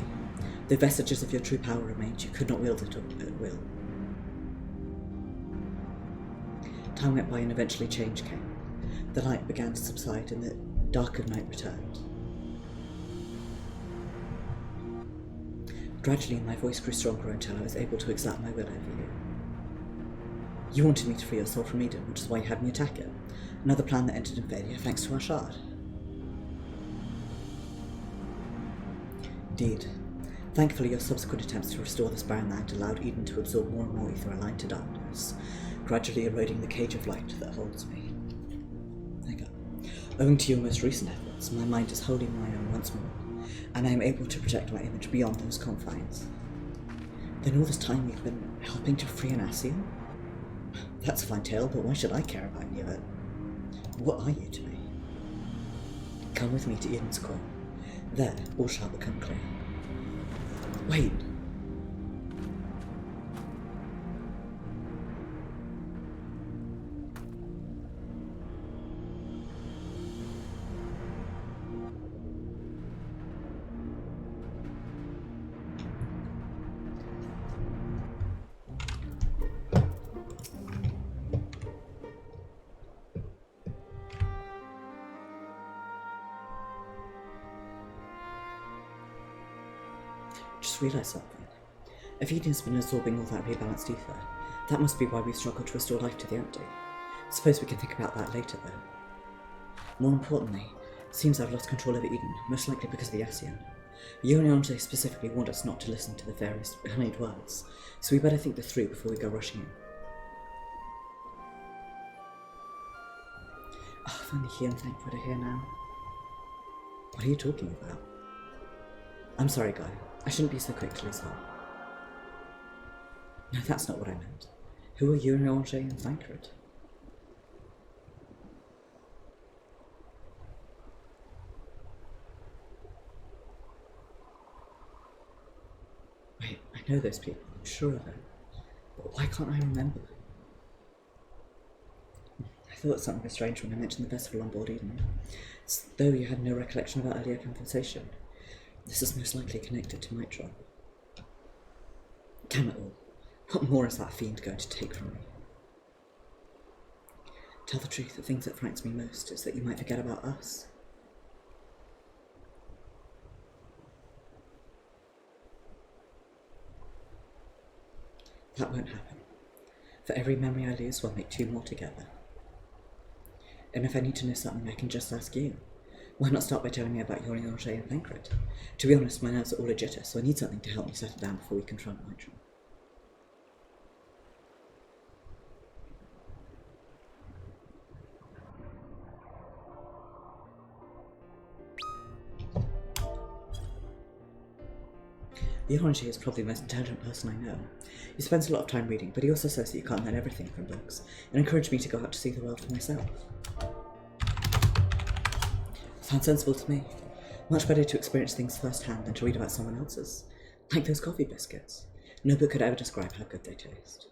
The vestiges of your true power remained, you could not wield it at will. Time went by and eventually change came. The light began to subside and the dark of night returned. Gradually my voice grew stronger until I was able to exert my will over you. You wanted me to free your soul from Eden, which is why you had me attack it. Another plan that ended in failure thanks to Arshad. Indeed. Thankfully, your subsequent attempts to restore this barren land allowed Eden to absorb more and more ether aligned to darkness, gradually eroding the cage of light that holds me. There you go. Owing to your most recent efforts, my mind is wholly my own once more, and I am able to project my image beyond those confines. Then all this time you've been helping to free an Ascian? That's a fine tale, but why should I care about any of it? What are you to me? Come with me to Eden's core. There, all shall become clear. Wait. Just realised something. If Eden's been absorbing all that rebalanced ether, that must be why we've struggled to restore life to the empty. Suppose we can think about that later, though. More importantly, it seems I've lost control over Eden, most likely because of the Ascian. Yonionte specifically warned us not to listen to the various honeyed words, so we better think this through before we go rushing in. Finally, he and Thankford are here now. What are you talking about? I'm sorry, Guy. I shouldn't be so quick to lose heart. No, that's not what I meant. Who are you and Angers and Thankford? Wait, I know those people. I'm sure of it. But why can't I remember? I thought something was strange when I mentioned the festival on board Eden. It's though you had no recollection of our earlier conversation. This is most likely connected to Mitra. Damn it all. What more is that fiend going to take from me? Tell the truth, the thing that frightens me most is that you might forget about us. That won't happen. For every memory I lose, we'll make 2 more together. And if I need to know something, I can just ask you. Why not start by telling me about your Angers and Thankford? To be honest, my nerves are all a jitter, so I need something to help me settle down before we confront Mitra. The Orange is probably the most intelligent person I know. He spends a lot of time reading, but he also says that you can't learn everything from books, and encouraged me to go out to see the world for myself. Sounds sensible to me. Much better to experience things firsthand than to read about someone else's. Like those coffee biscuits. No book could ever describe how good they taste.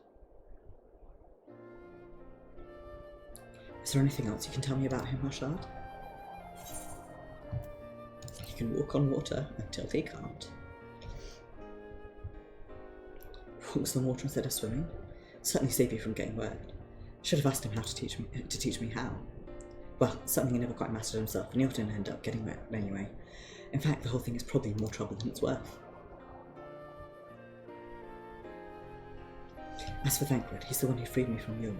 Is there anything else you can tell me about him, Arshad? He can walk on water until he can't. Walks on water instead of swimming? Certainly save you from getting wet. Should have asked him how to teach me how. Well, something he never quite mastered himself, and he often ended up getting wet anyway. In fact, the whole thing is probably more trouble than it's worth. As for Thankford, he's the one who freed me from Yulman.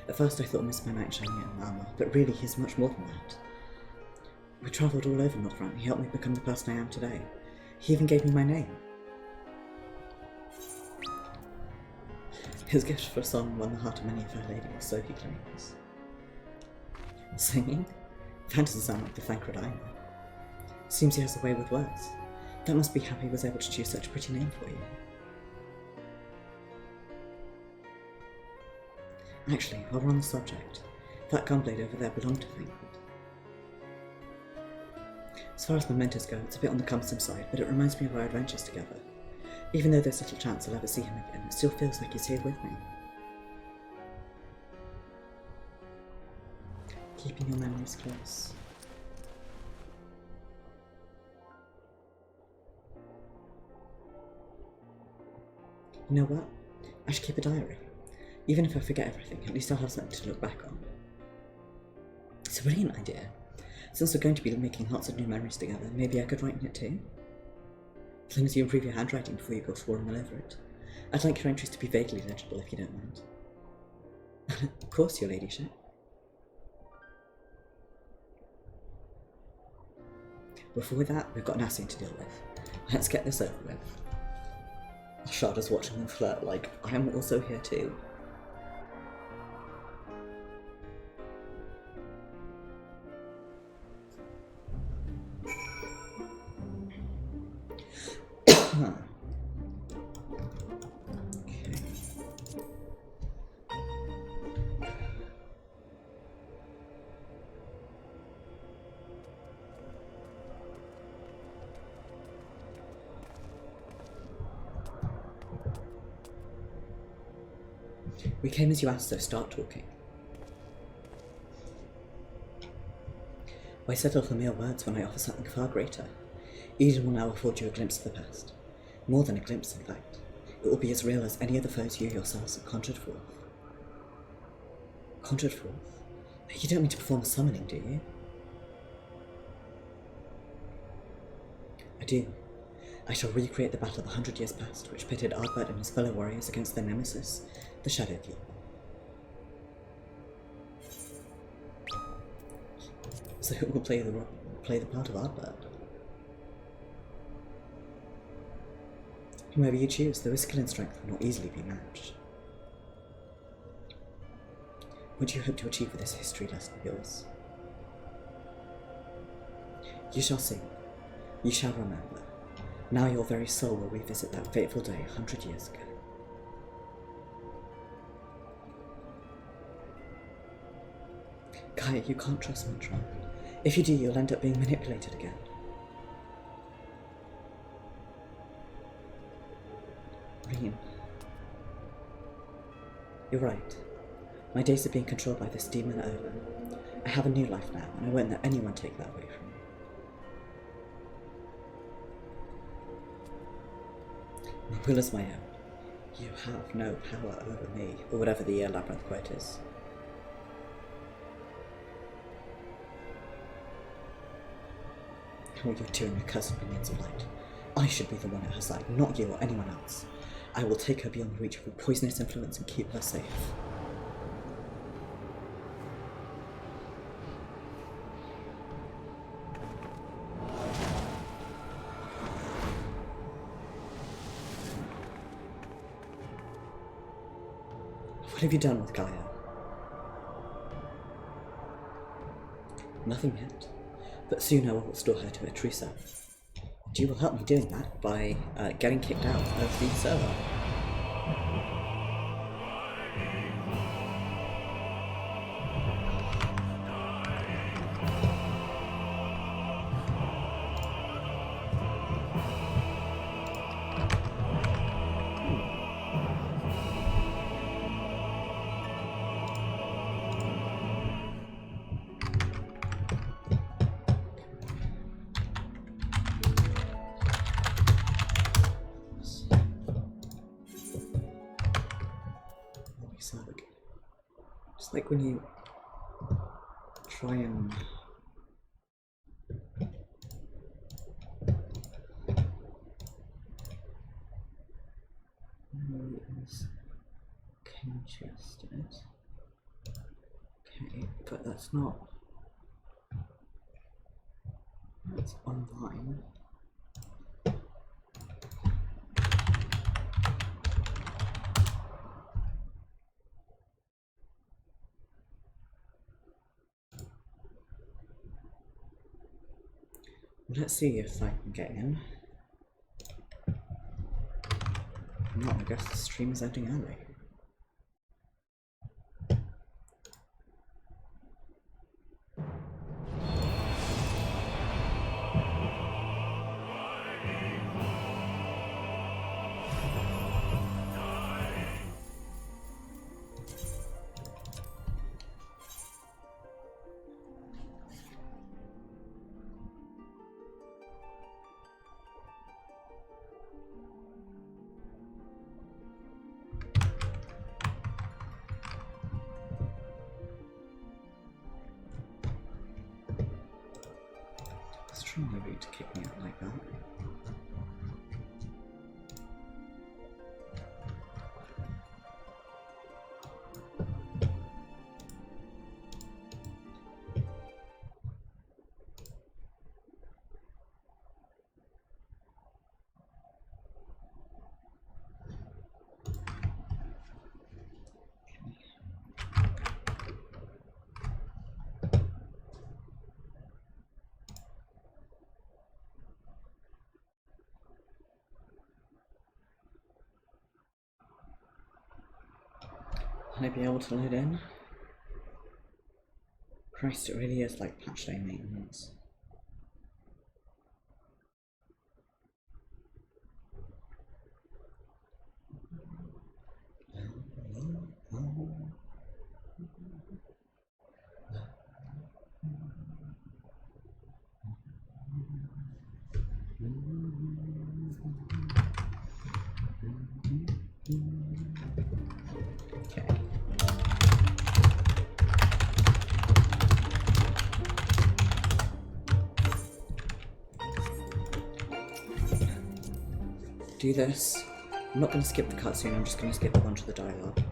At first I thought him as my knight shining in armour, but really he's much more than that. We travelled all over Northrend, and he helped me become the person I am today. He even gave me my name. His gift for a song won the heart of many a fair lady, or so he claims. Singing? That doesn't sound like the Thankford I know. Seems he has a way with words. That must be how he was able to choose such a pretty name for you. Actually, while we're on the subject, that gunblade over there belonged to Thankford. As far as mementos go, it's a bit on the cumbersome side, but it reminds me of our adventures together. Even though there's little chance I'll ever see him again, it still feels like he's here with me. Keeping your memories close. You know what? I should keep a diary. Even if I forget everything, at least I'll have something to look back on. It's a brilliant idea. Since we're going to be making lots of new memories together, maybe I could write in it too? As long as you improve your handwriting before you go swarming all over it. I'd like your entries to be vaguely legible if you don't mind. Of course, your ladyship. Before that, we've got Nassim to deal with. Let's get this over with. Arshad is watching them flirt like, I am also here too. We came as you asked, so start talking. Why settle for mere words when I offer something far greater? Eden will now afford you a glimpse of the past. More than a glimpse, in fact. It will be as real as any other foes you yourselves have conjured forth. Conjured forth? You don't mean to perform a summoning, do you? I do. I shall recreate the battle of 100 years past, which pitted Ardbert and his fellow warriors against their nemesis, the Shadowkeeper. So who will play the part of Ardbert? Whomever you choose, though his skill and strength will not easily be matched. What do you hope to achieve with this history lesson of yours? You shall see. You shall remember. Now your very soul will revisit that fateful day 100 years ago. Gaia, you can't trust Mantron. If you do, you'll end up being manipulated again. Reen. You're right. My days are being controlled by this demon over. I have a new life now, and I won't let anyone take that away from me. My will is my own. You have no power over me, or whatever the labyrinth quote is. All you're doing are cursing minions of light. I should be the one at her side, not you or anyone else. I will take her beyond the reach of her poisonous influence and keep her safe. What have you done with Gaia? Nothing yet, but soon I will restore her to her true self. And you will help me doing that by getting kicked out of the server. It's like when you try and congested. Okay, but that's not. That's online. Let's see if I can get in. If not, I guess the stream is ending early. Maybe to kick me out like that. Will I be able to load in? Christ, it really is like patch day maintenance. Do this. I'm not going to skip the cutscene, I'm just going to skip a bunch of the dialogue.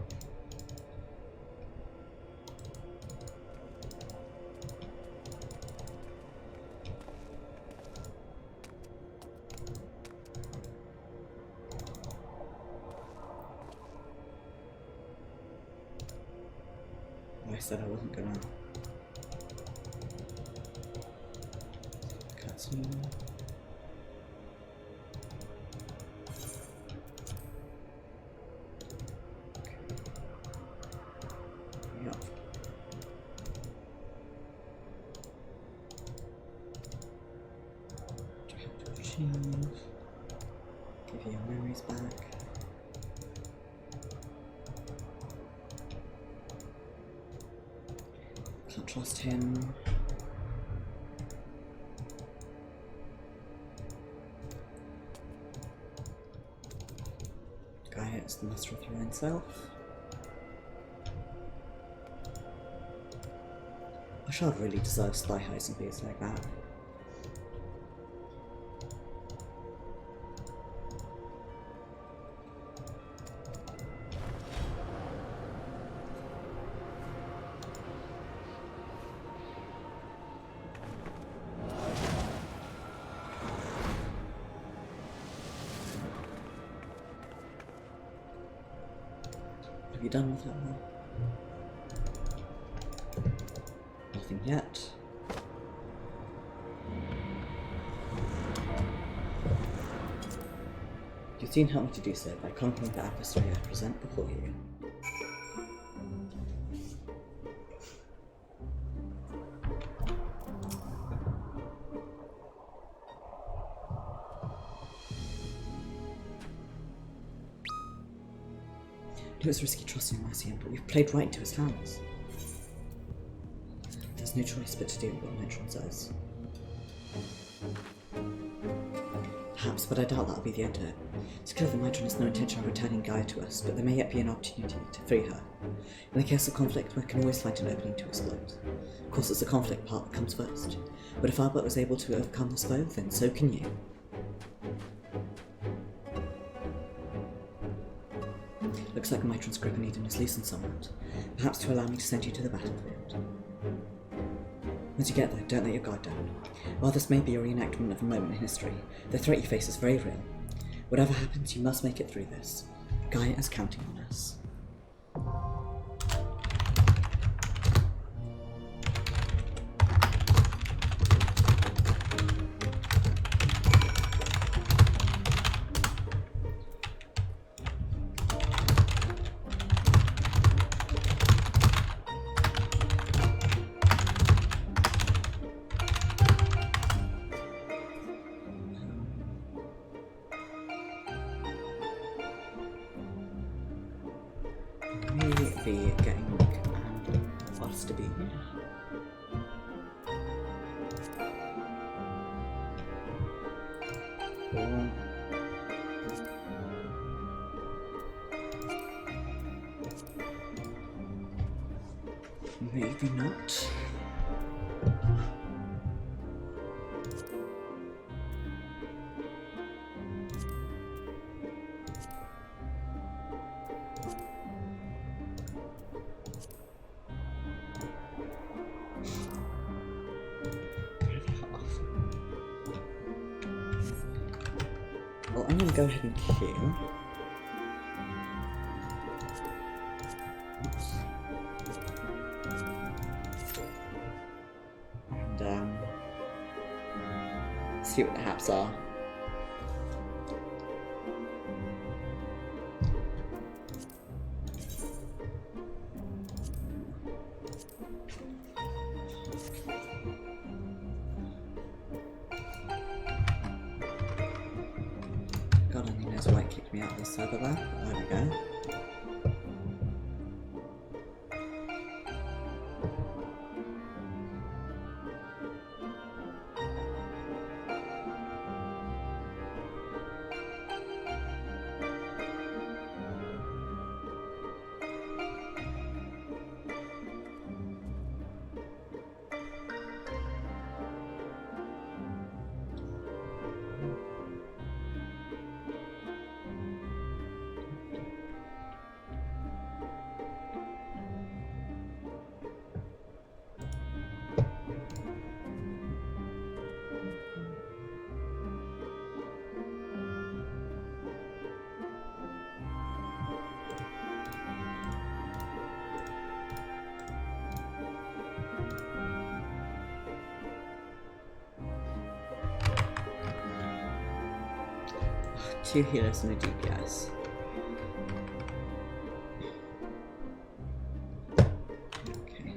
I said I wasn't gonna. Cutscene. So... Yep. Give you your memories back. Can't trust him. Gaia is the master of her own self. Arshad really deserves thigh highs and beards like that. Have you done with that one? Nothing yet. You've seen how much you do so by conquering the adversary I present before you. It was risky trusting Lyceum, but we've played right into his hands. There's no choice but to do what Nitron says. Perhaps, but I doubt that'll be the end of it. It's clear that Nitron has no intention of returning Gaia to us, but there may yet be an opportunity to free her. In the case of conflict, we can always find an opening to explode. Of course, it's the conflict part that comes first. But if Albert was able to overcome this foe, then so can you. Looks like Mitron's grip on Eden is loosened somewhat, perhaps to allow me to send you to the battlefield. Once you get there, don't let your guard down. While this may be a reenactment of a moment in history, the threat you face is very real. Whatever happens, you must make it through this. Gaia is counting on us. Be getting us to be here. Or maybe not. Well, I'm going to go ahead and queue. And see what the haps are. God only knows why it kicked me out of the server there, but there we go. 2 healers and a DPS. Okay.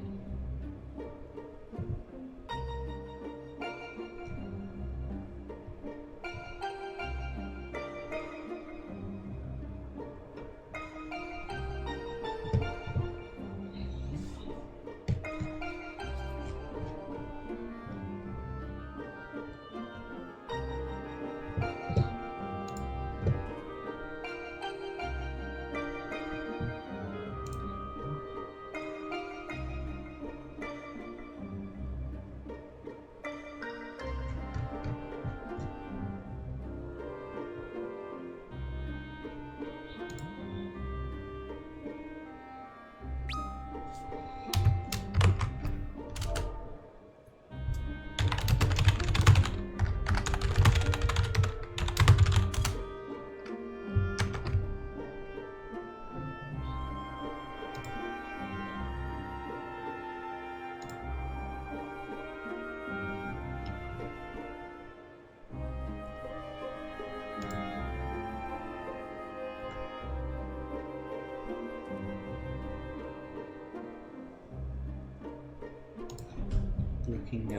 Looking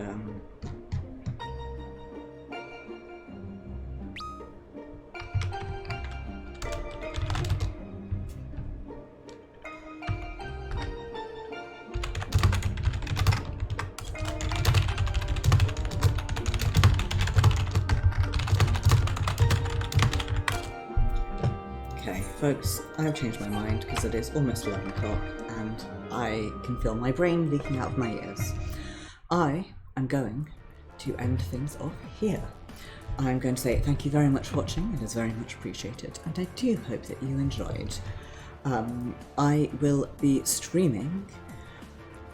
Okay, folks, I've changed my mind because it is almost 11 o'clock and I can feel my brain leaking out of my ears. I am going to end things off here. I'm going to say thank you very much for watching, it is very much appreciated, and I do hope that you enjoyed. I will be streaming,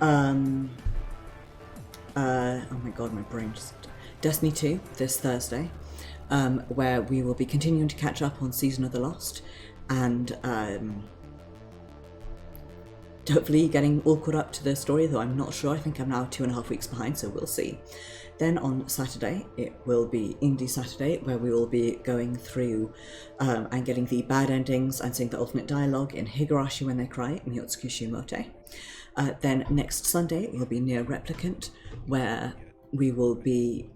oh my god, my brain just... Destiny 2 this Thursday, where we will be continuing to catch up on Season of the Lost, and hopefully getting all caught up to the story, though I'm not sure. I think I'm now 2.5 weeks behind, so we'll see. Then on Saturday, it will be Indie Saturday, where we will be going through and getting the bad endings and seeing the alternate dialogue in Higurashi When They Cry, Miyotsuki Shimote. Then next Sunday will be Near Replicant, where we will be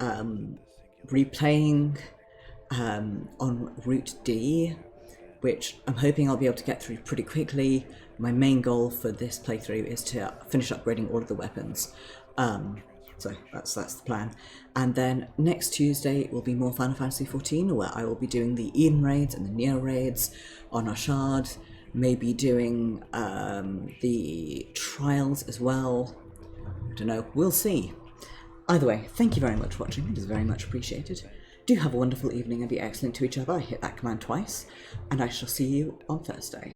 replaying on Route D, which I'm hoping I'll be able to get through pretty quickly. My main goal for this playthrough is to finish upgrading all of the weapons. So that's the plan. And then next Tuesday will be more Final Fantasy XIV, where I will be doing the Eden raids and the Neo raids on Arshad, maybe doing the trials as well. I don't know, we'll see. Either way, thank you very much for watching, it is very much appreciated. Do have a wonderful evening and be excellent to each other. I hit that command twice, and I shall see you on Thursday.